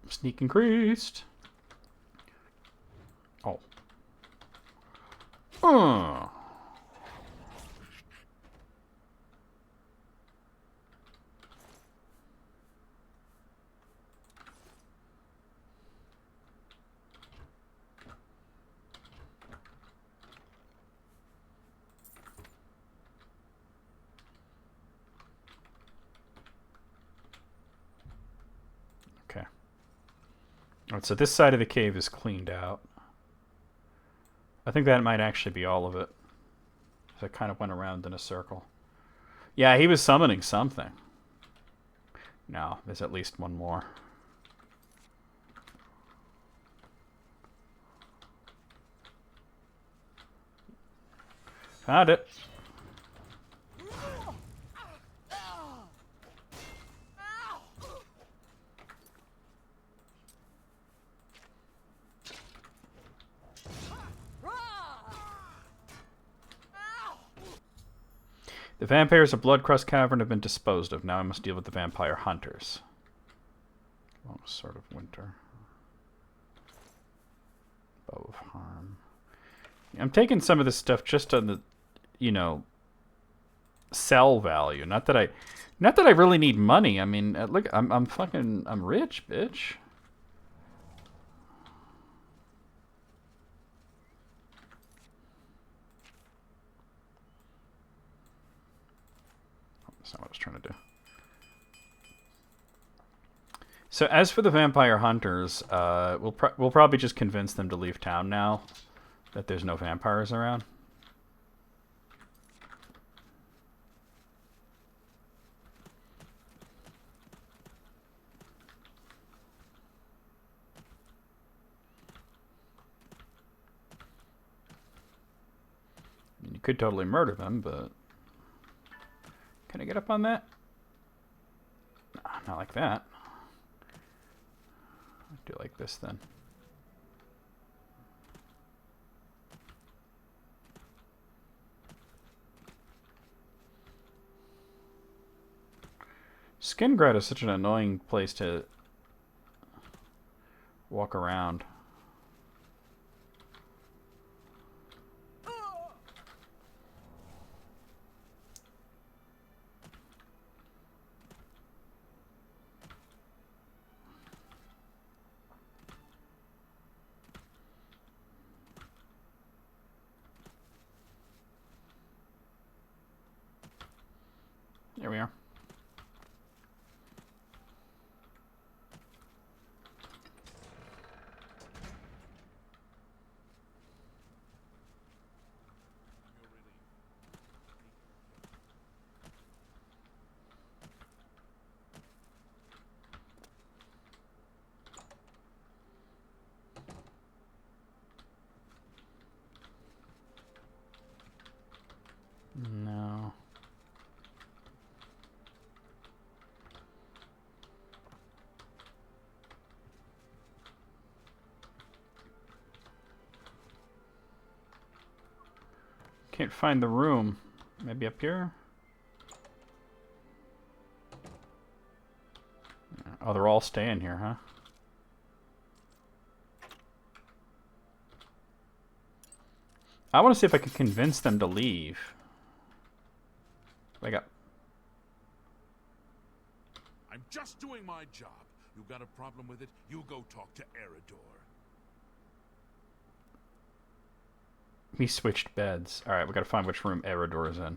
A: Sneak increased. Oh. Okay. Alright, so this side of the cave is cleaned out. I think that might actually be all of it. So I kind of went around in a circle. Yeah, he was summoning something. No, there's at least one more. Found it. The vampires of Bloodcrust Cavern have been disposed of. Now I must deal with the vampire hunters. Long Sword of Winter. Bow of Harm. I'm taking some of this stuff just on the, you know, sell value. Not that I really need money. I mean, look, I'm rich, bitch. That's not what I was trying to do. So as for the vampire hunters, we'll probably just convince them to leave town now that there's no vampires around. You could totally murder them, but can I get up on that? No, not like that. I'll do it like this then. Skingrad is such an annoying place to walk around. There we are. Can't find the room. Maybe up here? Oh, they're all staying here, huh? I want to see if I can convince them to leave. Wake up.
E: I'm just doing my job. You got a problem with it? You go talk to Eridor.
A: We switched beds. Alright, we gotta find which room Eridor is in.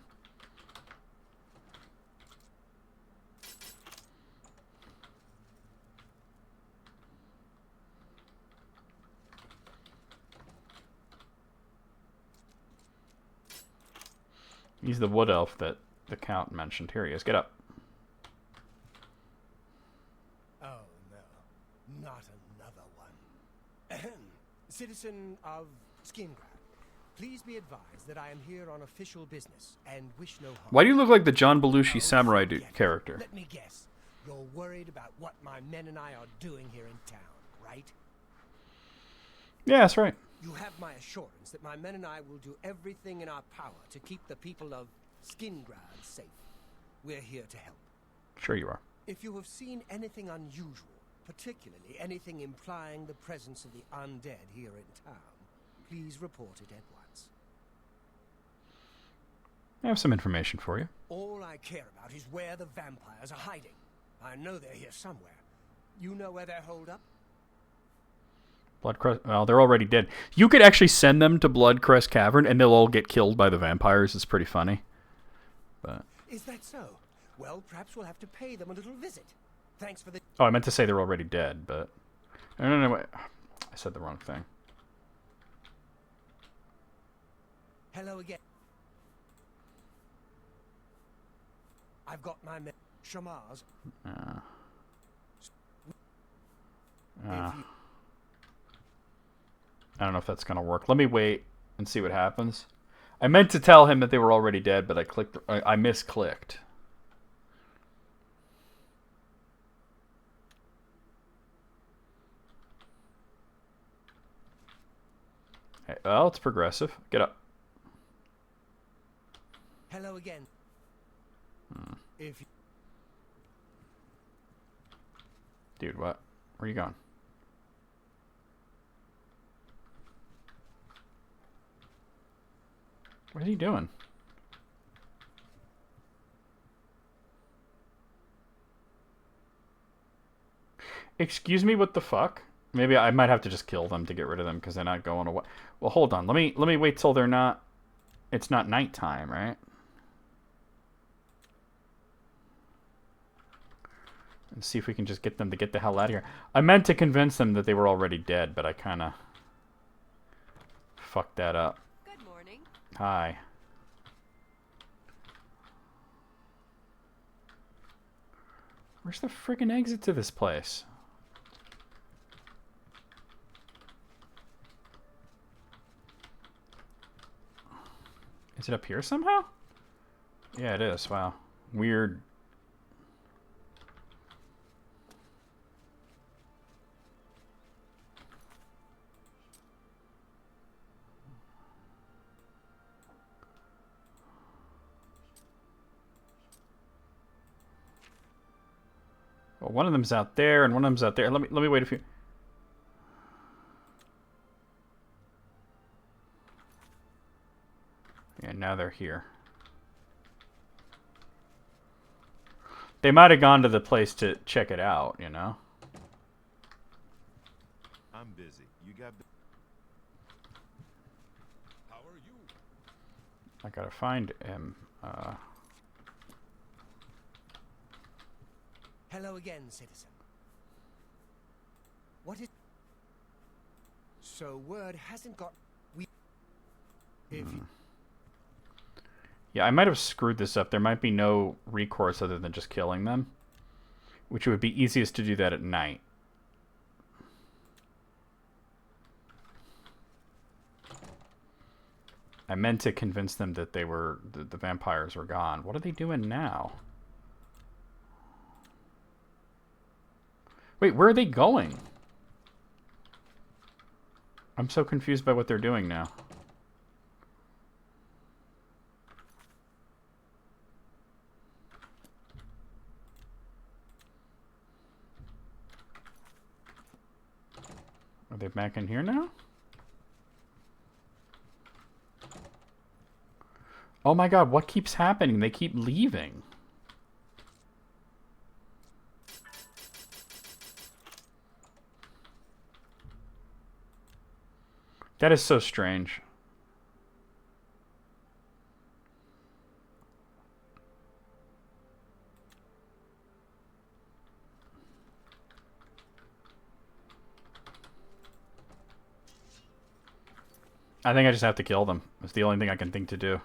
A: He's the wood elf that the Count mentioned. Here he is. Get up.
C: Oh, no. Not another one. Ahem. Citizen of Skingrad, please be advised that I am here on official business and wish no harm.
A: Why do you look like the John Belushi samurai character?
C: Let me guess. You're worried about what my men and I are doing here in town, right?
A: Yeah, that's right.
C: You have my assurance that my men and I will do everything in our power to keep the people of Skingrad safe. We're here to help.
A: Sure you are.
C: If you have seen anything unusual, particularly anything implying the presence of the undead here in town, please report it at once.
A: I have some information for you.
C: All I care about is where the vampires are hiding. I know they're here somewhere. You know where they're holed up?
A: Bloodcrest. Well, they're already dead. You could actually send them to Bloodcrest Cavern, and they'll all get killed by the vampires. It's pretty funny. But
C: Is that so? Well, perhaps we'll have to pay them a little visit. Thanks for the...
A: oh, I meant to say they're already dead, but no, wait. I said the wrong thing.
C: Hello again. I've got my men. Shamar's.
A: I don't know if that's gonna work. Let me wait and see what happens. I meant to tell him that they were already dead, but I misclicked. Hey, well, it's progressive. Get up.
C: Hello again. If you...
A: Dude, what? Where are you going? What are you doing? Excuse me, what the fuck? Maybe I might have to just kill them to get rid of them because they're not going away. Well, hold on. Let me wait till they're not... It's not nighttime, right? And see if we can just get them to get the hell out of here. I meant to convince them that they were already dead, but I kind of fucked that up.
J: Good morning.
A: Hi. Where's the friggin' exit to this place? Is it up here somehow? Yeah, it is. Wow. Weird. Well, one of them's out there, and one of them's out there. Let me wait a few. Yeah, now they're here. They might have gone to the place to check it out, you know?
E: I'm busy. You got... How are you?
A: I gotta find him.
C: Hello again, citizen. What is... So word hasn't got... If you...
A: Yeah, I might have screwed this up. There might be no recourse other than just killing them. Which would be easiest to do that at night. I meant to convince them that they were... the vampires were gone. What are they doing now? Wait, where are they going? I'm so confused by what they're doing now. they back in here now? Oh my god, what keeps happening? They keep leaving. That is so strange. I think I just have to kill them. It's the only thing I can think to do.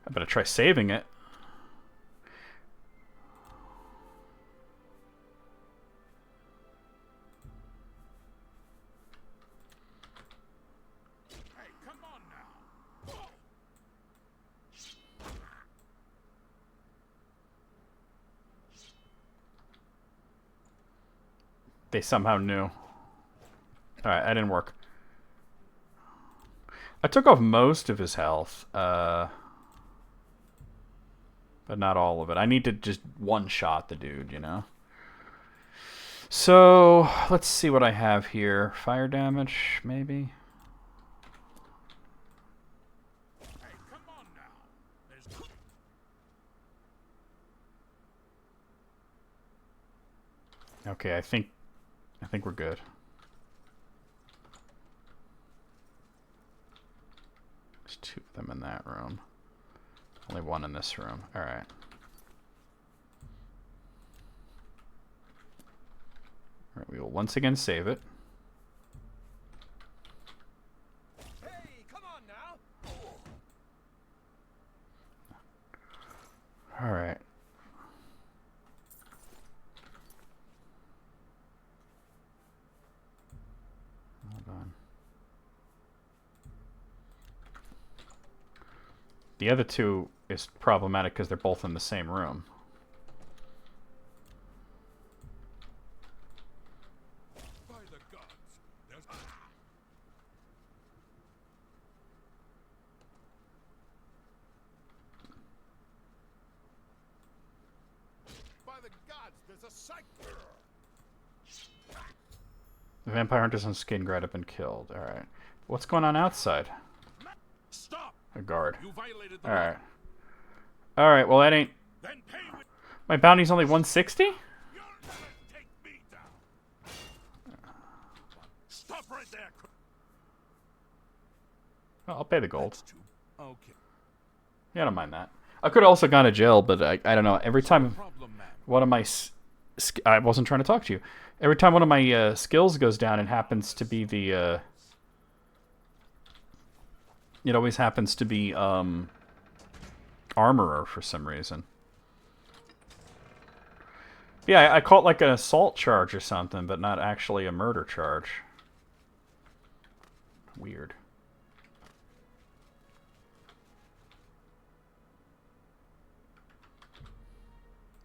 A: I better try saving it.
E: Hey, come on now.
A: They somehow knew. Alright, that didn't work. I took off most of his health. But not all of it. I need to just one-shot the dude, you know? So, let's see what I have here. Fire damage, maybe?
E: Hey, come on now. There's...
A: Okay, I think we're good. There's 2 of them in that room. Only 1 in this room. Alright. Alright, we will once again save it.
C: Hey, come on now.
A: Alright. Hold on. The other 2 is problematic because they're both in the same room.
E: By the gods, there's... By the gods, there's a psych...
A: The vampire hunters on Skingrad have been killed. Alright. What's going on outside?
E: Stop!
A: A guard.
E: You violated the
A: Alright. Alright, well that ain't...
E: Then pay with...
A: My bounty's only 160?
E: You'll never take me down. Stop right there.
A: Well, I'll pay the gold.
E: That's 2. Okay.
A: Yeah, I don't mind that. I could have also gone to jail, but I don't know. Every time
E: Problem, man.
A: one of my... I wasn't trying to talk to you. Every time one of my skills goes down, it happens to be the... It always happens to be armorer for some reason. Yeah, I caught like an assault charge or something, but not actually a murder charge. Weird.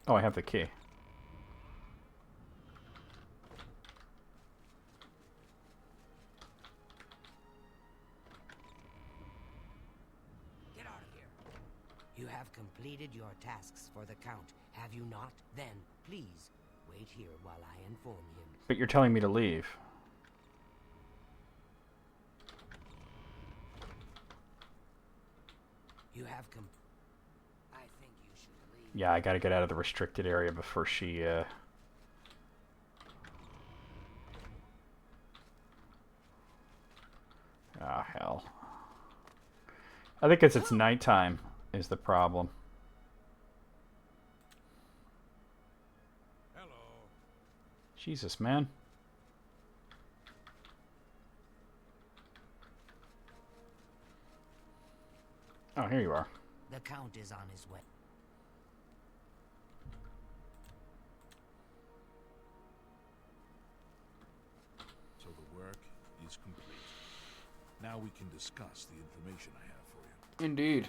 A: Oh, I have the key.
F: Get out of here. You have completed your tasks for the Count, have you not? Then, please, wait here while I inform him.
A: But you're telling me to leave.
F: You have I think you should leave.
A: Yeah, I gotta get out of the restricted area before she, Ah, hell. I think it's nighttime is the problem.
E: Hello.
A: Jesus, man. Oh, here you are.
F: The Count is on his way.
E: So the work is complete. Now we can discuss the information I have for you.
A: Indeed.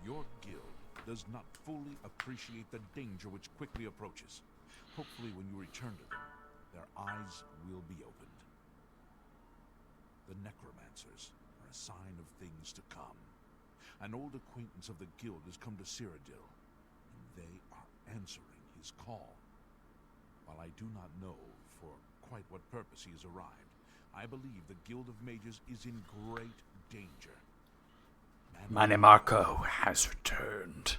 E: Your guild does not fully appreciate the danger which quickly approaches. Hopefully when you return to them, their eyes will be opened. The necromancers are a sign of things to come. An old acquaintance of the guild has come to Cyrodiil, and they are answering his call. While I do not know for quite what purpose he has arrived, I believe the Guild of Mages is in great danger.
A: Manimarco has returned.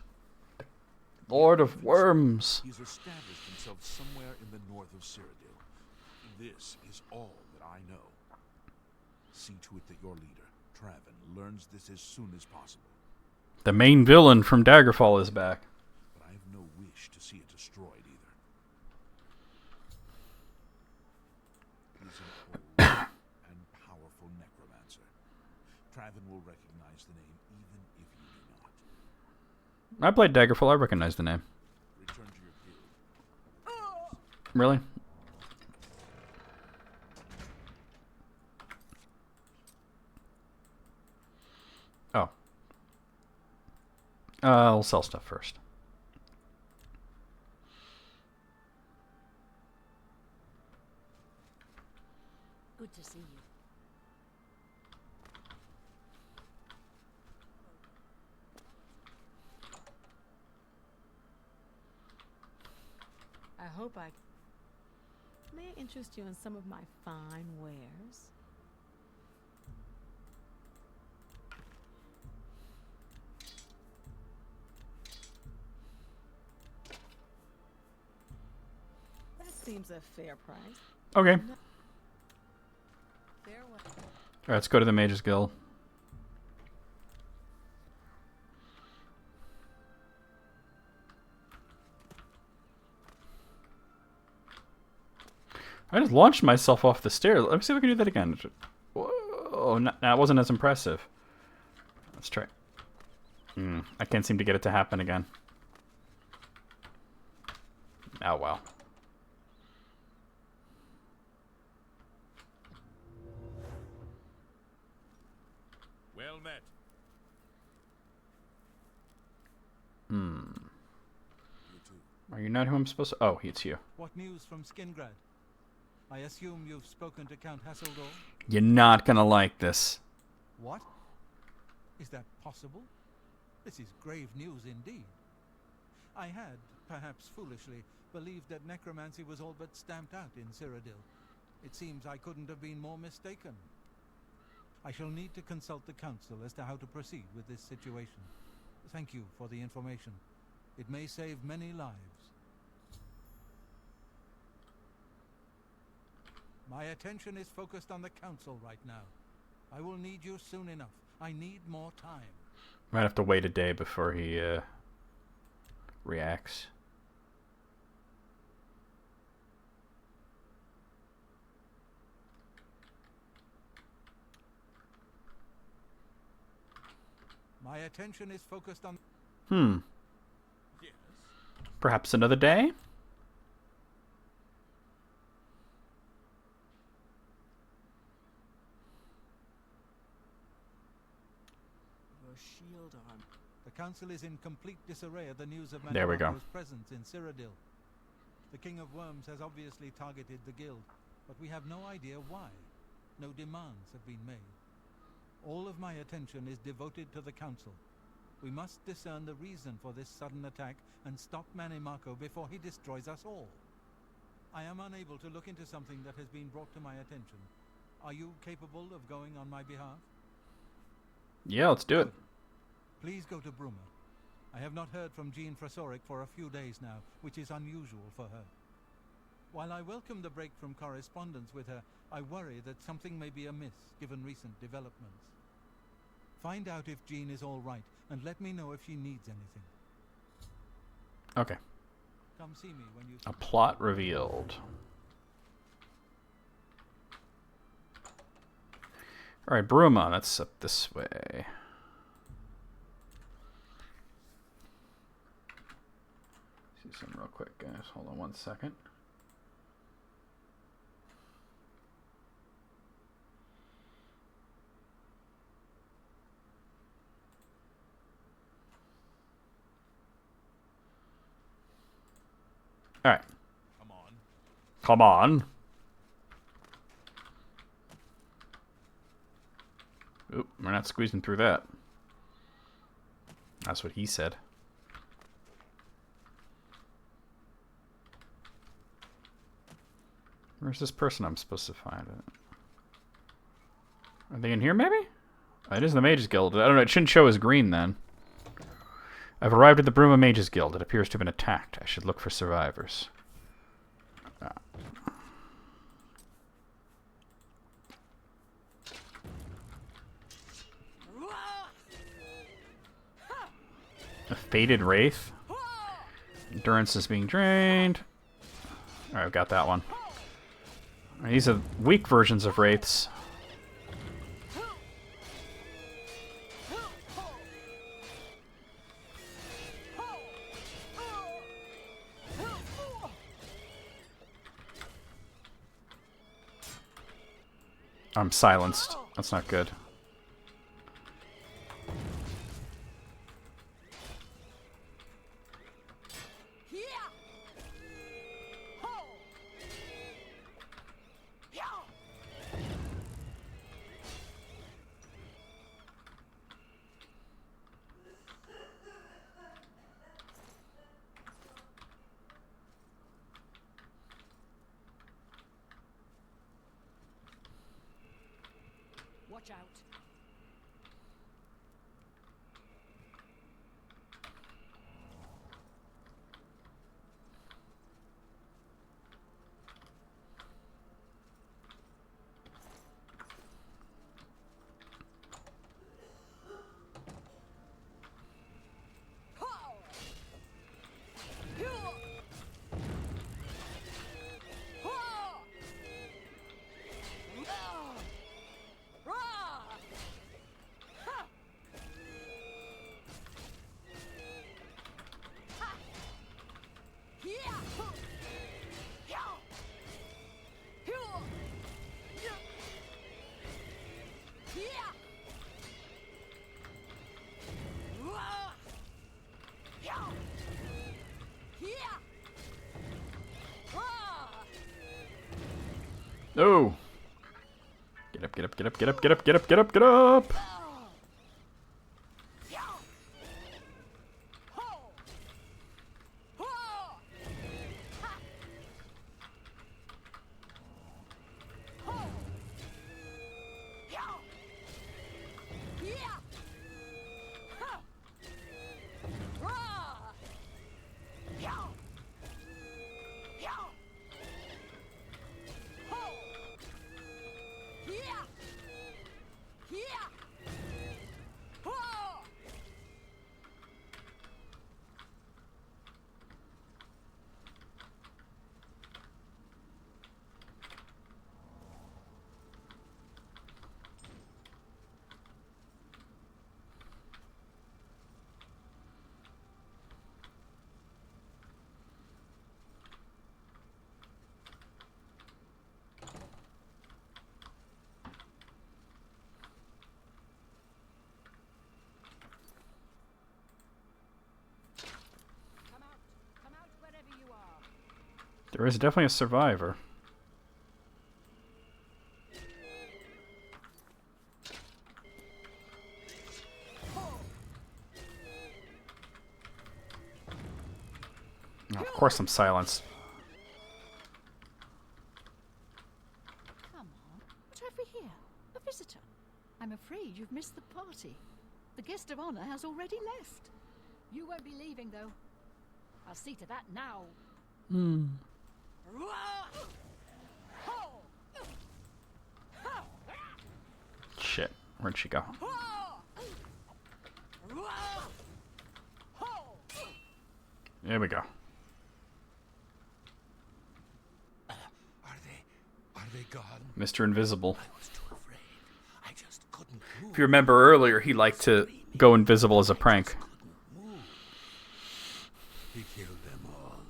A: Lord of Worms.
E: He's established himself somewhere in the north of Cyrodiil. This is all that I know. See to it that your leader, Traven, learns this as soon as possible.
A: The main villain from Daggerfall is back.
E: But I have no wish to see it destroyed either. He's an old and powerful necromancer. Traven will recognize the name even if you do not.
A: I played Daggerfall. I recognize the name.
E: Return to your guild.
A: Really? Oh. I'll sell stuff first.
H: Good to see you.
D: I hope I... May I interest you in some of my fine wares? That seems a fair price.
A: Okay.
D: Farewell.
A: Alright, let's go to the Mages Guild. I just launched myself off the stairs. Let me see if we can do that again. Whoa, no, that wasn't as impressive. Let's try. I can't seem to get it to happen again. Oh, well.
E: Well met. You too.
A: Are you not who I'm supposed to... Oh, it's you.
I: What news from Skingrad? I assume you've spoken to Count Hasseldor?
A: You're not gonna like this.
I: What? Is that possible? This is grave news indeed. I had, perhaps foolishly, believed that necromancy was all but stamped out in Cyrodiil. It seems I couldn't have been more mistaken. I shall need to consult the council as to how to proceed with this situation. Thank you for the information. It may save many lives. My attention is focused on the council right now. I will need you soon enough. I need more time.
A: Might have to wait a day before he reacts.
I: My attention is focused on...
E: Yes.
A: Perhaps another day?
G: Your shield arm.
I: The council is in complete disarray at the news of
A: There we go.
I: Manimarco's presence in Cyrodiil. The King of Worms has obviously targeted the guild, but we have no idea why. No demands have been made. All of my attention is devoted to the council. We must discern the reason for this sudden attack and stop Manimarco before he destroys us all. I am unable to look into something that has been brought to my attention. Are you capable of going on my behalf?
A: Yeah, let's do it.
I: Please go to Bruma. I have not heard from Jean Frasoric for a few days now, which is unusual for her. While I welcome the break from correspondence with her, I worry that something may be amiss given recent developments. Find out if Jean is all right, and let me know if she needs anything.
A: Okay.
I: Come see me when you...
A: A plot revealed. Alright, Bruma, that's up this way. See something real quick, guys. Hold on one second. Alright.
E: Come on.
A: Come on. Oop, we're not squeezing through that. That's what he said. Where's this person I'm supposed to find? Are they in here, maybe? Oh, it is the Mages Guild. I don't know, it shouldn't show as green then. I've arrived at the Bruma Mages Guild. It appears to have been attacked. I should look for survivors. A Fated Wraith. Endurance is being drained. Alright, I've got that one. These are weak versions of Wraiths. I'm silenced. That's not good.
H: Watch out.
A: Oh! Get up, get up, get up, get up, get up, get up, get up, get up! There is definitely a survivor. Oh, of course I'm silenced.
H: Come on. What have we here? A visitor. I'm afraid you've missed the party. The guest of honor has already left. You won't be leaving, though. I'll see to that now.
A: Shit. Where'd she go? There we go.
C: Are they gone?
A: Mr. Invisible.
C: I was too afraid. I just couldn't move.
A: If you remember earlier, he liked to go invisible as a prank.
C: He killed them all.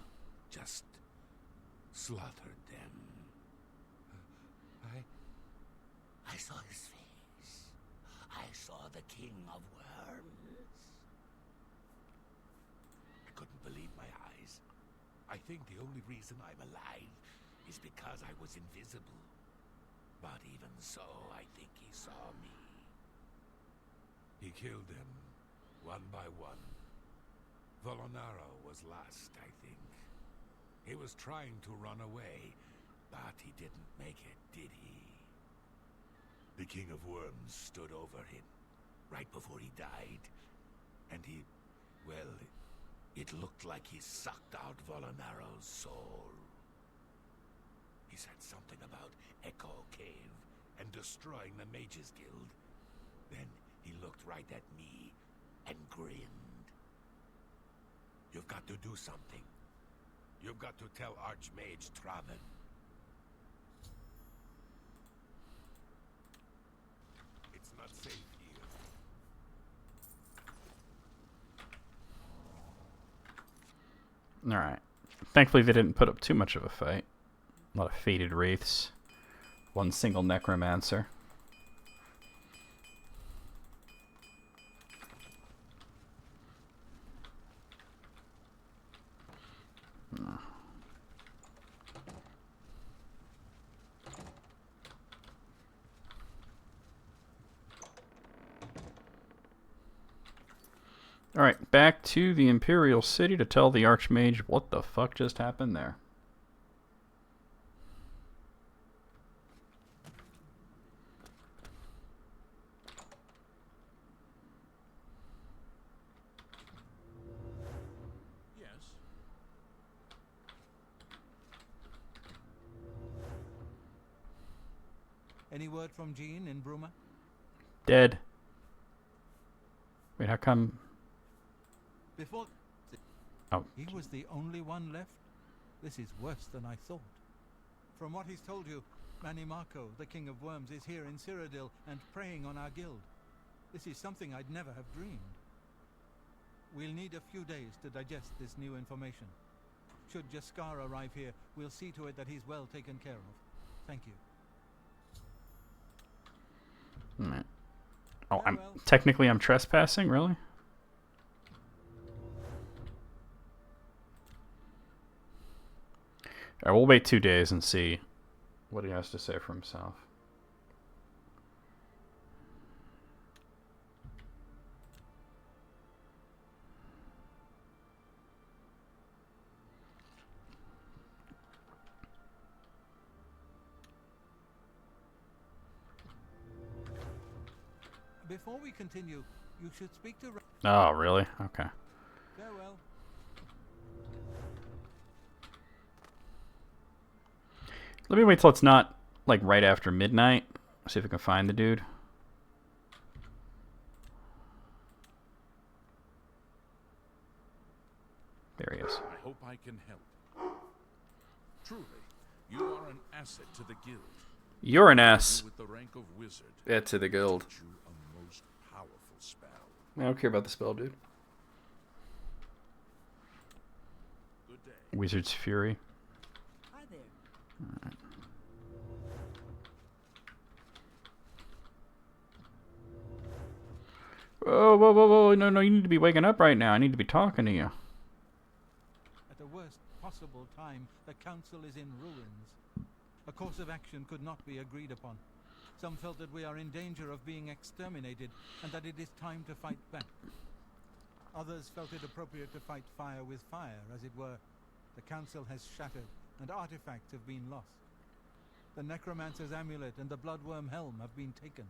C: Just slaughtered them. I saw his face. I saw the king of worms. I couldn't believe my eyes. I think the only reason I'm alive is because I was invisible. But even so, I think he saw me. He killed them, one by one. Volonaro was last, I think. He was trying to run away,
E: But he didn't make it, did he? The King of Worms stood over him right before he died, and well, it looked like he sucked out Volanaro's soul. He said something about Echo Cave and destroying the Mages Guild. Then he looked right at me and grinned. You've got to do something. You've got to tell Archmage Traven. It's not safe here.
A: Alright. Thankfully they didn't put up too much of a fight. A lot of faded wraiths. One single necromancer. Alright, back to the Imperial City to tell the Archmage what the fuck just happened there.
E: Yes.
I: Any word from Jean in Bruma?
A: Dead. Wait, how come...
I: Before...
A: Oh.
I: He was the only one left? This is worse than I thought. From what he's told you, Manny Marco, the King of Worms, is here in Cyrodiil and preying on our guild. This is something I'd never have dreamed. We'll need a few days to digest this new information. Should Jaskar arrive here, we'll see to it that he's well taken care of. Thank you.
A: Alright. Oh,
I: Farewell.
A: Technically I'm trespassing, really? Alright, we'll wait 2 days and see what he has to say for himself.
I: Before we continue, you should speak to...
A: Oh, really? Okay.
I: Farewell.
A: Let me wait till it's not, like, right after midnight. See if I can find the dude. There he is.
E: I hope I can help. Truly, you are an asset to the guild.
A: You're an ass.
E: With the rank of wizard.
A: Yeah, to the guild.
E: You a most powerful spell.
A: I don't care about the spell, dude.
E: Good day.
A: Wizard's Fury.
G: Hi there.
A: Alright. Whoa, whoa, whoa, whoa. No, no, you need to be waking up right now. I need to be talking to you.
I: At the worst possible time, the council is in ruins. A course of action could not be agreed upon. Some felt that we are in danger of being exterminated and that it is time to fight back. Others felt it appropriate to fight fire with fire, as it were. The council has shattered and artifacts have been lost. The necromancer's amulet and the bloodworm helm have been taken.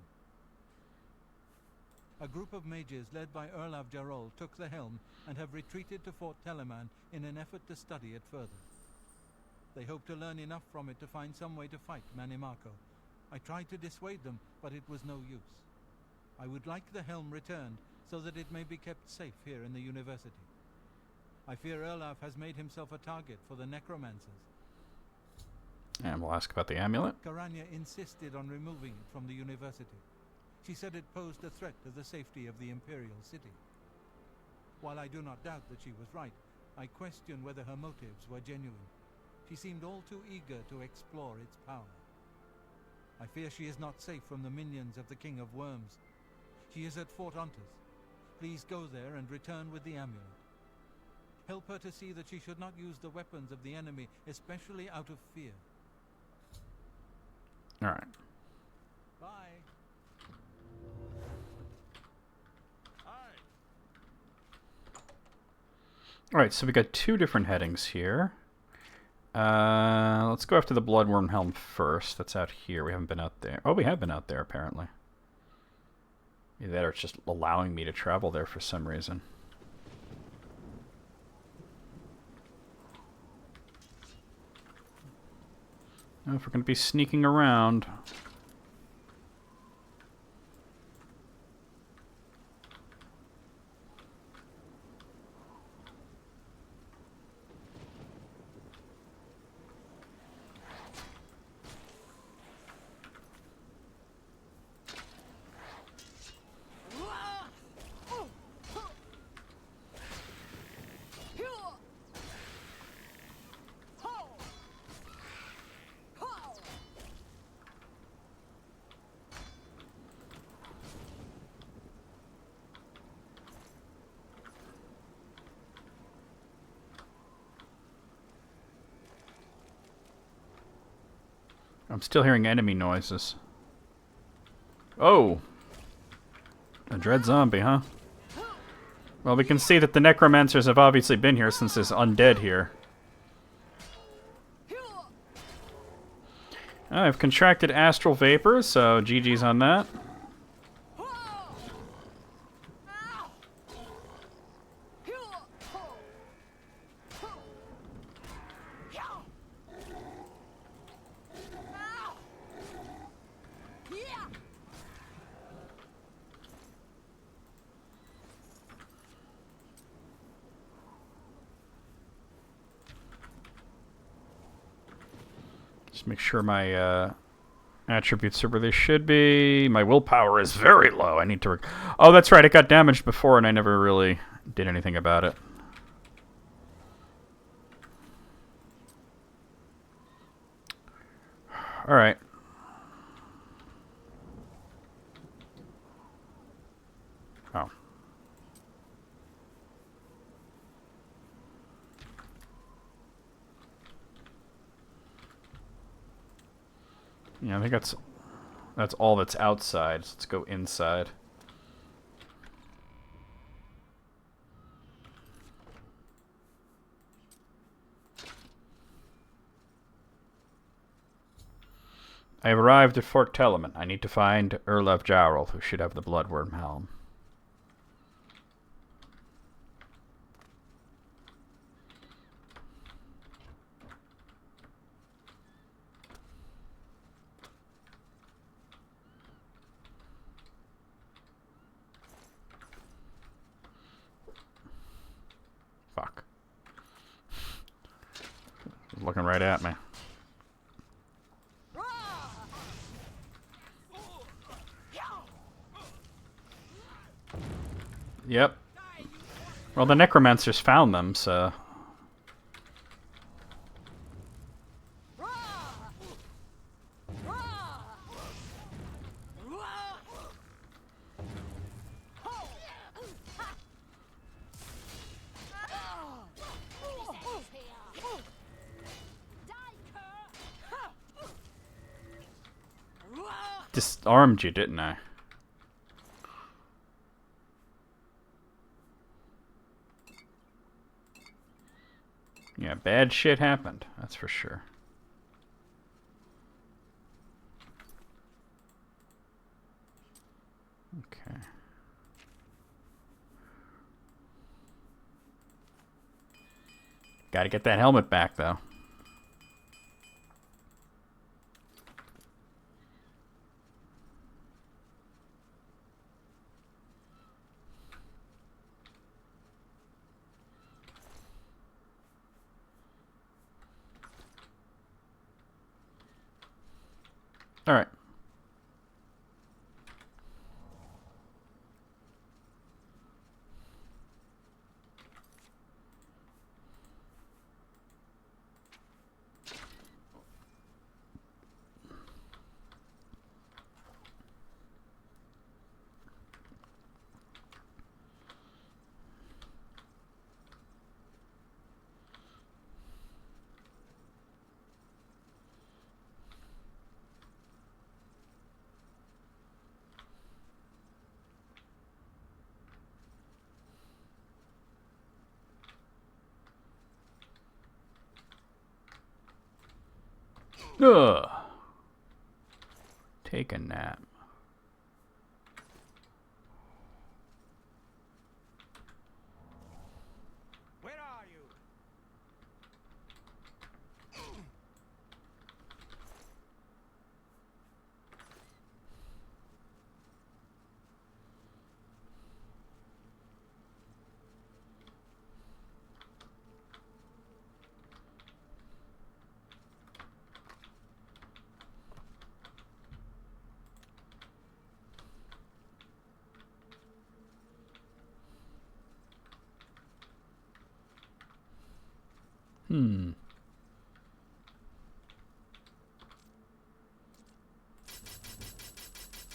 I: A group of mages led by Erlav Jarol took the helm and have retreated to Fort Telemann in an effort to study it further. They hope to learn enough from it to find some way to fight Manny Marco. I tried to dissuade them, but it was no use. I would like the helm returned so that it may be kept safe here in the university. I fear Erlav has made himself a target for the necromancers.
A: And we'll ask about the amulet.
I: Karanya insisted on removing it from the university. She said it posed a threat to the safety of the Imperial City. While I do not doubt that she was right, I question whether her motives were genuine. She seemed all too eager to explore its power. I fear she is not safe from the minions of the King of Worms. She is at Fort Ontas. Please go there and return with the amulet. Help her to see that she should not use the weapons of the enemy, especially out of fear.
A: Alright.
I: Bye.
A: Alright, so we got 2 different headings here. Let's go after the Bloodworm Helm first. That's out here. We haven't been out there. Oh, we have been out there, apparently. Either that or it's just allowing me to travel there for some reason. Now, if we're going to be sneaking around... I'm still hearing enemy noises. Oh! A dread zombie, huh? Well, we can see that the necromancers have obviously been here since there's undead here. I've contracted astral vapor, so GG's on that. Just make sure my attributes are where they should be. My willpower is very low. I need to... Oh, that's right. It got damaged before, and I never really did anything about it. All right. Oh. Yeah, I think that's all that's outside. So let's go inside. I have arrived at Fort Telemann. I need to find Erlev Jarl, who should have the Bloodworm Helm. Fuck. He's looking right at me. Yep. Well, the necromancers found them, so... Disarmed you, didn't I? Yeah, bad shit happened, that's for sure. Okay. Gotta get that helmet back, though. All right. Ugh. Take a nap.
C: Where are you?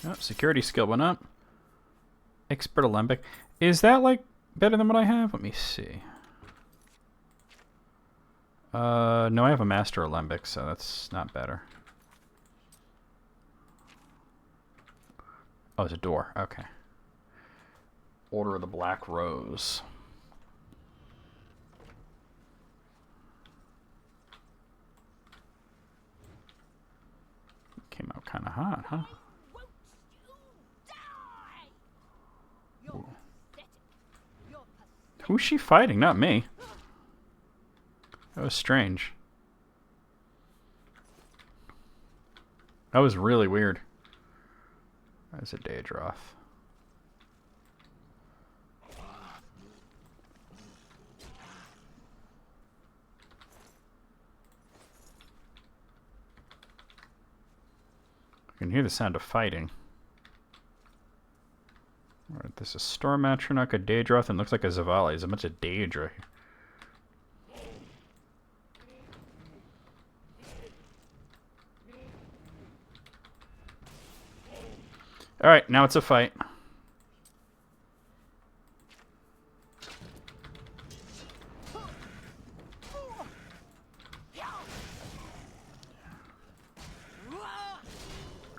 A: Oh, security skill went up. Expert Alembic. Is that, like, better than what I have? Let me see. No, I have a Master Alembic, so that's not better. Oh, it's a door. Okay. Order of the Black Rose. Came out kind of hot, huh? Ooh. Who's she fighting? Not me. That was strange. That was really weird. There's a Daedroth. I can hear the sound of fighting. Alright, this is Storm Atronach, a Daedroth, and looks like a Zavali. There's a bunch of Daedra. Alright, now it's a fight.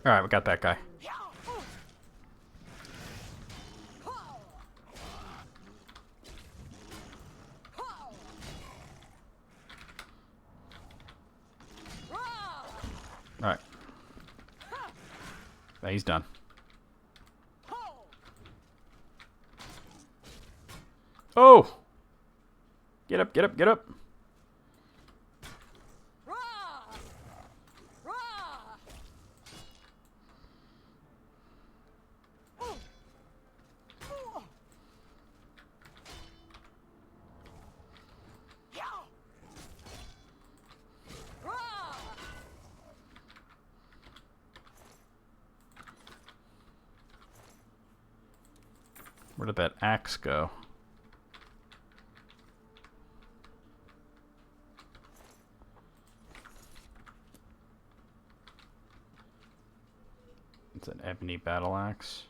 A: Alright, we got that guy. Alright. Yeah, he's done. Oh! Get up, get up, get up. Where did that axe go? It's an ebony battle axe.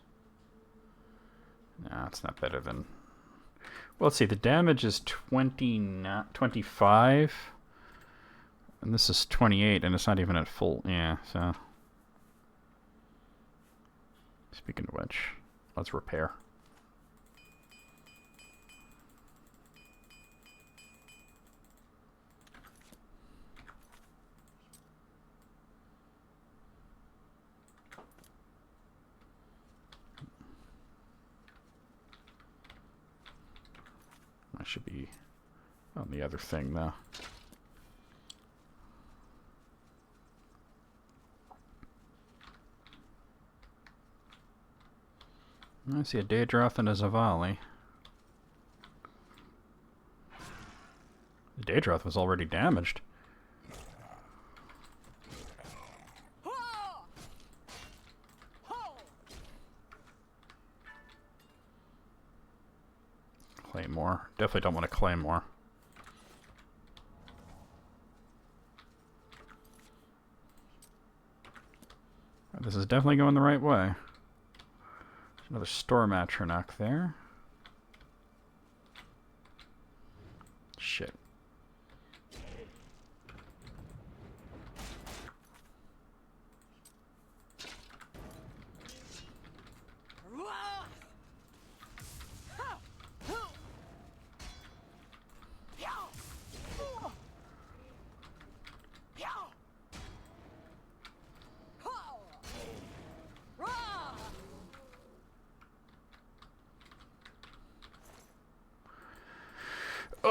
A: No, it's not better than... Well, let's see. The damage is 25. And this is 28, and it's not even at full... Yeah, so... Speaking of which, let's repair. I should be on the other thing, though. I see a Daedroth and a Zavali. The Daedroth was already damaged. Claymore. Definitely don't want to Claymore. This is definitely going the right way. There's another Storm Atronach there. Shit.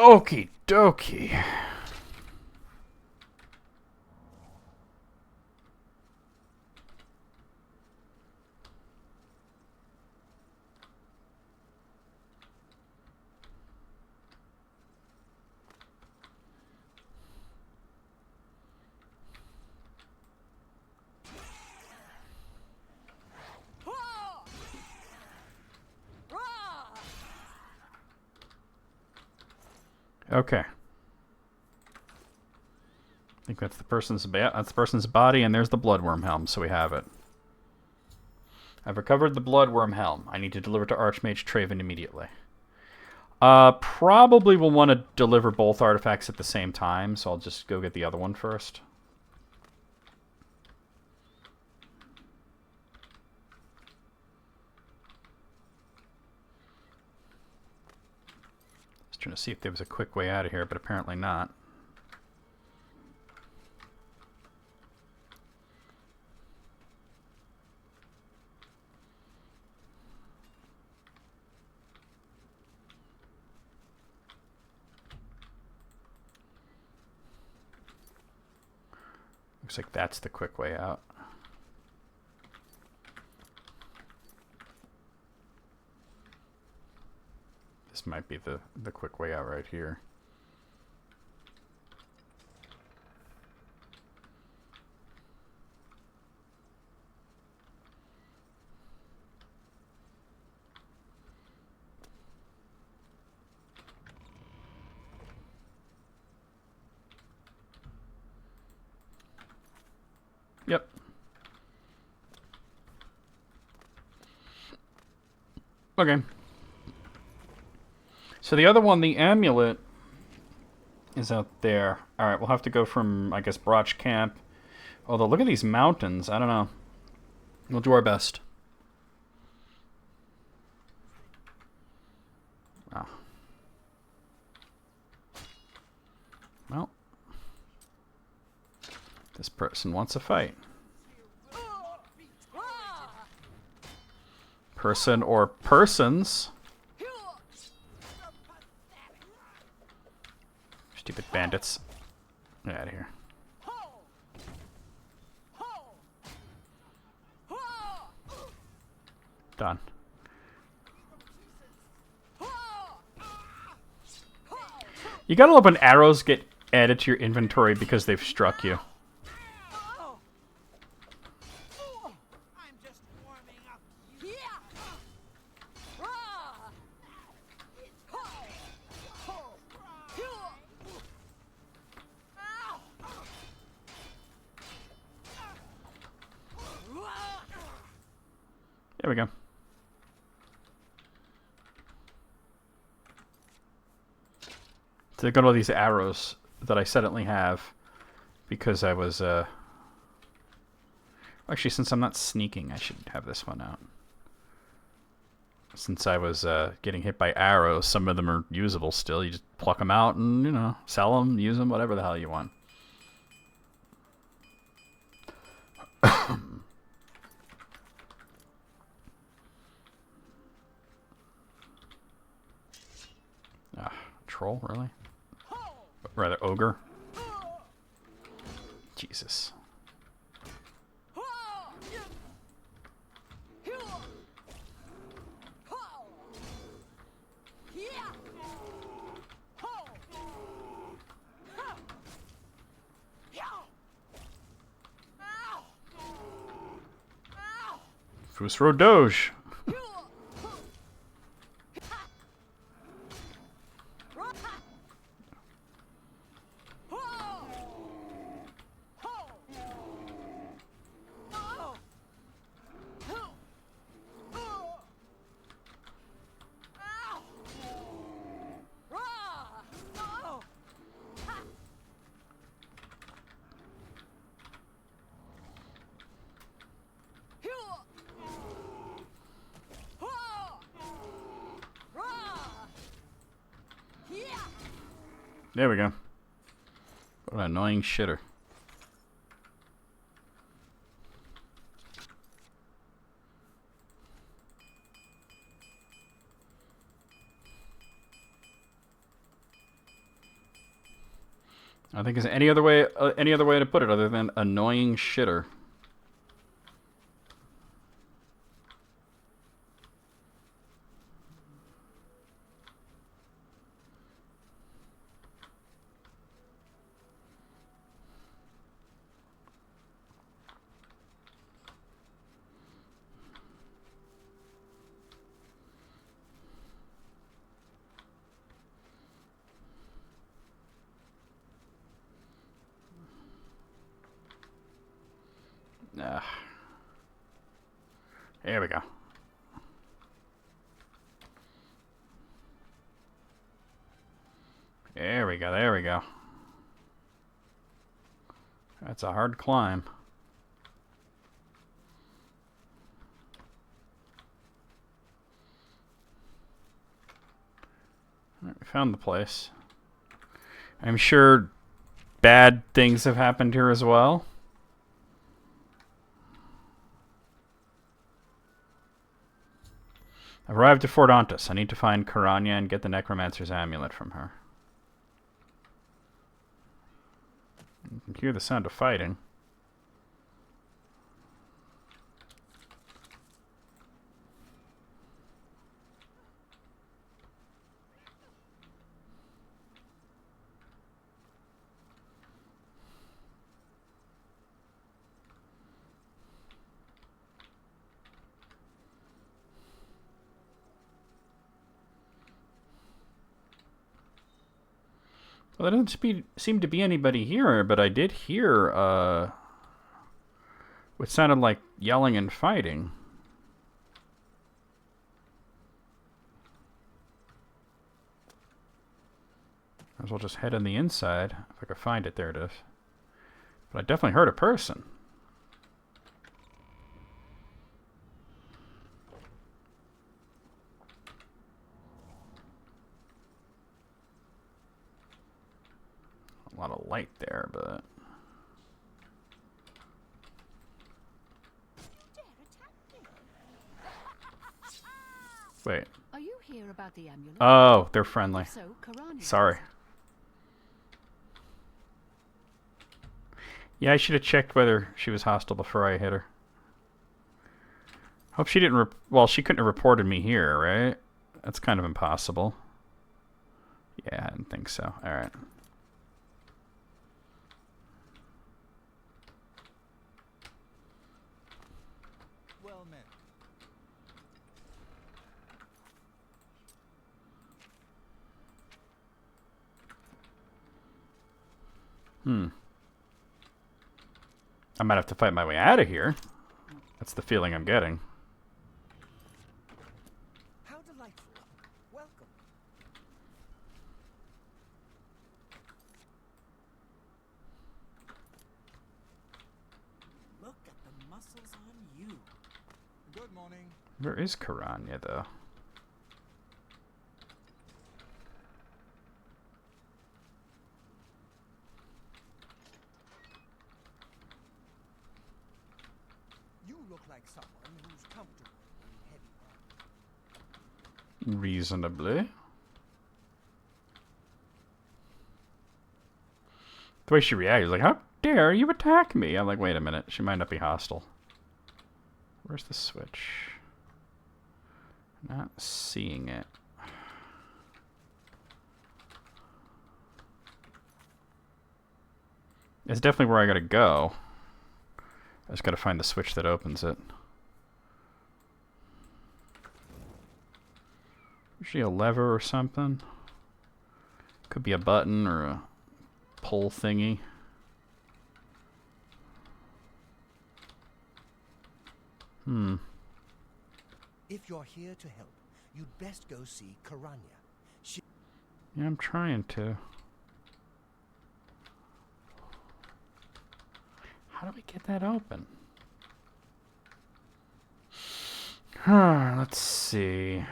A: Okie dokie. Okay. I think that's the person's body, and there's the bloodworm helm, so we have it. I've recovered the bloodworm helm. I need to deliver to Archmage Traven immediately. Probably will want to deliver both artifacts at the same time, so I'll just go get the other one first. Just trying to see if there was a quick way out of here, but apparently not. Looks like that's the quick way out. This might be the quick way out right here. Yep. Okay. So the other one, the amulet, is out there. Alright, we'll have to go from, I guess, Broch Camp. Although, look at these mountains. I don't know. We'll do our best. Ah. Well. This person wants a fight. Person or persons. Stupid bandits. Get out of here. Done. You gotta love when arrows get added to your inventory because they've struck you. There we go. So I got all these arrows that I suddenly have because I was, actually, since I'm not sneaking, I should have this one out. Since I was getting hit by arrows, some of them are usable still. You just pluck them out and, you know, sell them, use them, whatever the hell you want. Troll, really? Rather, ogre. Jesus. Fusro Doge. There we go. What an annoying shitter. I think there's any other way to put it other than annoying shitter. There we go. There we go, there we go. That's a hard climb. Alright, we found the place. I'm sure bad things have happened here as well. I've arrived at Fort Ontis. I need to find Karanya and get the Necromancer's amulet from her. You can hear the sound of fighting. Well, there doesn't seem to be anybody here, but I did hear what sounded like yelling and fighting. Might as well just head on the inside. If I could find it, there it is. But I definitely heard a person. A lot of light there, but... Wait.
H: Are you here about the amulet?
A: Oh, they're friendly.
H: If so, Karanya
A: Sorry. Yeah, I should have checked whether she was hostile before I hit her. Hope she didn't... well, she couldn't have reported me here, right? That's kind of impossible. Yeah, I didn't think so. Alright.
I: Well met.
A: I might have to fight my way out of here. That's the feeling I'm getting.
C: How delightful. Welcome.
G: Look at the muscles on you.
I: Good morning.
A: Where is Karanya, though?
C: You look like someone who's comfortable in heavy armor.
A: Reasonably. The way she reacted, like, how dare you attack me? I'm like, wait a minute, she might not be hostile. Where's the switch? Not seeing it. It's definitely where I gotta go. I just gotta find the switch that opens it. Usually a lever or something. Could be a button or a pull thingy.
C: If you're here to help, you'd best go see Karanya.
A: Yeah, I'm trying to. How do we get that open? Let's see.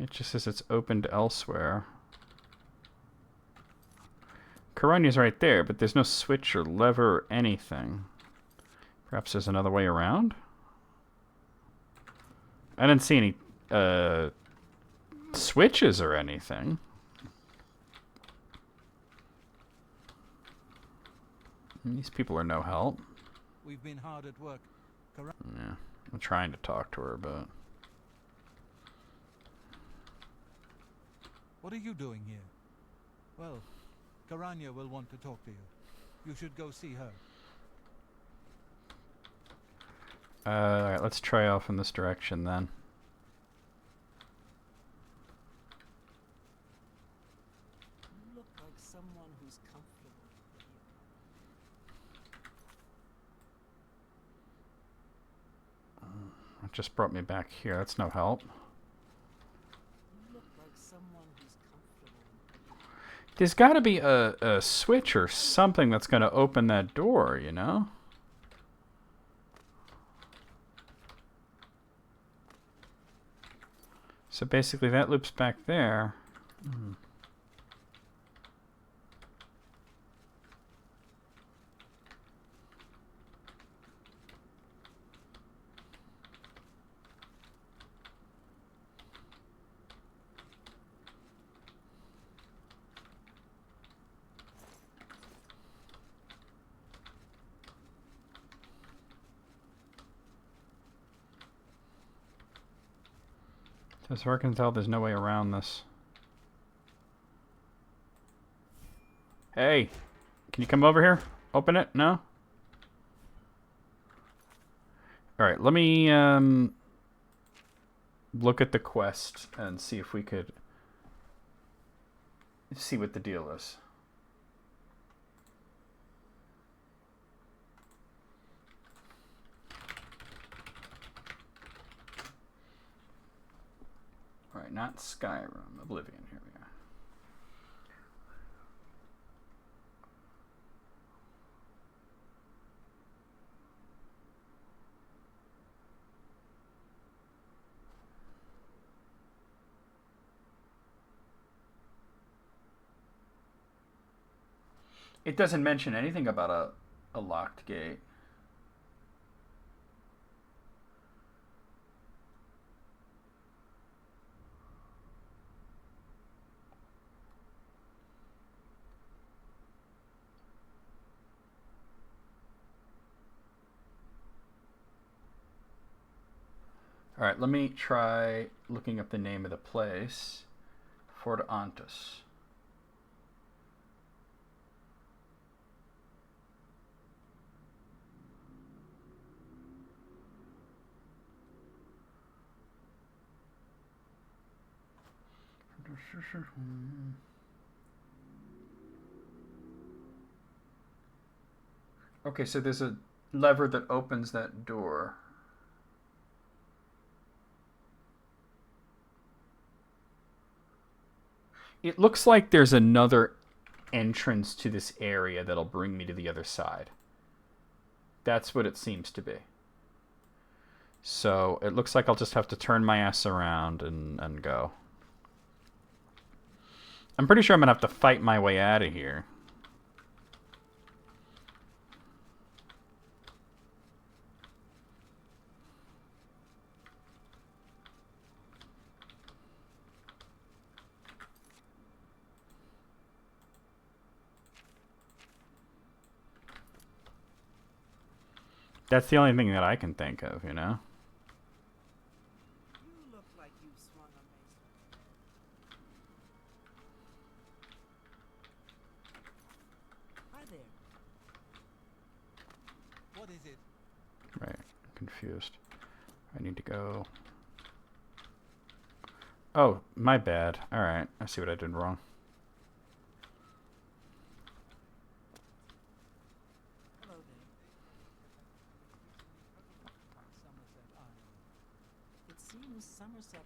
A: It just says it's opened elsewhere. Karanya's right there, but there's no switch or lever or anything. Perhaps there's another way around? I didn't see any switches or anything. These people are no help.
I: We've been hard at work.
A: Yeah, I'm trying to talk to her, but...
I: What are you doing here? Well, Karanya will want to talk to you. You should go see her.
A: Alright, let's try off in this direction then.
G: You look like someone who's comfortable.
A: It just brought me back here. That's no help.
G: You look like someone who's comfortable.
A: There's got to be a switch or something that's going to open that door, you know? So basically that loops back there. As far as I can tell, there's no way around this. Hey! Can you come over here? Open it? No? Alright, let me look at the quest and see if we could see what the deal is. Alright, not Skyrim, Oblivion, here we are. It doesn't mention anything about a locked gate. Alright, let me try looking up the name of the place. Fort Antus. Okay, so there's a lever that opens that door. It looks like there's another entrance to this area that'll bring me to the other side. That's what it seems to be. So it looks like I'll just have to turn my ass around and go. I'm pretty sure I'm gonna have to fight my way out of here. That's the only thing that I can think of, you know?
G: You look like you've swung a mace. Hi there.
I: What is it?
A: Right, I'm confused. I need to go... Oh, my bad. Alright, I see what I did wrong.
G: Hello there.
I: Somerset Isle.
G: It seems Somerset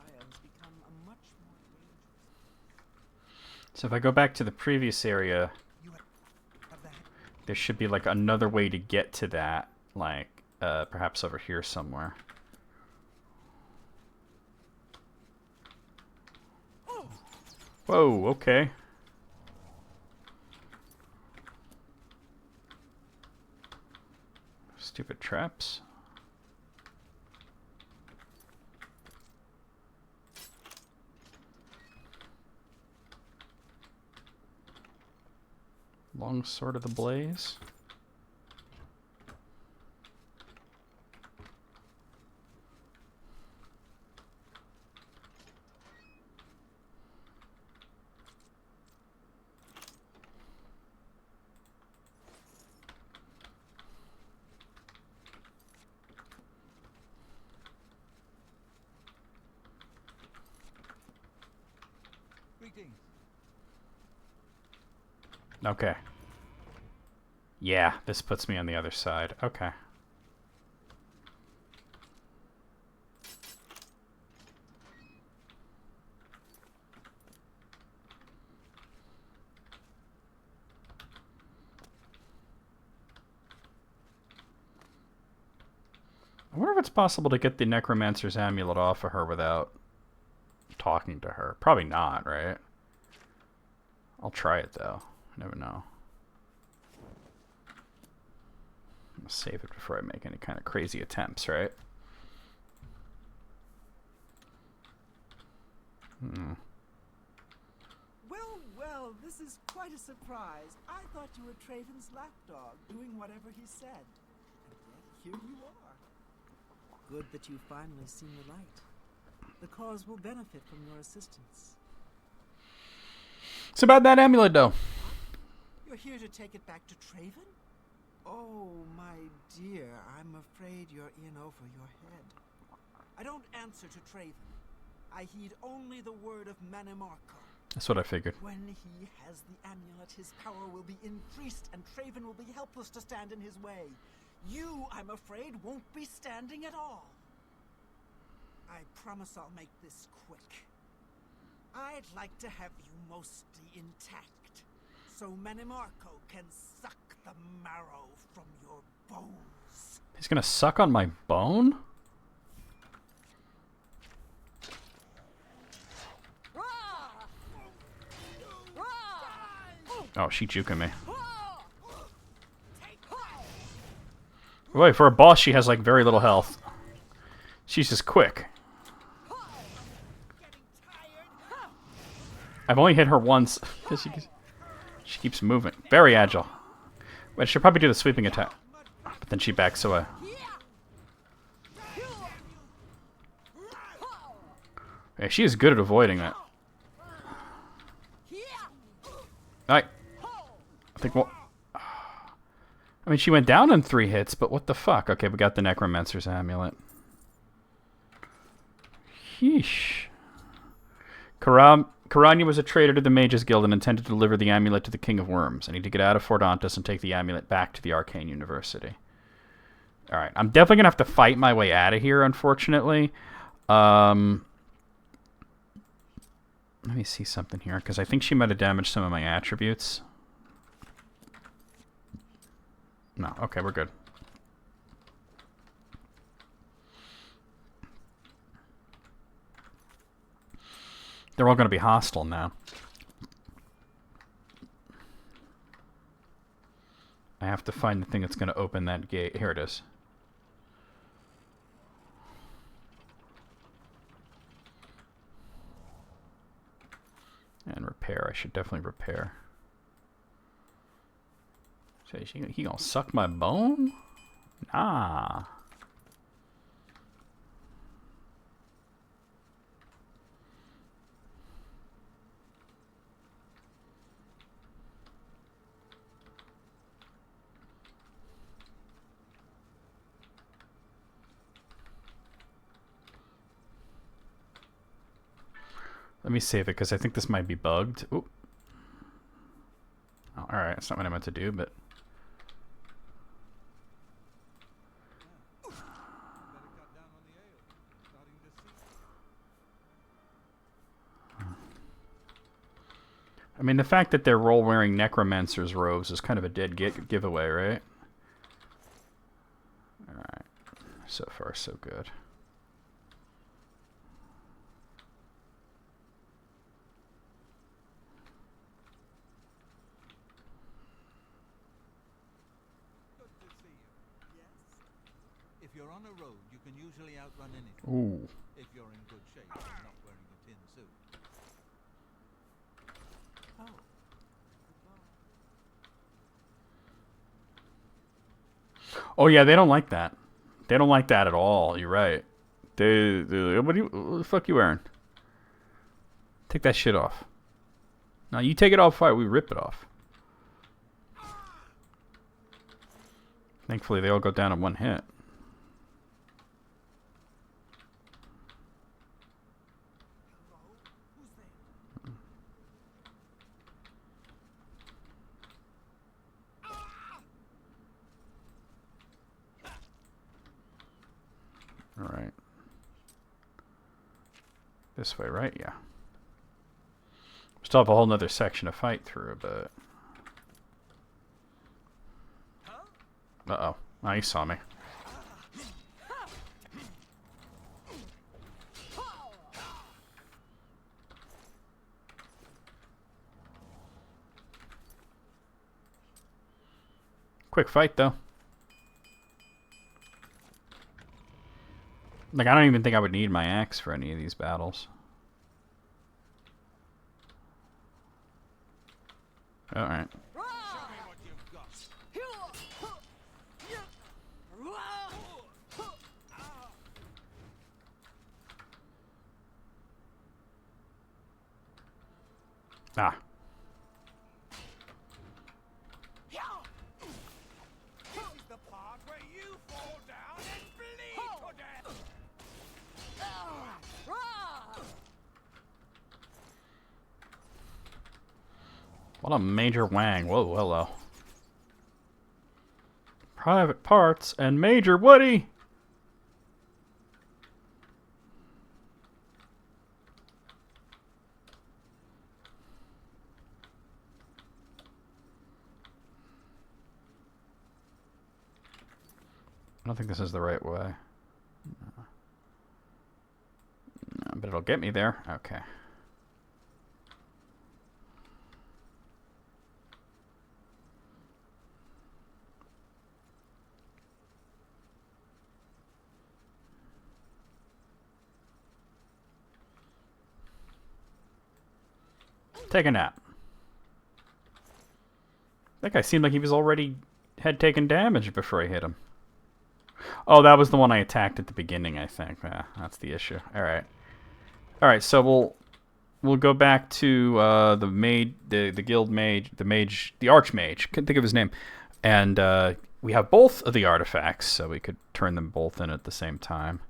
G: Isle has become a much more dangerous.
A: So if I go back to the previous area,
G: You have that?
A: there should be like another way to get to that, like perhaps over here somewhere. Whoa, okay. Stupid traps. Long sword of the blaze.
I: Greetings.
A: Okay. Yeah, this puts me on the other side. Okay. I wonder if it's possible to get the Necromancer's amulet off of her without talking to her. Probably not, right? I'll try it, though. Never know. I'm gonna save it before I make any kind of crazy attempts, right?
G: Well, well, this is quite a surprise. I thought you were Traven's lapdog, doing whatever he said. And yet, here you are. Good that you've finally seen the light. The cause will benefit from your assistance.
A: It's about that amulet, though.
G: You're here to take it back to Traven? Oh, my dear, I'm afraid you're in over your head. I don't answer to Traven. I heed only the word of Manimarco.
A: That's what I figured.
G: When he has the amulet, his power will be increased, and Traven will be helpless to stand in his way. You, I'm afraid, won't be standing at all. I promise I'll make this quick. I'd like to have you mostly intact, so Manimarco can suck the marrow from your bones.
A: He's gonna suck on my bone? Oh, she juking me. Wait, for a boss, she has like very little health. She's just quick. I've only hit her once. She keeps moving. Very agile. Wait, I should probably do the sweeping attack. But then she backs away. Yeah, she is good at avoiding that. Alright. I think we'll... I mean, she went down in 3 hits, but what the fuck? Okay, we got the Necromancer's amulet. Yeesh. Karanya was a traitor to the Mages Guild and intended to deliver the amulet to the King of Worms. I need to get out of Fordantis and take the amulet back to the Arcane University. Alright, I'm definitely going to have to fight my way out of here, unfortunately. Let me see something here, because I think she might have damaged some of my attributes. No, okay, we're good. They're all going to be hostile now. I have to find the thing that's going to open that gate. Here it is. And repair. I should definitely repair. So he gonna suck my bone? Nah. Let me save it, because I think this might be bugged. Ooh. Oh, alright, that's not what I meant to do, but... I mean, the fact that they're all wearing Necromancer's robes is kind of a dead giveaway, right? Alright. So far, so good.
I: If you're on a road, you can usually outrun anything.
A: Ooh.
I: If you're in good shape and not wearing a tin suit.
G: Oh.
A: Oh yeah, they don't like that. They don't like that at all. You're right. What the fuck you wearing? Take that shit off. Now you take it off before we rip it off. Thankfully, they all go down in one hit. All right. This way, right? Yeah. Still have a whole nother section to fight through, but... Uh-oh. Oh, he saw me. Quick fight, though. Like, I don't even think I would need my axe for any of these battles. Alright. Ah.
C: The part where you fall down and bleed to death.
A: What a major wang. Whoa, hello. Private Parts and Major Woody! I don't think this is the right way. No, but it'll get me there. Okay. Take a nap. That guy seemed like he was already had taken damage before I hit him. Oh, that was the one I attacked at the beginning, I think. Yeah, that's the issue. All right. All right, so we'll go back to the guild mage, the archmage. Couldn't think of his name. And we have both of the artifacts, so we could turn them both in at the same time.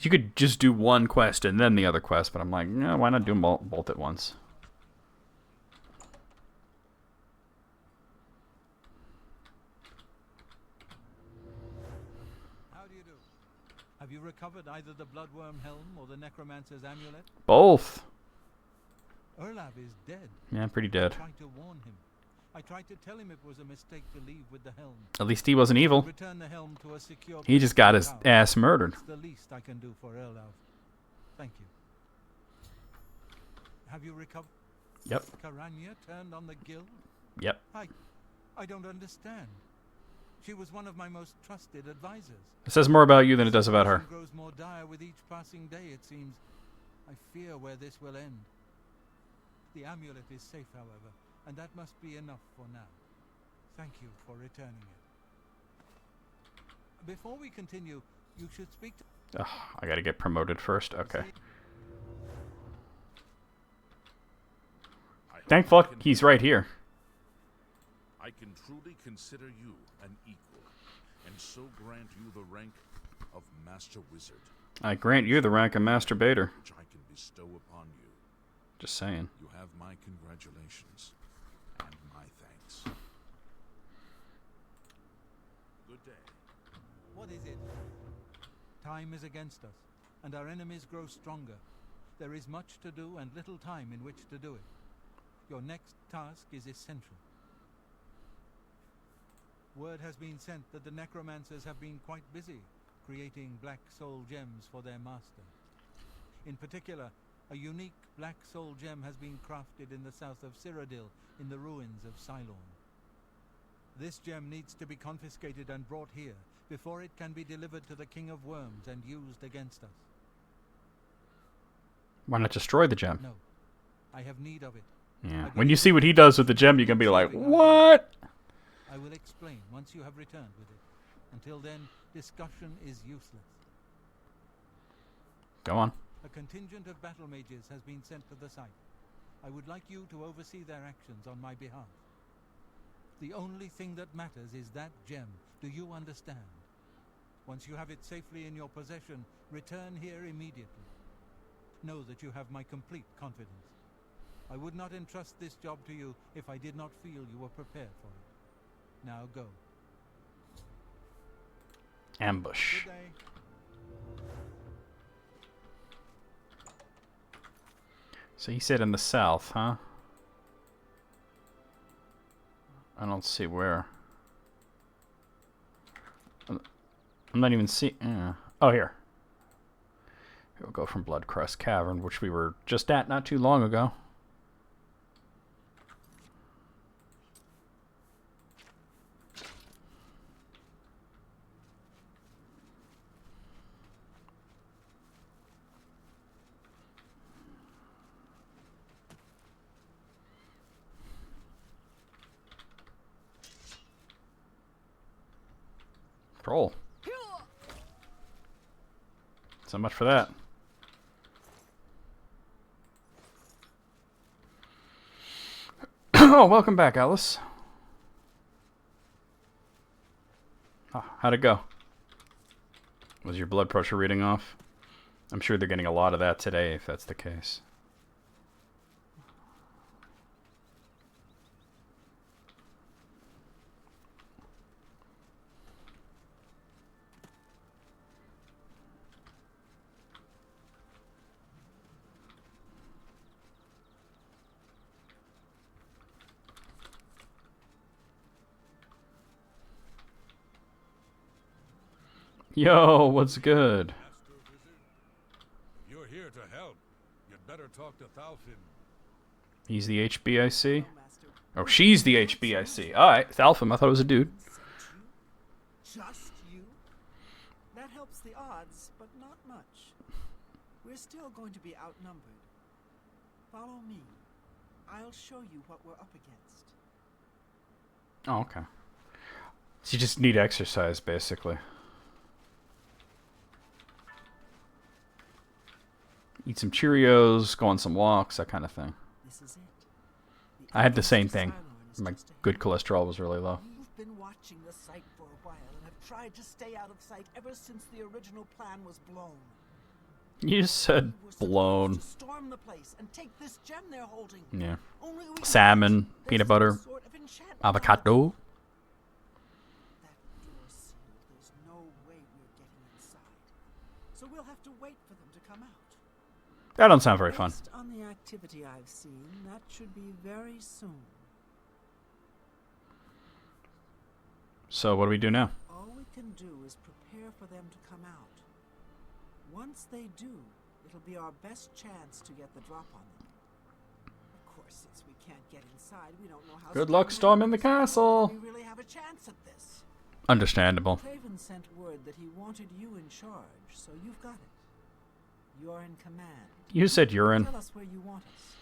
A: You could just do one quest and then the other quest, but I'm like, no, why not do them both at once?
I: How do you do? Have you recovered either the Bloodworm Helm or the Necromancer's Amulet?
A: Both.
I: Erlav is dead.
A: Yeah, pretty dead.
I: I tried to warn him. I tried to tell him it was a mistake to leave with the helm.
A: At least he wasn't evil.
I: Return the helm to a secure
A: He just got his
I: house.
A: ass murdered.
I: It's the least I can do for Erlav. Thank you. Have you recovered?
A: Yep.
I: Karanya turned on the guild?
A: Yep.
I: I don't understand. She was one of my most trusted advisors.
A: It says more about you than it does about her.
I: It grows more dire with each passing day, it seems. I fear where this will end. The amulet is safe, however, and that must be enough for now. Thank you for returning it. Before we continue, you should speak to...
A: Ugh, I gotta get promoted first. Okay. Thank fuck he's right here.
E: I can truly consider you an equal, and so grant you the rank of Master Wizard.
A: I grant you the rank of Masturbator.
E: Which I can bestow upon you.
A: Just saying.
E: You have my congratulations and my thanks. Good day.
I: What is it? Time is against us, and our enemies grow stronger. There is much to do and little time in which to do it. Your next task is essential. Word has been sent that the necromancers have been quite busy creating black soul gems for their master. In particular, a unique black soul gem has been crafted in the south of Cyrodiil in the ruins of Cylon. This gem needs to be confiscated and brought here before it can be delivered to the King of Worms and used against us.
A: Why not destroy the gem?
I: No, I have need of it,
A: Yeah. When you see what he does with the gem, you're gonna be like, what?
I: I will explain once you have returned with it. Until then, discussion is useless.
A: Go on.
I: A contingent of battle mages has been sent to the site. I would like you to oversee their actions on my behalf. The only thing that matters is that gem. Do you understand? Once you have it safely in your possession, return here immediately. Know that you have my complete confidence. I would not entrust this job to you if I did not feel you were prepared for it. Now go.
A: Ambush.
I: Good day.
A: So he said in the south, huh? I don't see where. I'm not even seeing. Oh, here. We'll go from Bloodcrest Cavern, which we were just at not too long ago. Roll. So much for that. Oh, welcome back, Alice. Oh, how'd it go? Was your blood pressure reading off? I'm sure they're getting a lot of that today, if that's the case. Yo, what's good?
E: If you're here to help, you'd better talk to Thalfin.
A: He's the HBIC? Oh, she's the HBIC. Alright, Thalfin, I thought it was a dude.
G: Just you? That helps the odds, but not much. We're still going to be outnumbered. Follow me. I'll show you what we're up against.
A: Oh, okay. So you just need exercise, basically. Eat some Cheerios, go on some walks, that kind of thing.
G: This is it.
A: I had the same thing. My good cholesterol was really low.
G: You've been watching the site for a while and have tried to stay out of sight ever since the original plan was blown.
A: You said blown.
G: To storm the place and take this gem they're holding.
A: Yeah.
G: Only we
A: Salmon,
G: there's
A: peanut
G: some
A: butter,
G: sort of enchantment
A: avocado.
G: That door's sealed. There's no way we're getting inside. So we'll have to wait for them to come out.
A: That don't sound very fun.
G: Based on the activity I've seen, that should be very soon.
A: So what do we do now?
G: All we can do is prepare for them to come out. Once they do, it'll be our best chance to get the drop on them. Of course, since we can't get inside, we don't know how.
A: Good luck storming the castle.
G: We really have a chance at this.
A: Understandable.
G: Craven sent word that he wanted you in charge, so you've got it. You're in command.
A: You said urine.
G: Tell us where you want us.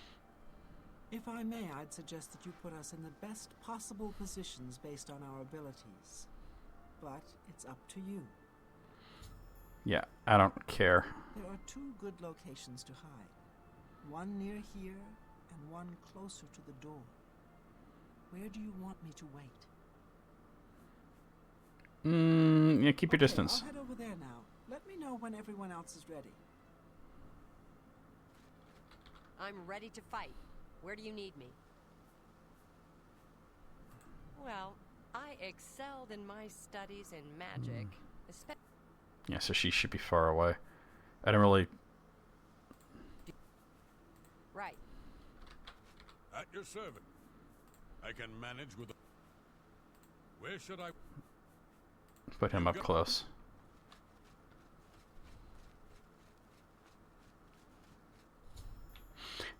G: If I may, I'd suggest that you put us in the best possible positions based on our abilities. But it's up to you.
A: Yeah, I don't care.
G: There are two good locations to hide. One near here and one closer to the door. Where do you want me to wait?
A: Yeah, keep your distance.
G: I'll head over there now. Let me know when everyone else is ready.
J: I'm ready to fight. Where do you need me? Well, I excelled in my studies in magic.
A: Yeah, so she should be far away. I don't really...
J: Right.
E: At your service. I can manage with... Where should I...
A: Put him up close.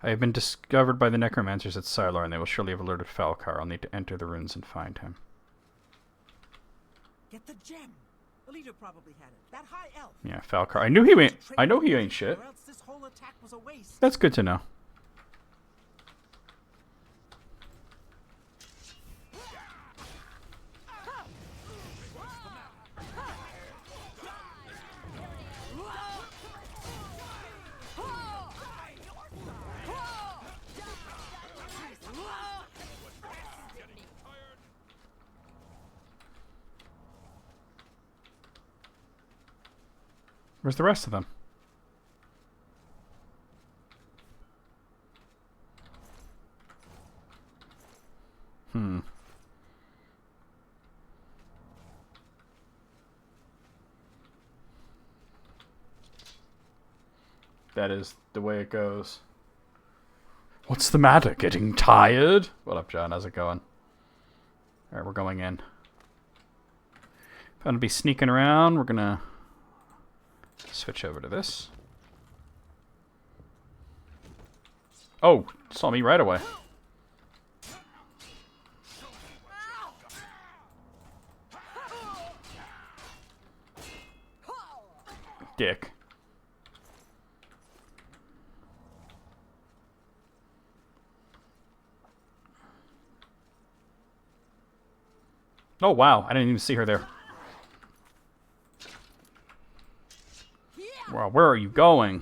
A: I have been discovered by the necromancers at Sylar, and they will surely have alerted Falcar. I'll need to enter the ruins and find him.
G: Get the gem. The leader probably had it. That high elf.
A: Yeah, Falcar. I knew he ain't. I know he ain't shit.
G: Or else this whole attack was a waste.
A: That's good to know. Where's the rest of them? That is the way it goes. What's the matter? Getting tired? What up, John? How's it going? Alright, we're going in. If I'm gonna be sneaking around, we're gonna switch over to this. Oh, saw me right away. Dick. Oh, wow. I didn't even see her there. Wow, where are you going?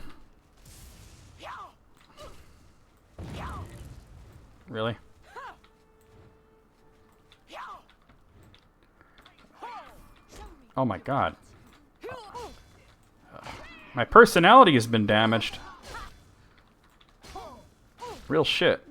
A: Really? Oh my god. My personality has been damaged. Real shit.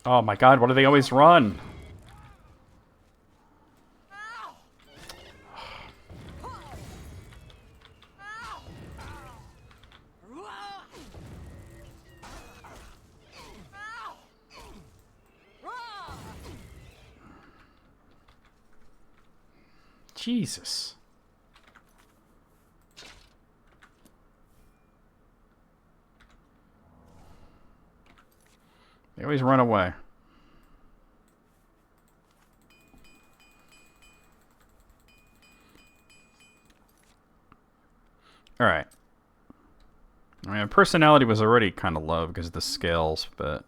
A: Oh my god, why do they always run? Jesus. They always run away. Alright. I mean, personality was already kind of low because of the skills, but...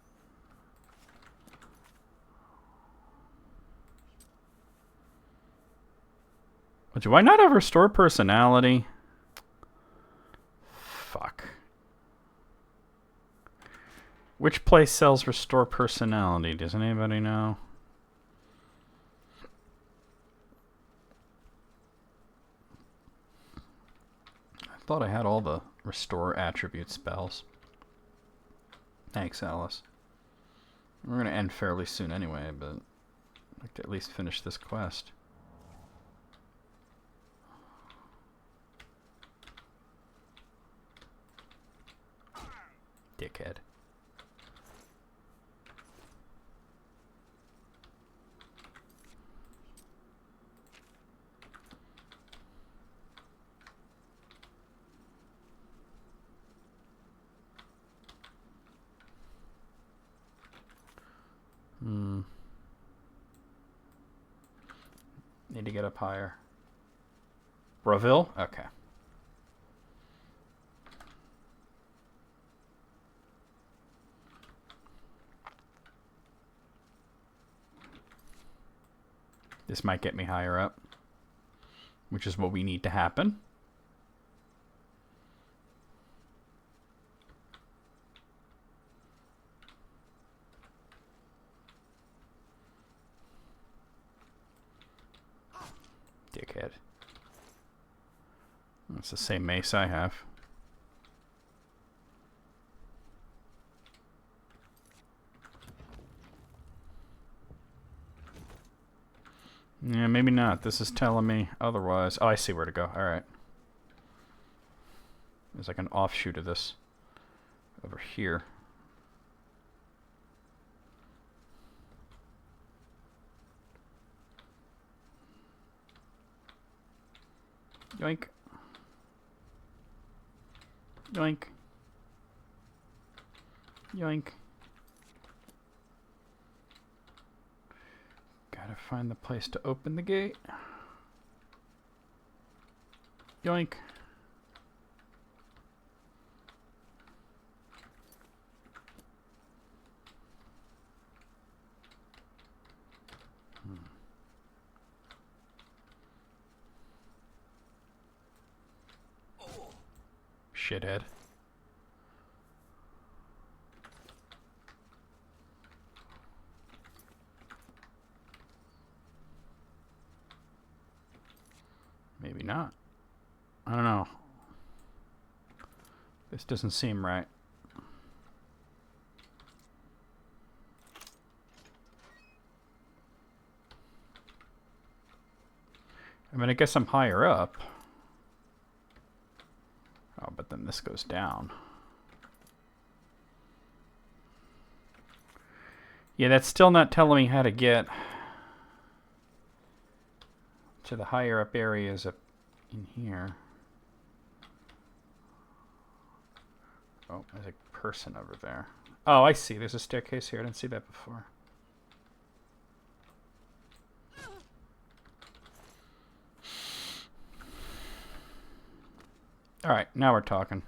A: Do I not have restore personality? Fuck. Which place sells restore personality? Does anybody know? I thought I had all the restore attribute spells. Thanks, Alice. We're going to end fairly soon anyway, but I'd like to at least finish this quest. Dickhead. Need to get up higher. Braville? Okay. This might get me higher up, which is what we need to happen. Dickhead. That's the same mace I have. Yeah, maybe not. This is telling me otherwise. Oh, I see where to go. Alright. There's like an offshoot of this over here. Yoink. Yoink. Yoink. Gotta find the place to open the gate. Yoink. shithead. Maybe not. I don't know. This doesn't seem right. I mean, I guess I'm higher up. Oh, but then this goes down. Yeah, that's still not telling me how to get to the higher up areas up in here. Oh, there's a person over there. Oh, I see. There's a staircase here. I didn't see that before. Alright, now we're talking.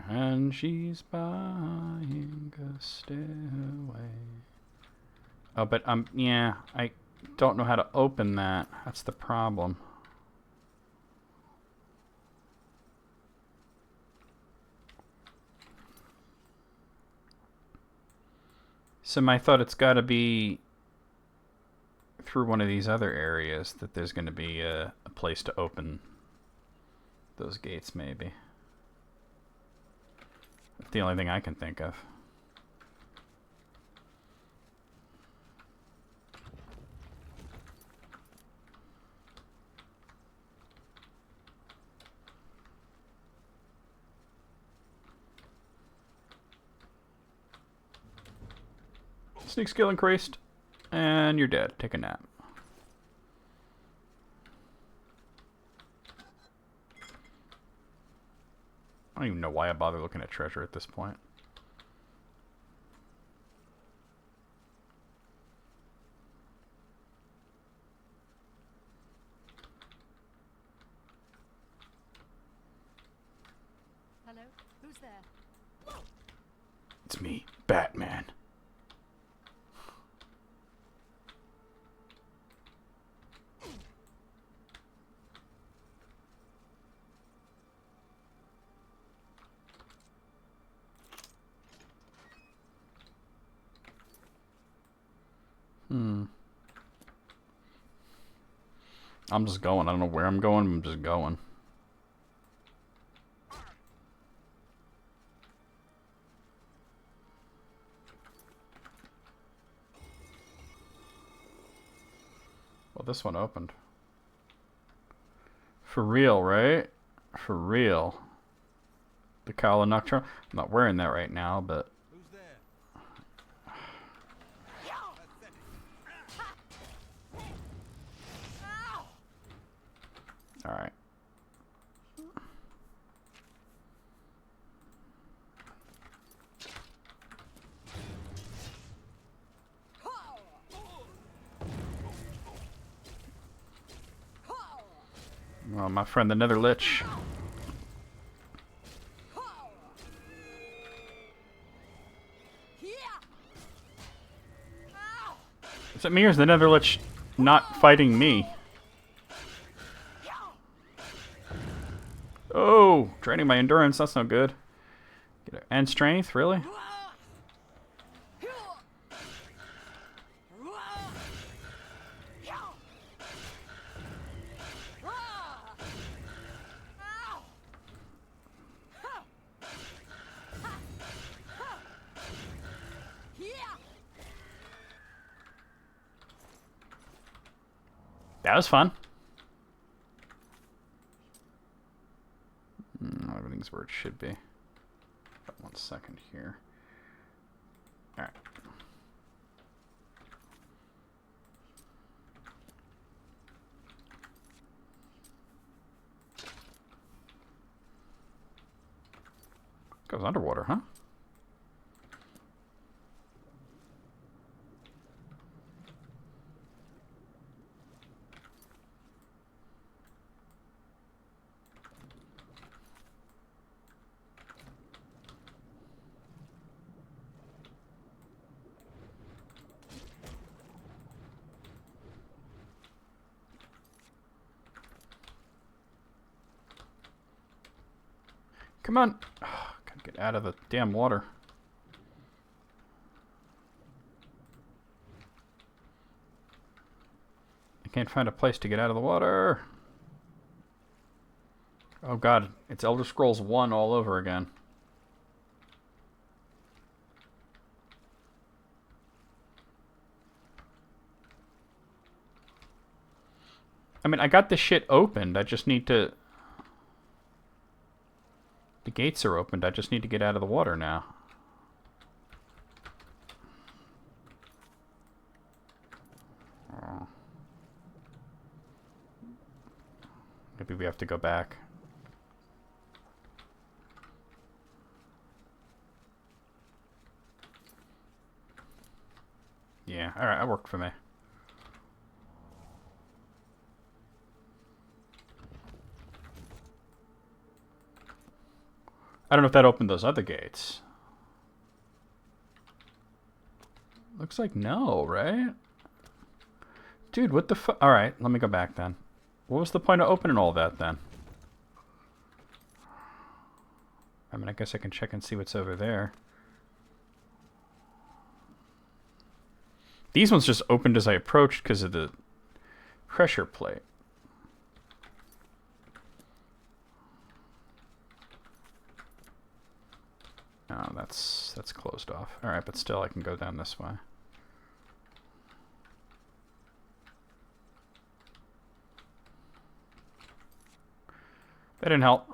A: And she's buying a stairway. Oh, but yeah, I don't know how to open that. That's the problem. So I thought it's got to be through one of these other areas that there's going to be a place to open those gates, maybe. That's the only thing I can think of. Sneak skill increased, and you're dead. Take a nap. I don't even know why I bother looking at treasure at this point.
H: Hello? Who's there?
A: It's me, Batman. I'm just going. I don't know where I'm going. I'm just going. Well, this one opened. For real, right? For real. The Kala Nocturne. I'm not wearing that right now, but...
I: Who's there?
A: Alright. Well, my friend the Nether Lich. Is it me or is the Nether Lich not fighting me? Oh, draining my endurance. That's no good. And strength, really? That was fun. Everything's where it should be. 1 second here. Alright. Goes underwater, huh? Come on. Oh, gotta get out of the damn water. I can't find a place to get out of the water. Oh god, it's Elder Scrolls 1 all over again. I mean, I got this shit opened. I just need to... The gates are opened. I just need to get out of the water now. Oh. Maybe we have to go back. Yeah, alright, that worked for me. I don't know if that opened those other gates. Looks like no, right? Dude, what the fu- Alright, let me go back then. What was the point of opening all that then? I mean, I guess I can check and see what's over there. These ones just opened as I approached because of the pressure plate. Oh, that's closed off. Alright, but still I can go down this way. That didn't help.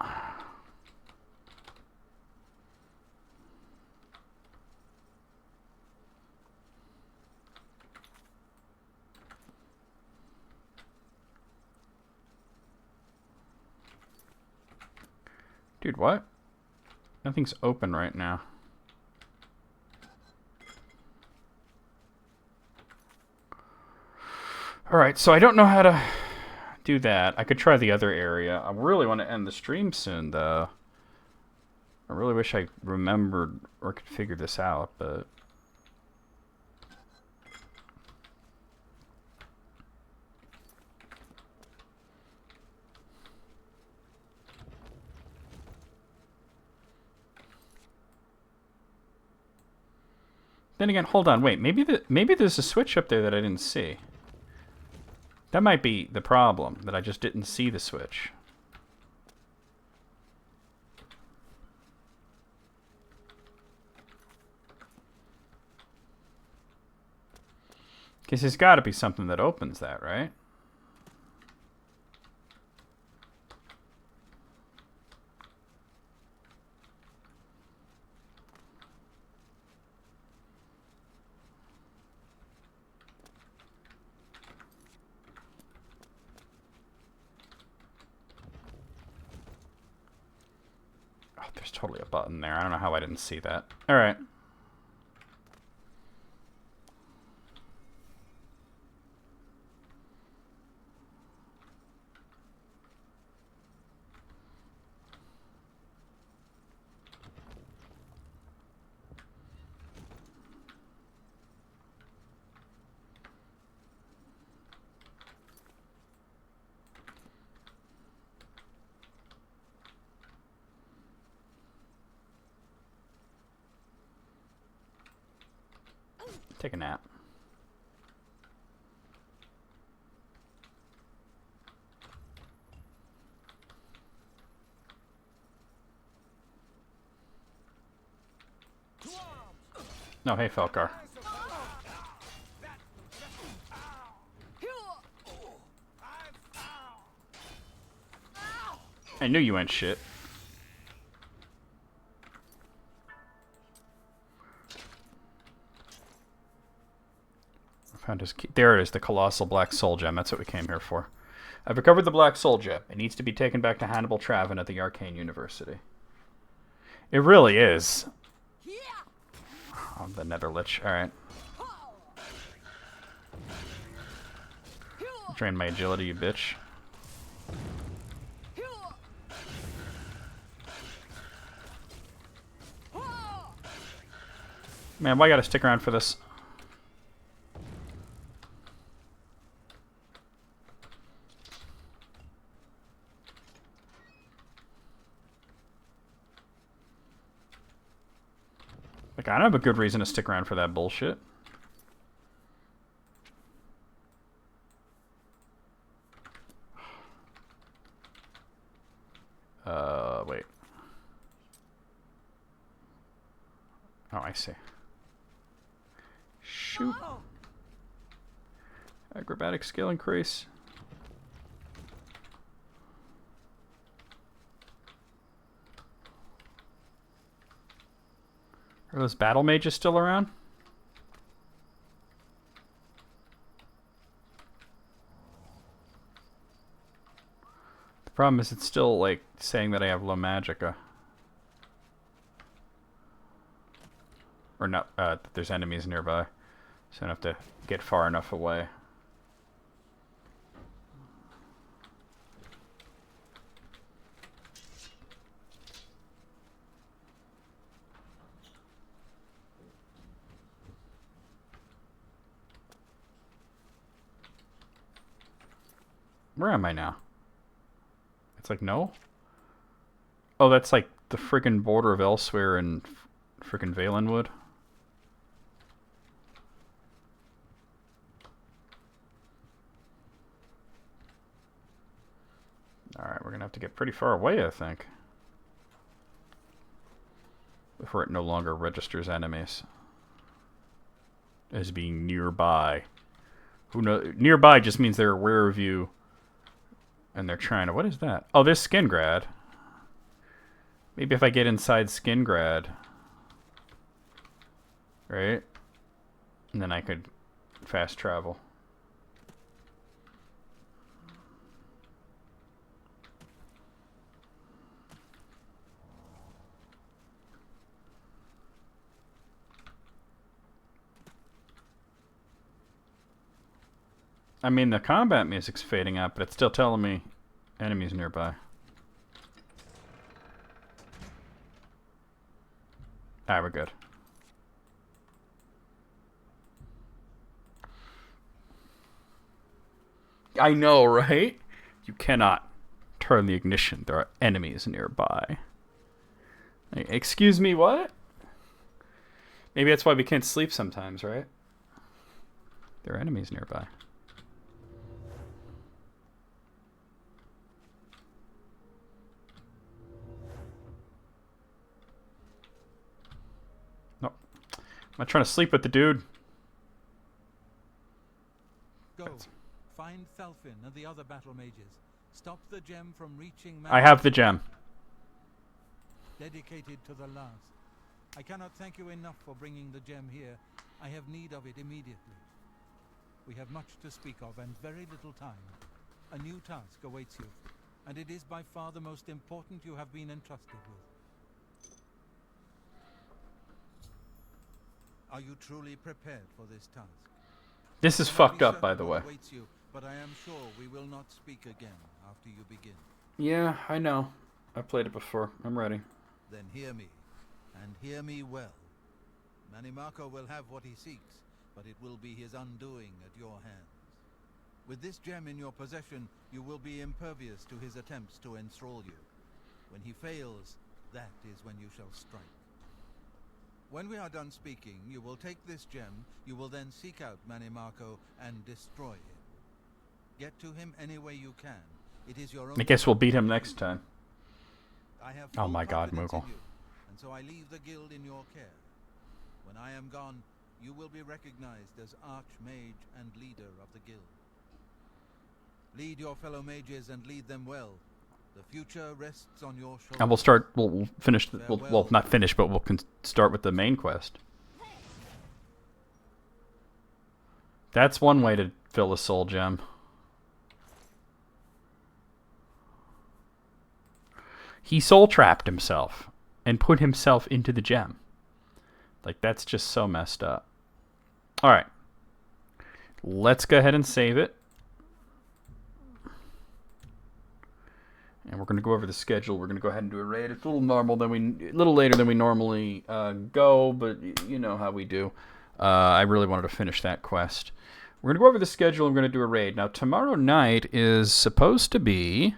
A: Dude, what? Nothing's open right now. Alright, so I don't know how to do that. I could try the other area. I really want to end the stream soon, though. I really wish I remembered or could figure this out, but... Then again, hold on, wait. Maybe there's a switch up there that I didn't see. That might be the problem, that I just didn't see the switch. Because there's got to be something that opens that, right? Oh, there's totally a button there. I don't know how I didn't see that. All right. Take a nap. No, hey, Felkar. I knew you ain't shit. I found his key. There it is, the colossal black soul gem. That's what we came here for. I've recovered the black soul gem. It needs to be taken back to Hannibal Travin at the Arcane University. It really is. Oh, the Netherlich. Alright. Drain my agility, you bitch. Man, why gotta stick around for this? Like, I don't have a good reason to stick around for that bullshit. Wait. Oh, I see. Shoot. Acrobatic skill increase. Are those battle mages still around? The problem is it's still, like, saying that I have low magicka. Or not, that there's enemies nearby. So I don't have to get far enough away. Where am I now? It's like, no? Oh, that's like the friggin' border of Elsewhere and friggin' Valenwood. Alright, we're gonna have to get pretty far away, I think. Before it no longer registers enemies as being nearby. Who knows? Nearby just means they're aware of you. And they're trying to... What is that? Oh, this Skingrad. Maybe if I get inside Skingrad. Right? And then I could fast travel. I mean, the combat music's fading out, but it's still telling me enemies nearby. Alright, we're good. I know, right? You cannot turn the ignition. There are enemies nearby. Excuse me, what? Maybe that's why we can't sleep sometimes, right? There are enemies nearby. I'm not trying to sleep with the dude.
I: Go. Find Thalfin and the other battle mages. Stop the gem from reaching...
A: I have the gem.
I: Dedicated to the last. I cannot thank you enough for bringing the gem here. I have need of it immediately. We have much to speak of and very little time. A new task awaits you, and it is by far the most important you have been entrusted with. Are you truly prepared for this task?
A: This is fucked up, by the way.
I: You, but I am sure we will not speak again after you begin.
A: Yeah, I know. I played it before. I'm ready.
I: Then hear me, and hear me well. Manimarco will have what he seeks, but it will be his undoing at your hands. With this gem in your possession, you will be impervious to his attempts to enthrall you. When he fails, that is when you shall strike. When we are done speaking, you will take this gem, you will then seek out Manimarco and destroy him. Get to him any way you can. It is your own...
A: I guess we'll beat him next time.
I: I have
A: oh my god, Moogle.
I: And so I leave the guild in your care. When I am gone, you will be recognized as Archmage and leader of the guild. Lead your fellow mages and lead them well. The future rests on your shoulders.
A: And we'll finish, well, not finish, but we'll start with the main quest. That's one way to fill a soul gem. He soul trapped himself and put himself into the gem. Like, that's just so messed up. Alright. Let's go ahead and save it. And we're going to go over the schedule. We're going to go ahead and do a raid. It's a little later than we normally go, but you know how we do. I really wanted to finish that quest. We're going to go over the schedule and we're going to do a raid. Now, tomorrow night is supposed to be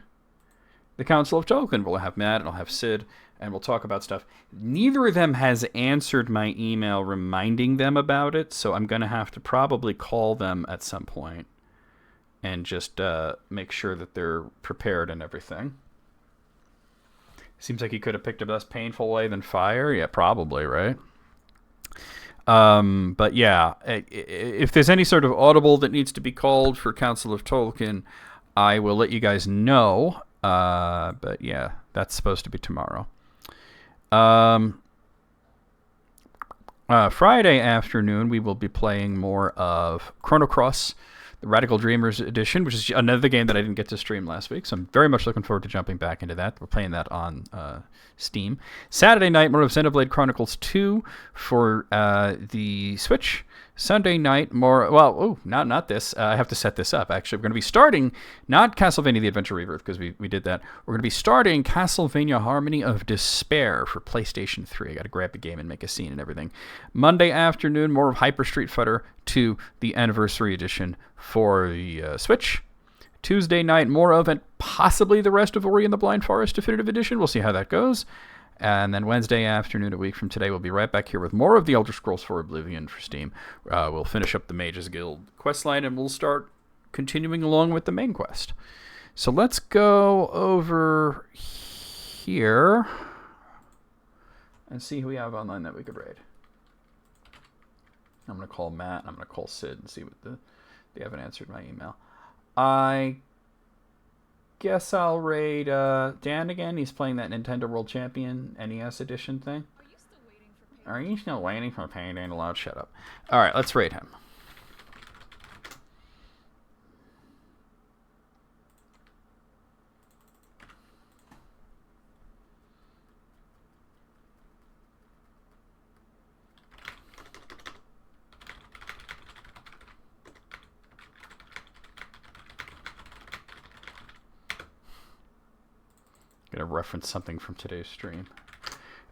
A: the Council of Tolkien. We'll have Matt and I'll have Sid. and we'll talk about stuff. Neither of them has answered my email reminding them about it, so I'm going to have to probably call them at some point and just make sure that they're prepared and everything. Seems like he could have picked a less painful way than fire. Yeah, probably, right? But yeah, if there's any sort of audible that needs to be called for Council of Tolkien, I will let you guys know. But yeah, that's supposed to be tomorrow. Friday afternoon, we will be playing more of Chrono Cross, the Radical Dreamers edition, which is another game that I didn't get to stream last week, so I'm very much looking forward to jumping back into that. We're playing that on Steam. Saturday night, more of Xenoblade Chronicles 2 for the Switch. Sunday night, more... Well, not this. I have to set this up, actually. We're going to be starting, not Castlevania The Adventure Rebirth, because we did that. We're going to be starting Castlevania Harmony of Despair for PlayStation 3. I got to grab the game and make a scene and everything. Monday afternoon, more of Hyper Street Fighter 2, the Anniversary Edition for the Switch. Tuesday night, more of, and possibly the rest of Ori and the Blind Forest Definitive Edition. We'll see how that goes. And then Wednesday afternoon, a week from today, we'll be right back here with more of the Elder Scrolls 4 Oblivion for Steam. We'll finish up the Mages Guild questline, and we'll start continuing along with the main quest. So let's go over here and see who we have online that we could raid. I'm going to call Matt, and I'm going to call Sid and see what they haven't answered my email. I guess I'll raid Dan again. He's playing that Nintendo World Champion NES Edition thing. Are you still waiting for Payday to load? Shut up. All right, let's raid him. Gonna reference something from today's stream.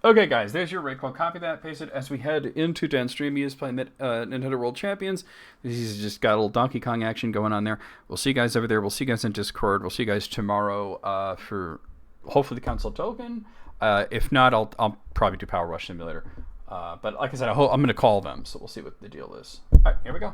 A: Okay, guys, there's your raid call. Copy that, paste it. As we head into Dan's stream, he is playing Nintendo World Champions. He's just got a little Donkey Kong action going on there. We'll see you guys over there. We'll see you guys in Discord. We'll see you guys tomorrow for hopefully the Council Token. If not, I'll probably do Power Wash Simulator. But like I said, I'm going to call them, so we'll see what the deal is. All right, here we go.